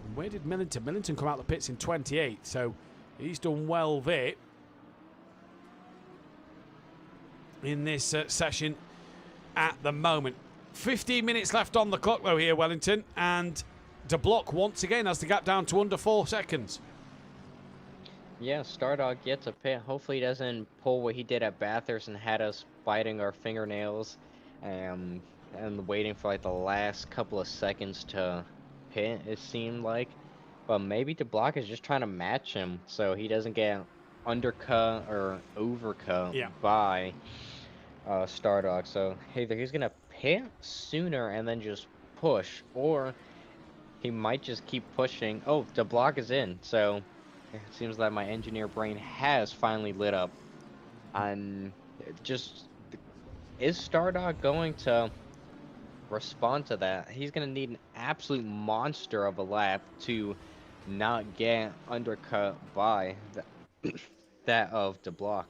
And where did Millington? Millington come out the pits in 28, so he's done well there in this session at the moment. 15 minutes left on the clock, though, here, Wellington. And De Block once again has the gap down to under 4 seconds. Yeah, Stardog gets a pit. Hopefully he doesn't pull what he did at Bathurst and had us biting our fingernails and waiting for like the last couple of seconds to pit, it seemed like. But maybe De Block is just trying to match him so he doesn't get undercut or overcut by Stardog. So either he's going to pit sooner and then just push, or he might just keep pushing. Oh, De Block is in, so it seems that my engineer brain has finally lit up. And just, is Stardog going to respond to that? He's going to need an absolute monster of a lap to not get undercut by that of De Block.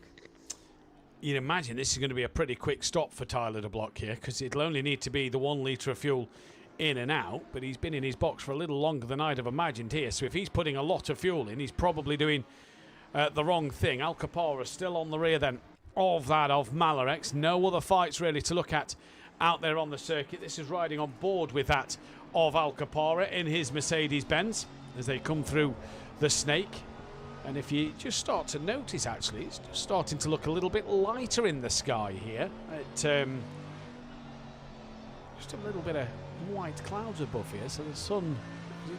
You'd imagine this is going to be a pretty quick stop for Tyler De Block here, because it'll only need to be the 1 litre of fuel in and out, but he's been in his box for a little longer than I'd have imagined here, so if he's putting a lot of fuel in, he's probably doing the wrong thing. Alcapara still on the rear then of that of Malarex. No other fights really to look at out there on the circuit. This is riding on board with that of Alcapara in his Mercedes-Benz as they come through the snake. And if you just start to notice, actually, it's just starting to look a little bit lighter in the sky here. Just a little bit of white clouds above here, so the sun,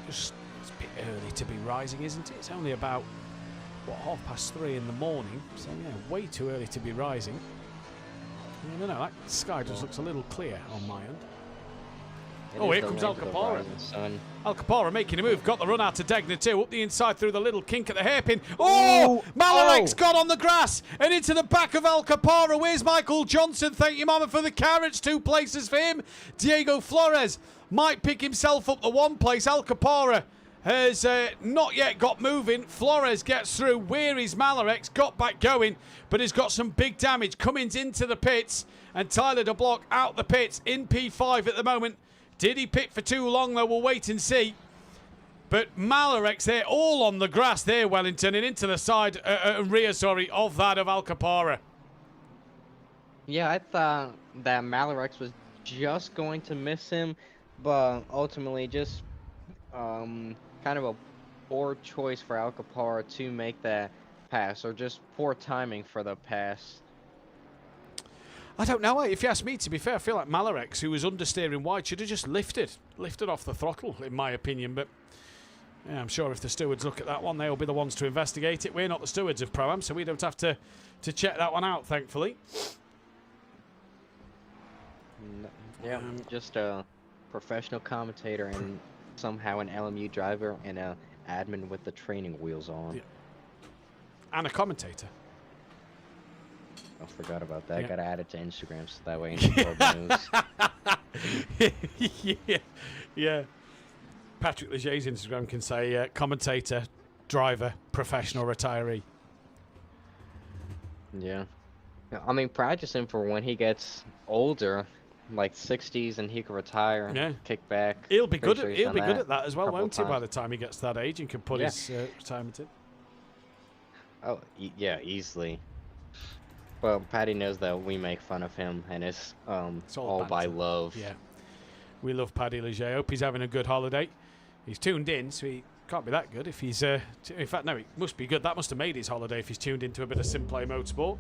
it's a bit early to be rising, isn't it? It's only about, what, 3:30 in the morning, so yeah, way too early to be rising. I don't know, that sky just looks a little clear on my end. It Oh, is here the comes land of the Alcapara. rising sun. Alcapara making a move. Got the run out to Degner too. Up the inside through the little kink at the hairpin. Oh! Malarek's got on the grass and into the back of Alcapara. Where's Michael Johnson? Thank you, Mama, for the carrots. 2 places for him. Diego Flores might pick himself up the 1 place. Alcapara has not yet got moving. Flores gets through. Where is Malarex? Got back going, but has got some big damage. Cummins into the pits, and Tyler DeBlock out the pits in P5 at the moment. Did he pit for too long, though? We'll wait and see. But Malarex, they're all on the grass there, Wellington, and into the side, rear, sorry, of that of Alcapara. Yeah, I thought that Malarex was just going to miss him, but ultimately just kind of a poor choice for Alcapara to make that pass, or just poor timing for the pass. I don't know. If you ask me, to be fair, I feel like Malarex, who was understeering wide, should have just lifted off the throttle, in my opinion. But yeah, I'm sure if the stewards look at that one, they'll be the ones to investigate it. We're not the stewards of Pro-Am, so we don't have to check that one out, thankfully. Yeah, just a professional commentator and somehow an LMU driver and a admin with the training wheels on. Yeah. And a commentator. I forgot about that. Yeah. Gotta add it to Instagram so that way news. Yeah. Patrick Legier's Instagram can say commentator, driver, professional, retiree. Yeah. I mean, practice him for when he gets older, like 60s, and he can retire, Yeah. kick back. He'll be Pretty good. sure he's He'll be done good that at that as well, a couple won't he? By times. the time he gets to that age and can put Yeah. his retirement in. Oh, yeah, easily. Well, Patty knows that we make fun of him, and it's all by banter. love. Yeah. We love Paddy Leger. Hope he's having a good holiday. He's tuned in, so he can't be that good if he's... in fact, no, he must be good. That must have made his holiday if he's tuned into a bit of SimPlay Motorsport.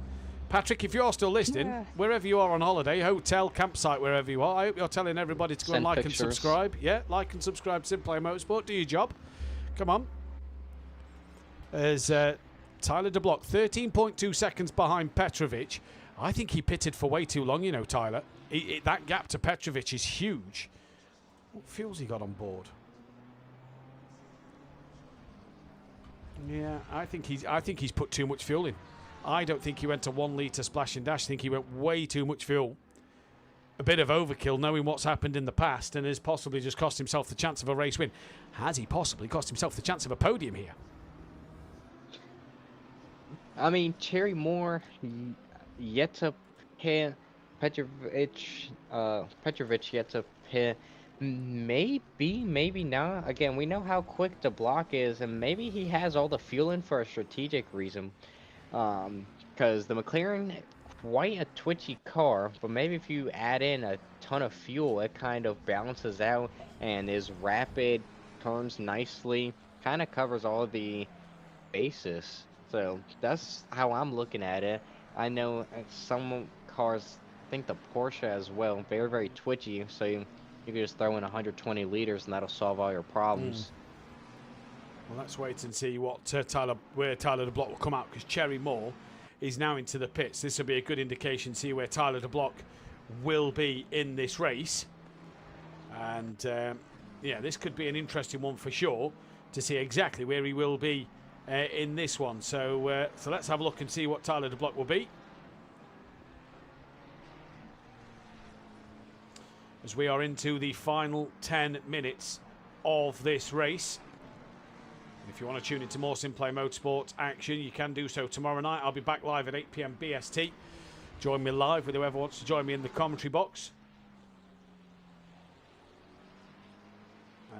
Patrick, if you're still listening, Yeah. wherever you are on holiday, hotel, campsite, wherever you are, I hope you're telling everybody to go and Send like pictures. and subscribe. Yeah, like and subscribe to SimPlay Motorsport. Do your job. Come on. As Tyler DeBlock, 13.2 seconds behind Petrovic. I think he pitted for way too long, you know, Tyler. That gap to Petrovic is huge. What fuel's he got on board? Yeah, I think he's put too much fuel in. I don't think he went to 1 litre splash and dash. I think he went way too much fuel. A bit of overkill, knowing what's happened in the past, and has possibly just cost himself the chance of a race win. Has he possibly cost himself the chance of a podium here? I mean, Cherry Moore yet to pit, Petrovic yet to pit. Maybe not. Again, we know how quick the block is, and maybe he has all the fuel in for a strategic reason. Because the McLaren, quite a twitchy car, but maybe if you add in a ton of fuel, it kind of balances out and is rapid, turns nicely, kind of covers all the bases. So that's how I'm looking at it. I know some cars, I think the Porsche as well, very, very twitchy, so you can just throw in 120 liters and that'll solve all your problems. Well, let's wait and see what where Tyler DeBlock will come out, because Cherry Moore is now into the pits. This will be a good indication, see where Tyler DeBlock will be in this race. And yeah, this could be an interesting one for sure, to see exactly where he will be in this one. So let's have a look and see what Tyler DeBlock will be. As we are into the final 10 minutes of this race. If you want to tune into more SimPlay Motorsport action, you can do so tomorrow night. I'll be back live at 8 PM BST. Join me live with whoever wants to join me in the commentary box.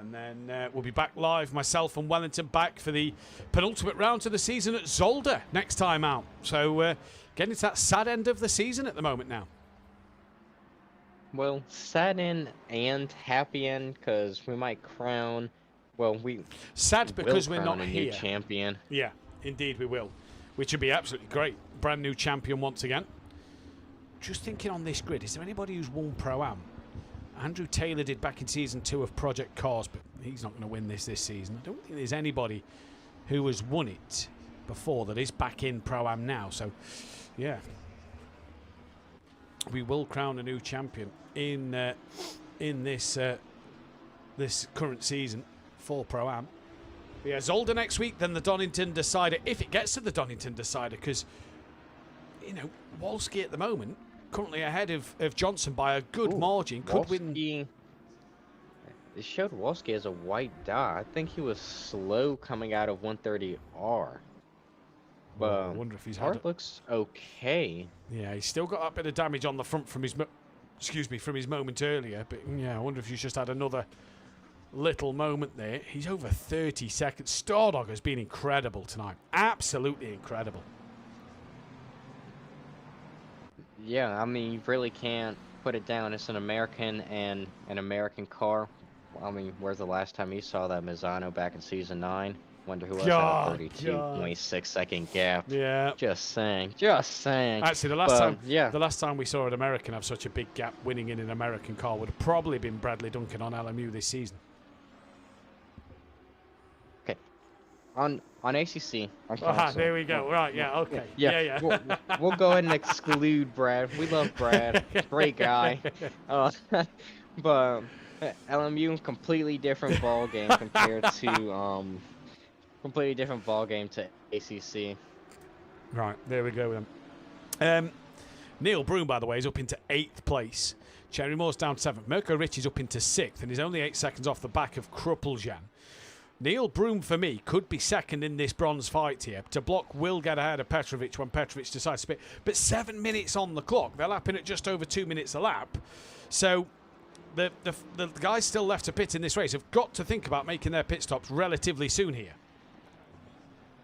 And then we'll be back live, myself and Wellington, back for the penultimate round of the season at Zolder next time out. So getting to that sad end of the season at the moment now. Well, sad end and happy end, because we might crown... Well, we sad because we're not a here. new champion. Yeah, indeed we will, which would be absolutely great. Brand new champion once again. Just thinking on this grid, is there anybody who's won Pro-Am? Andrew Taylor did back in season 2 of Project Cars, but he's not going to win this season. I don't think there's anybody who has won it before that is back in Pro-Am now. So, yeah, we will crown a new champion in this this current season for Pro-Am. Yeah, Zolder next week, then the Donington Decider, if it gets to the Donington Decider, because, you know, Wolski at the moment, currently ahead of Johnson by a good margin, could win. It showed Wolski as a white dot. I think he was slow coming out of 130R. Well, I wonder if he's Heart looks okay. Yeah, he's still got that bit of damage on the front from his, from his moment earlier. But yeah, I wonder if he's just had another little moment there. He's over 30 seconds. Stardog has been incredible tonight. Absolutely incredible. Yeah, I mean, you really can't put it down. It's an American and an American car. I mean, where's the last time you saw that Mazzano back in Season 9? Wonder who was at a 32.6 second gap. Yeah. Just saying. Just saying. Actually, the last time we saw an American have such a big gap winning in an American car would have probably been Bradley Duncan on LMU this season. Okay. On ACC. There we go. Right, yeah, okay. Yeah. We'll go ahead and exclude Brad. We love Brad. Great guy. But LMU, completely different ball game compared to completely different ball game to ACC. Right, there we go then. Neil Broom, by the way, is up into 8th place. Cherry Moore's down 7th. Mirko Ritchie's up into 6th, and he's only 8 seconds off the back of Kruppeljan. Neil Broom, for me, could be second in this bronze fight here. To block will get ahead of Petrovic when Petrovic decides to pit. But 7 minutes on the clock. They're lapping at just over 2 minutes a lap. So the guys still left to pit in this race have got to think about making their pit stops relatively soon here.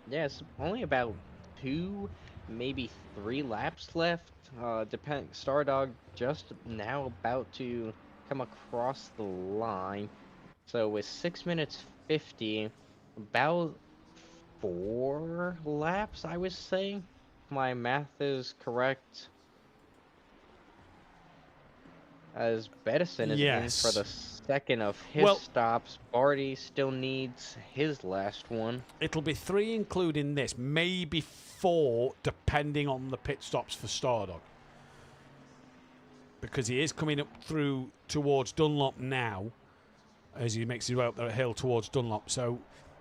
Yeah, it's only about 2, maybe 3 laps left. Stardog just now about to come across the line. So with 6 minutes 50, about 4 laps, I would say. My math is correct. As Bedison is in for the second of his stops. Barty still needs his last one. It'll be 3 including this, maybe 4 depending on the pit stops for Stardog. Because he is coming up through towards Dunlop now as he makes his way up the hill towards Dunlop. So,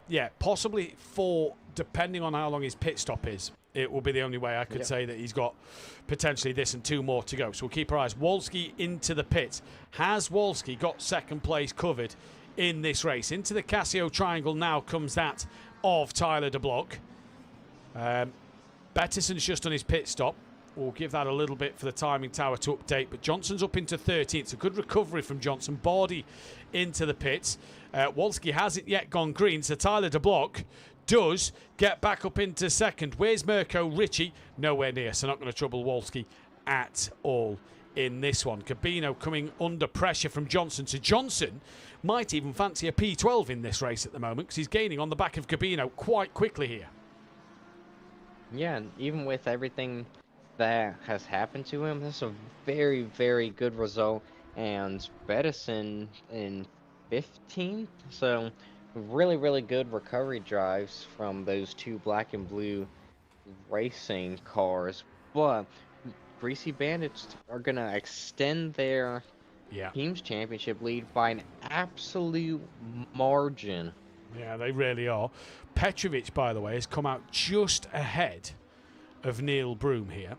yeah, possibly 4 depending on how long his pit stop is. It will be the only way I could say that he's got potentially this and 2 more to go. So we'll keep our eyes. Wolski into the pit. Has Wolski got second place covered in this race? Into the Casio triangle now comes that of Tyler DeBlock. Bettison's just done his pit stop. We'll give that a little bit for the timing tower to update. But Johnson's up into 13th. A good recovery from Johnson. Bardi into the pits. Wolski hasn't yet gone green. So Tyler DeBlock does get back up into second. Where's Mirko Ritchie? Nowhere near, so not going to trouble Wolski at all in this one. Cabino coming under pressure from Johnson. So Johnson might even fancy a P12 in this race at the moment because he's gaining on the back of Cabino quite quickly here. Yeah, and even with everything that has happened to him, that's a very, very good result. And Bedison in 15th, so really, really good recovery drives from those 2 black and blue racing cars. But Greasy Bandits are going to extend their team's championship lead by an absolute margin. Yeah, they really are. Petrovic, by the way, has come out just ahead of Neil Broom here.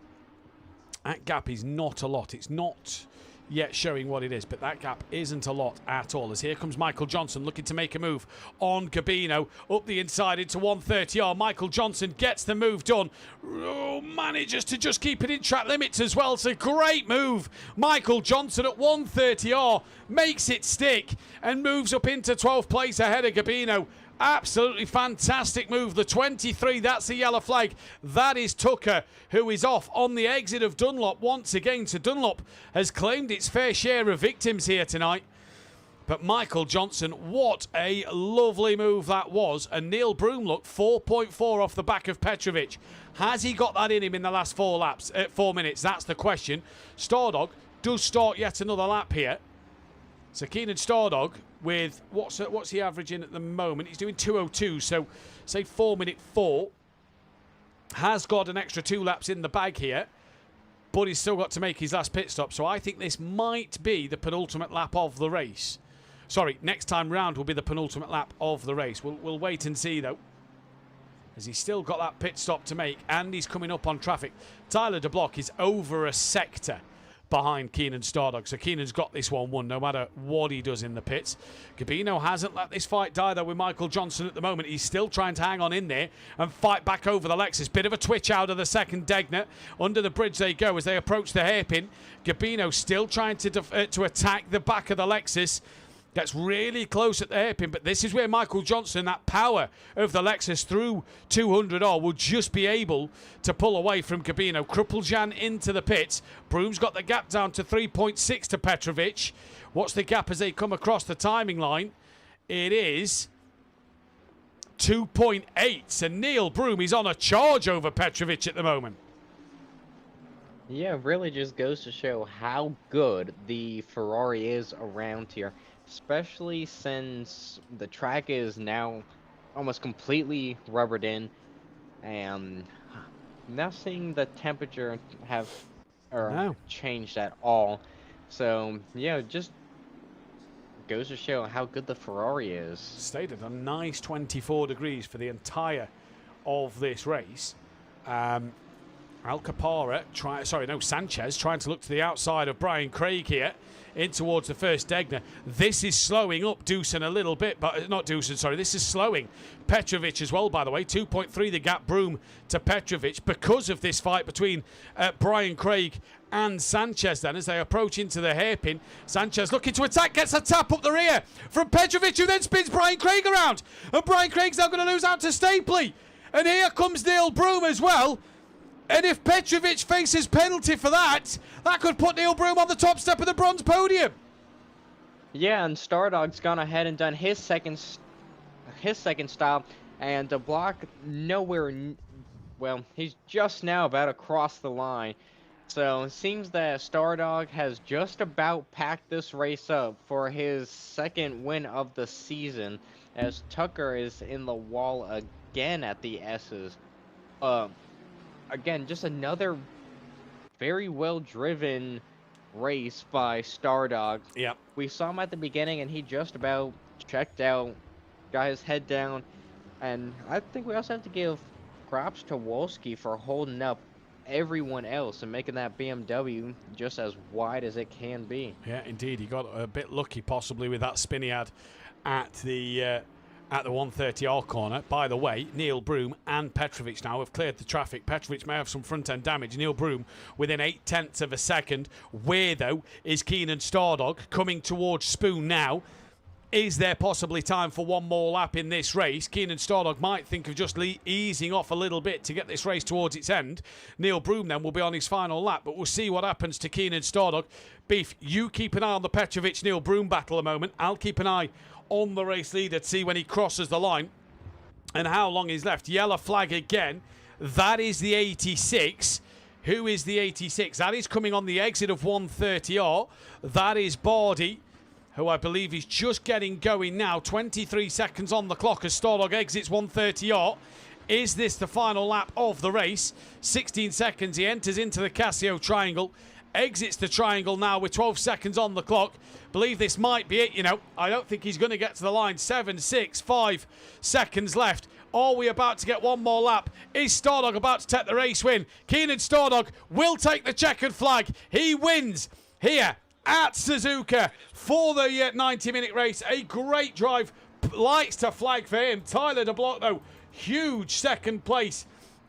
That gap is not a lot. It's not yet showing what it is, but that gap isn't a lot at all. As here comes Michael Johnson looking to make a move on Gabino up the inside into 130R. Michael Johnson gets the move done. Manages to just keep it in track limits as well. It's a great move. Michael Johnson at 130R makes it stick and moves up into 12th place ahead of Gabino. Absolutely fantastic move. The 23, that's the yellow flag. That is Tucker, who is off on the exit of Dunlop once again. So Dunlop has claimed its fair share of victims here tonight. But Michael Johnson, what a lovely move that was. And Neil Broom, look, 4.4 off the back of Petrovic. Has he got that in him in the last 4 laps? 4 minutes, that's the question. Stardog does start yet another lap here. So Keenan Stardog with, what's he averaging at the moment? He's doing 2:02, so say 4:04. Has got an extra 2 laps in the bag here, but he's still got to make his last pit stop. So I think this might be the penultimate lap of the race Sorry, next time round will be the penultimate lap of the race. We'll wait and see, though, as he's still got that pit stop to make, and he's coming up on traffic. Tyler De Block is over a sector behind Keenan Stardog, so Keenan's got this one won no matter what he does in the pits. Gabino hasn't let this fight die, though, with Michael Johnson at the moment. He's still trying to hang on in there and fight back over the Lexus. Bit of a twitch out of the second Degner. Under the bridge they go as they approach the hairpin. Gabino still trying to attack the back of the Lexus. Gets really close at the hairpin, but this is where Michael Johnson, that power of the Lexus through 200R, will just be able to pull away from Gabino. Krupeljan into the pits. Broom's got the gap down to 3.6 to Petrovic. What's the gap as they come across the timing line? It is 2.8. And Neil Broom is on a charge over Petrovic at the moment. Yeah, it really just goes to show how good the Ferrari is around here. Especially since the track is now almost completely rubbered in, and not seeing the temperature have changed at all. So yeah, just goes to show how good the Ferrari is. Stayed at a nice 24 degrees for the entire of this race. Sanchez trying to look to the outside of Brian Craig here, in towards the first Degner. This is slowing up Dusan a little bit, but not Dusan, sorry. This is slowing Petrovic as well, by the way. 2.3 the gap, Broom to Petrovic, because of this fight between Brian Craig and Sanchez then, as they approach into the hairpin. Sanchez looking to attack, gets a tap up the rear from Petrovic, who then spins Brian Craig around. And Brian Craig's now going to lose out to Stapley. And here comes Neil Broom as well. And if Petrovic faces penalty for that, that could put Neil Broom on the top step of the bronze podium. Yeah, and Stardog's gone ahead and done his second stop, and De Block nowhere. Well, he's just now about to cross the line. So it seems that Stardog has just about packed this race up for his second win of the season, as Tucker is in the wall again at the S's. Again, just another very well-driven race by Stardog. Yeah. We saw him at the beginning, and he just about checked out, got his head down. And I think we also have to give props to Wolski for holding up everyone else and making that BMW just as wide as it can be. Yeah, indeed. He got a bit lucky, possibly, with that spin he had at the 130R corner. By the way, Neil Broom and Petrovic now have cleared the traffic. Petrovic may have some front-end damage. Neil Broom within 0.8 of a second. Where, though, is Keenan Stardog coming towards Spoon now? Is there possibly time for one more lap in this race? Keenan Stardog might think of just easing off a little bit to get this race towards its end. Neil Broom then will be on his final lap, but we'll see what happens to Keenan Stardog. Beef, you keep an eye on the Petrovic-Neil Broom battle a moment. I'll keep an eye on the race leader to see when he crosses the line and how long is left. Yellow flag again. That is the 86. Who is the 86? That is coming on the exit of 130R. That is Bardi, who I believe is just getting going now. 23 seconds on the clock as Stardog exits 130R. Is this the final lap of the race? 16 seconds. He enters into the Casio triangle. Exits the triangle now with 12 seconds on the clock. Believe this might be it, you know. I don't think he's going to get to the line. 7, 6, 5 seconds left. Are we about to get one more lap? Is Stardog about to take the race win? Keenan Stardog will take the checkered flag. He wins here at Suzuka for the 90-minute race. A great drive. Lights to flag for him. Tyler De Block, though, huge second place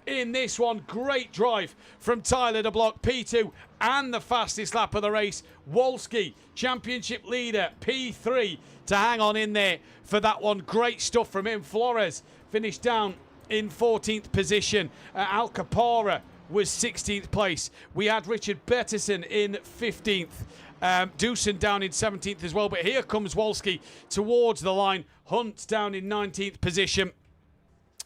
in this one. Great drive from Tyler De Block, P2 and the fastest lap of the race. Wolski, championship leader, P3 to hang on in there for that one. Great stuff from him. Flores finished down in 14th position. Alcapara was 16th place. We had Richard Betterson in 15th. Dusan down in 17th as well. But here comes Wolski towards the line. Hunt down in 19th position.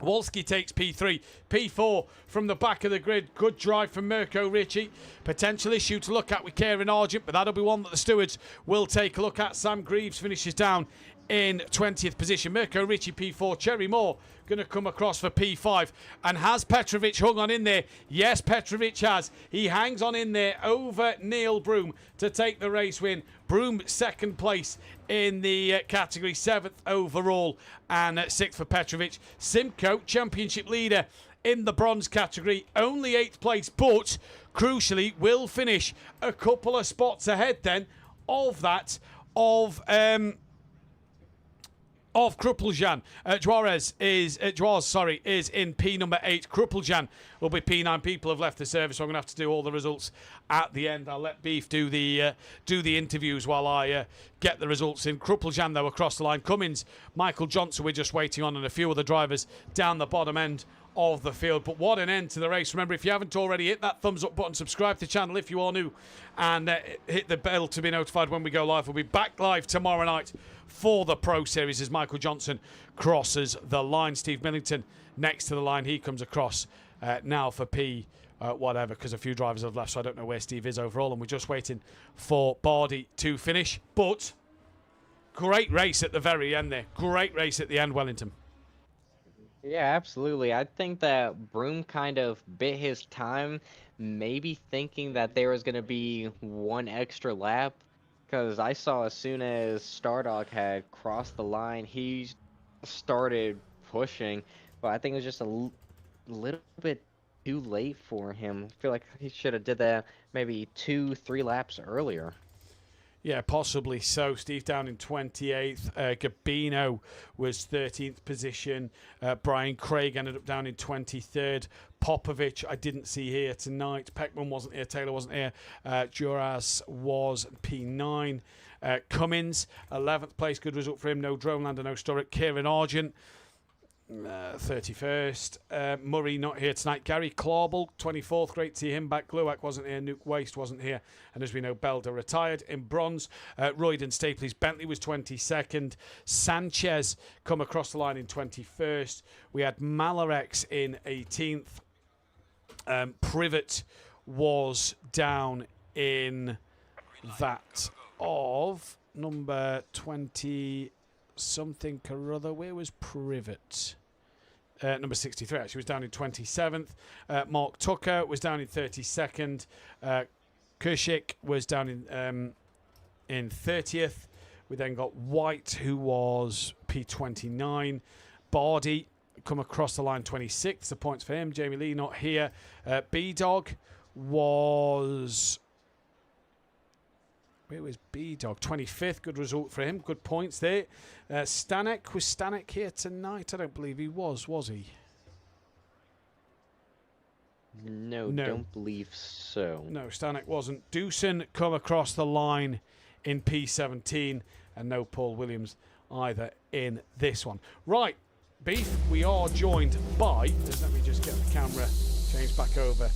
Wolski takes P3. P4 from the back of the grid. Good drive from Mirko Ricci. Potential issue to look at with Kieran Argent, but that'll be one that the stewards will take a look at. Sam Greaves finishes down in 20th position. Mirko Ricci P4. Cherry Moore going to come across for P5. And has Petrovic hung on in there? Yes, Petrovic has. He hangs on in there over Neil Broom to take the race win. Broom second place in the category, 7th overall, and 6th for Petrovic. Simcoe, championship leader in the bronze category, only 8th place, but crucially will finish a couple of spots ahead then of that of Krupeljan. Juarez is in P number 8. Krupeljan will be P9. People have left the service, so I'm going to have to do all the results at the end. I'll let Beef do the interviews while I get the results in. Krupeljan, though, across the line. Cummins, Michael Johnson, we're just waiting on, and a few other drivers down the bottom end of the field. But what an end to the race. Remember, if you haven't already, hit that thumbs up button, subscribe to the channel if you are new, and hit the bell to be notified when we go live. We'll be back live tomorrow night for the Pro Series as Michael Johnson crosses the line. Steve Millington next to the line. He comes across now for P whatever, because a few drivers have left, so I don't know where Steve is overall, and we're just waiting for Bardi to finish. But great race at the very end there. Great race at the end, Wellington. Yeah, absolutely. I think that Broom kind of bit his time, maybe thinking that there was going to be one extra lap, because I saw as soon as Stardog had crossed the line, he started pushing, but I think it was just a little bit too late for him. I feel like he should have did that maybe 2-3 laps earlier. Yeah, possibly so. Steve down in 28th. Gabino was 13th position. Brian Craig ended up down in 23rd. Popovic, I didn't see here tonight. Peckman wasn't here. Taylor wasn't here. Duras was P9. Cummins, 11th place. Good result for him. No Dronelander, no Sturrock. Kieran Argent, 31st. Murray not here tonight. Gary Clawball, 24th. Great to see him back. Gluak wasn't here. Nuke Waste wasn't here. And as we know, Belder retired. In bronze, Royden Stapley's Bentley was 22nd. Sanchez come across the line in 21st. We had Malarex in 18th. Privet was down in that of number 20 something or other. Where was Privet? Number 63, actually, was down in 27th. Mark Tucker was down in 32nd. Kershik was down in 30th. We then got White, who was P29. Bardi come across the line 26th. So points for him. Jamie Lee not here. B-Dog was... Where was B-Dog? 25th. Good result for him. Good points there. Stanek. Was Stanek here tonight? I don't believe he was he? No, don't believe so. No, Stanek wasn't. Doosan come across the line in P17, and no Paul Williams either in this one. Right, Beef, we are joined by... Let me just get the camera changed back over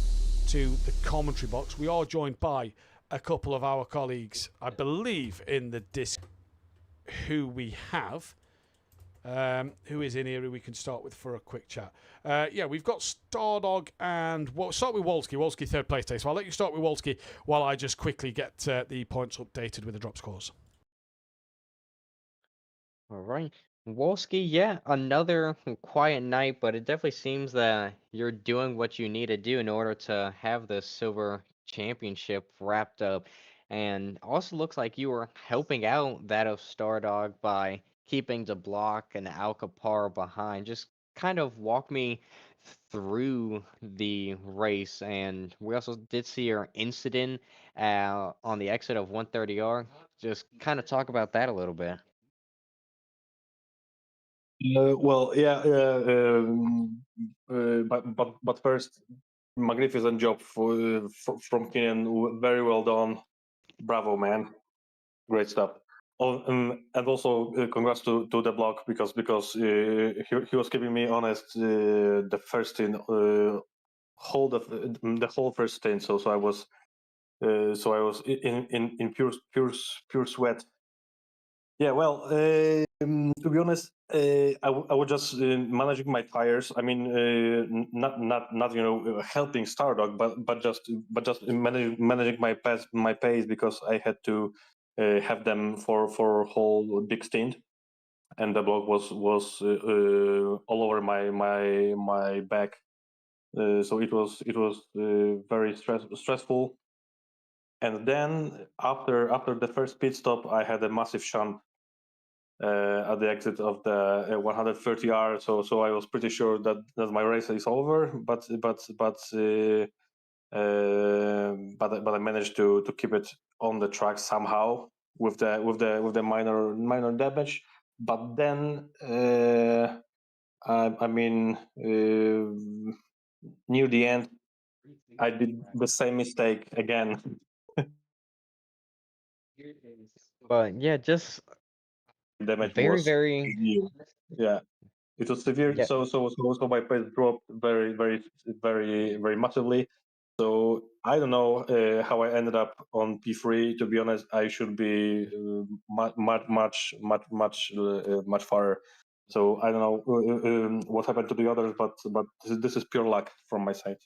to the commentary box. We are joined by a couple of our colleagues, I believe, in the disc, who we have, who is in here, who we can start with for a quick chat. Yeah, we've got Stardog and we'll start with Wolski. Wolski third place today, so I'll let you start with Wolski while I just quickly get the points updated with the drop scores. All right. Wolski, yeah, another quiet night, but it definitely seems that you're doing what you need to do in order to have the silver championship wrapped up. And also looks like you were helping out that of Stardog by keeping the block and Alcapar behind. Just kind of walk me through the race. And we also did see your incident on the exit of 130R. Just kind of talk about that a little bit. Well, yeah, but first, magnificent job from Keenan. Very well done. Bravo, man. Great stuff. Oh, and also congrats to the block because he was keeping me honest the first stint, the whole first stint. So I was in pure sweat. Yeah, well, to be honest, I was just managing my tires. I mean, not helping Stardog, but just managing my pace because I had to have them for whole big stint. and the block was all over my back. So it was very stressful. And then after the first pit stop, I had a massive shunt at the exit of the 130R. So I was pretty sure that my race is over. But I managed to keep it on the track somehow with the minor damage. But then I mean near the end, I did the same mistake again. But yeah, just Damage very, was very, severe. Yeah, it was severe. yeah. So my pace dropped very massively. So I don't know how I ended up on P3. To be honest, I should be much farther. So I don't know what happened to the others, but this is pure luck from my side.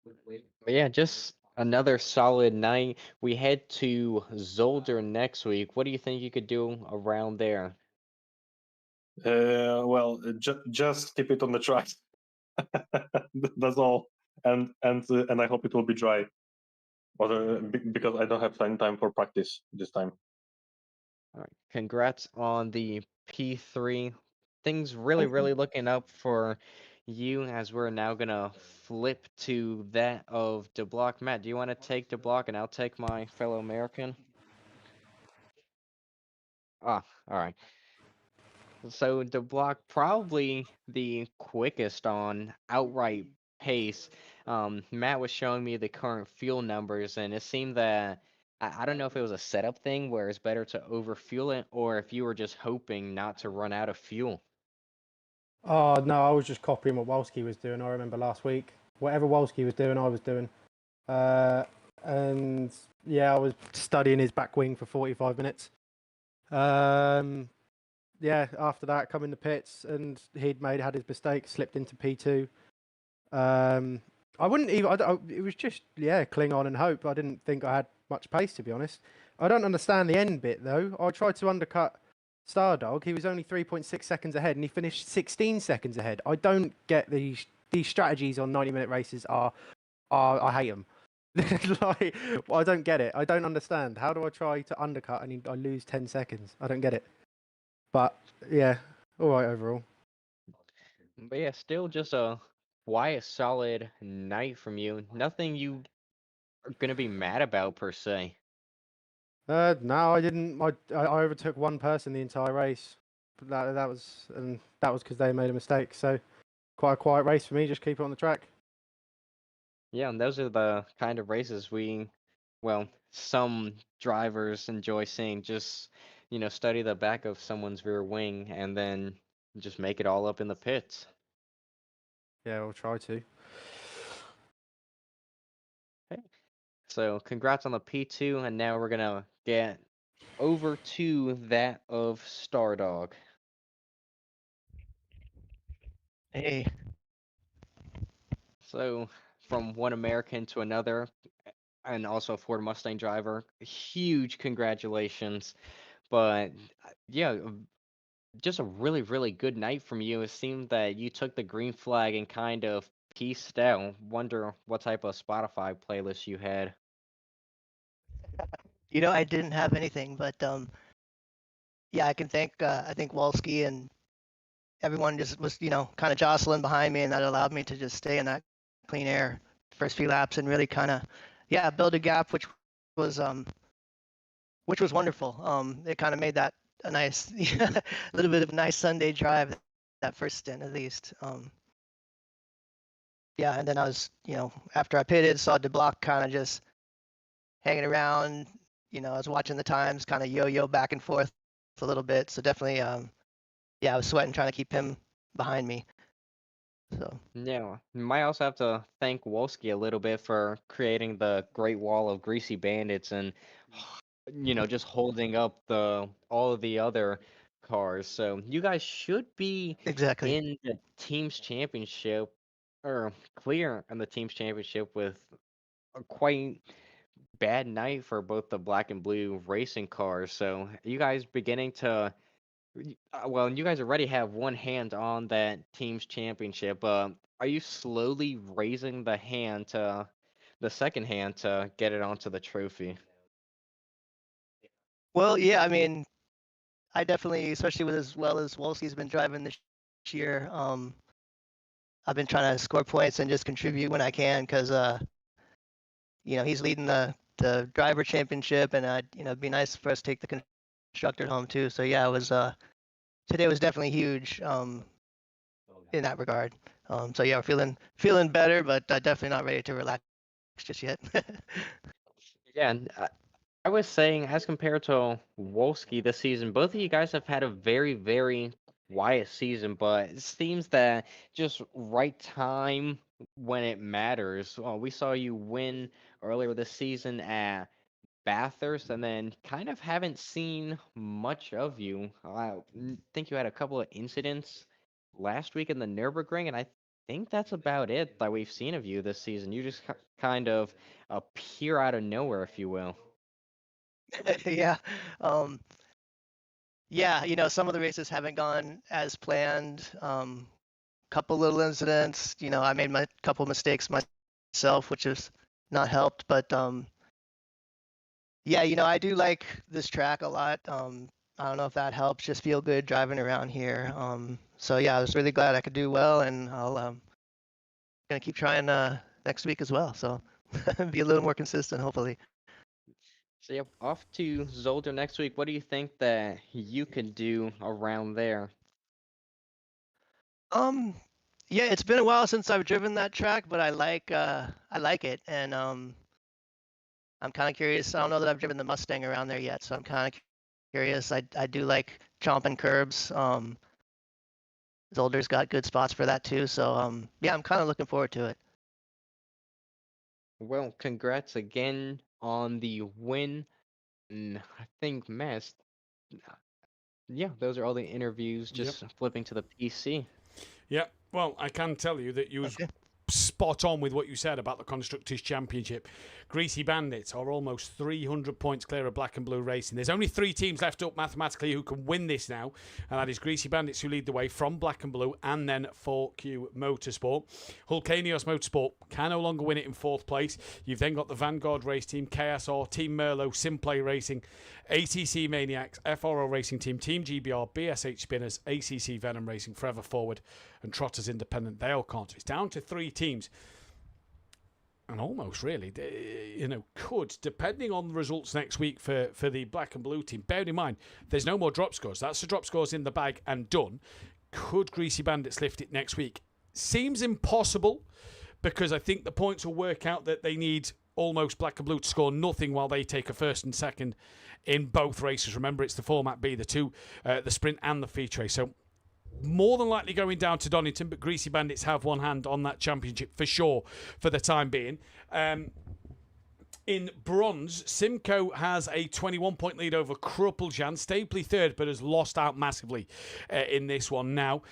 But yeah, just another solid night. We head to Zolder next week. What do you think you could do around there? Well, just keep it on the track. That's all, and I hope it will be dry, because I don't have time for practice this time. All right. Congrats on the P3. Things really, Thank you. really looking up for you as we're now gonna flip to that of the block. Matt, do you want to take the block and I'll take my fellow American? Ah, all right. So the block probably the quickest on outright pace. Matt was showing me the current fuel numbers, and it seemed that I don't know if it was a setup thing where it's better to overfuel it, or if you were just hoping not to run out of fuel. Oh, no, I was just copying what Wolski was doing. I remember last week. Whatever Wolski was doing, I was doing. And yeah, I was studying his back wing for 45 minutes. Yeah, after that, come in the pits, and had his mistake, slipped into P2. I wouldn't even. It was just cling on and hope. I didn't think I had much pace, to be honest. I don't understand the end bit though. I tried to undercut Stardog. He was only 3.6 seconds ahead, and he finished 16 seconds ahead. I don't get these strategies on 90-minute races. I hate them. Like, I don't get it. I don't understand. How do I try to undercut and I lose 10 seconds? I don't get it. But yeah, all right overall. But yeah, still just a quiet, solid night from you. Nothing you are gonna be mad about per se. No, I didn't. I overtook one person the entire race. But that was because they made a mistake. So quite a quiet race for me. Just keep it on the track. Yeah, and those are the kind of races some drivers enjoy seeing. Just, study the back of someone's rear wing and then just make it all up in the pits. Yeah, we'll try to. Okay. So congrats on the P2, and now we're gonna get over to that of Stardog. Hey, So from one American to another, and also a Ford Mustang driver, huge congratulations. But yeah, just a really, really good night from you. It seemed that you took the green flag and kind of pieced out. Wonder what type of Spotify playlist you had. I didn't have anything, but yeah, I think Walski and everyone just was, kind of jostling behind me, and that allowed me to just stay in that clean air first few laps and really kind of, build a gap, was wonderful. It kind of made that a nice, a little bit of a nice Sunday drive, that first stint at least. Yeah, and then I was, after I pitted, saw the block kind of just hanging around. I was watching the times kind of yo-yo back and forth a little bit. So definitely, I was sweating trying to keep him behind me. So Yeah, you might also have to thank Wolski a little bit for creating the Great Wall of Greasy Bandits and, just holding up all of the other cars. So you guys should be exactly. in the team's championship or clear in the team's championship with a quite bad night for both the black and blue racing cars. So you guys beginning to Well, and you guys already have one hand on that team's championship. Are you slowly raising the second hand to get it onto the trophy? Well, yeah, I mean, I definitely, especially with as well as Wolski's been driving this year, I've been trying to score points and just contribute when I can because, he's leading the driver championship, and it'd be nice for us to take the constructor home too. So yeah, it was today was definitely huge in that regard. So yeah, we're feeling better, but definitely not ready to relax just yet. Yeah, and I was saying, as compared to Wolski this season, both of you guys have had a very, very quiet season, but it seems that just right time when it matters. We saw you win earlier this season at Bathurst, and then kind of haven't seen much of you. I think you had a couple of incidents last week in the Nürburgring, and I think that's about it that we've seen of you this season. You just kind of appear out of nowhere, if you will. Yeah. Um, yeah, some of the races haven't gone as planned. Couple little incidents. I made my couple mistakes myself, which has not helped. But yeah, I do like this track a lot. I don't know if that helps. Just feel good driving around here. So yeah, I was really glad I could do well, and I'll gonna keep trying next week as well. So be a little more consistent, hopefully. So yeah, off to Zolder next week. What do you think that you can do around there? Um, yeah, it's been a while since I've driven that track, but I like it, and I'm kind of curious. I don't know that I've driven the Mustang around there yet, so I'm kind of curious. I do like chomping curbs. Zolder's got good spots for that too, so yeah, I'm kind of looking forward to it. Well, congrats again on the win. And I think, Mast, yeah, those are all the interviews. Just flipping to the PC. Yeah, well, I can tell you that you was spot on with what you said about the Constructors' Championship. Greasy Bandits are almost 300 points clear of Black and Blue Racing. There's only 3 teams left up mathematically who can win this now, and that is Greasy Bandits, who lead the way from Black and Blue, and then 4Q Motorsport. Hulkanios Motorsport can no longer win it in 4th place. You've then got the Vanguard Race Team, KSR, Team Merlot, SimPlay Racing, ATC Maniacs, FRO Racing Team, Team GBR, BSH Spinners, ACC Venom Racing, Forever Forward, and Trotters Independent. They all can't. It's down to 3 teams. And almost really, could, depending on the results next week for the Black and Blue team, bear in mind, there's no more drop scores. That's the drop scores in the bag and done. Could Greasy Bandits lift it next week? Seems impossible, because I think the points will work out that they need almost Black and Blue to score nothing while they take a 1st and 2nd in both races. Remember, it's the Format B, the sprint and the feature race. So more than likely going down to Donington, but Greasy Bandits have one hand on that championship for sure for the time being. In bronze, Simcoe has a 21-point lead over Kruppeljan. Stapley 3rd, but has lost out massively in this one now.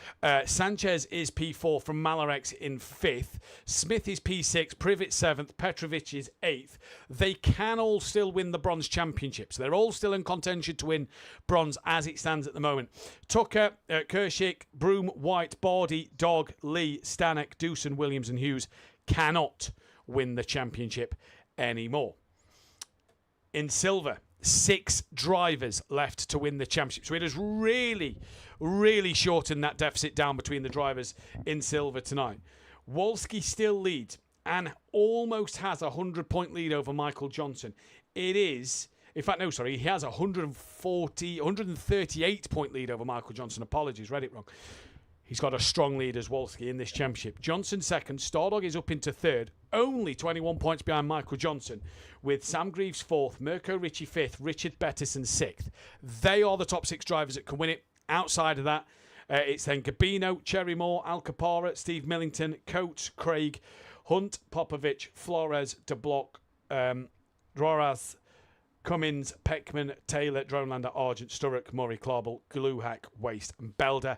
Sanchez is P4 from Malarex in 5th. Smith is P6, Privet 7th, Petrovic is 8th. They can all still win the bronze championship. So they're all still in contention to win bronze as it stands at the moment. Tucker, Kershik, Broom, White, Bardi, Dog, Lee, Stanek, Doosan, Williams and Hughes cannot win the championship anymore. In silver, 6 drivers left to win the championship. So it has really, really shortened that deficit down between the drivers in silver tonight. Wolski still leads and almost has a 100-point lead over Michael Johnson. It is, in fact, no, sorry, he has a 138-point lead over Michael Johnson. Apologies, read it wrong. He's got a strong lead as Wolski in this championship. Johnson 2nd. Stardog is up into 3rd. Only 21 points behind Michael Johnson. With Sam Greaves 4th. Mirko Ricci 5th. Richard Bettison 6th. They are the top 6 drivers that can win it. Outside of that, it's then Gabino, Cherry Moore, Al Capara, Steve Millington, Coates, Craig, Hunt, Popovich, Flores, De Block, Roras, Cummins, Peckman, Taylor, Dronelander, Argent, Sturrock, Murray, Clarbel, Gluhack, Waste and Belder.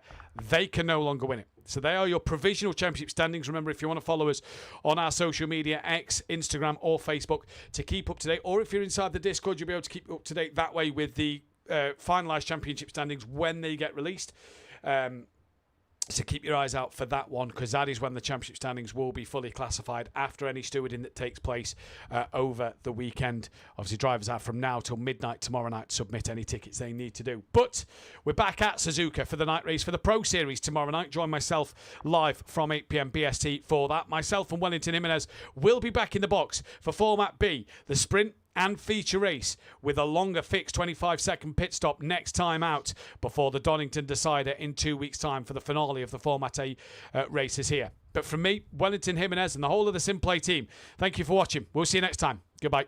They can no longer win it. So they are your provisional championship standings. Remember, if you want to follow us on our social media, X, Instagram or Facebook, to keep up to date. Or if you're inside the Discord, you'll be able to keep up to date that way with the finalised championship standings when they get released. So keep your eyes out for that one, because that is when the championship standings will be fully classified after any stewarding that takes place over the weekend. Obviously, drivers have from now till midnight tomorrow night to submit any tickets they need to do. But we're back at Suzuka for the night race for the Pro Series tomorrow night. Join myself live from 8 p.m. BST for that. Myself and Wellington Jimenez will be back in the box for Format B, the sprint and feature race, with a longer fixed 25-second pit stop next time out before the Donington decider in 2 weeks' time for the finale of the Format A races here. But from me, Wellington Jimenez, and the whole of the SimPlay team, thank you for watching. We'll see you next time. Goodbye.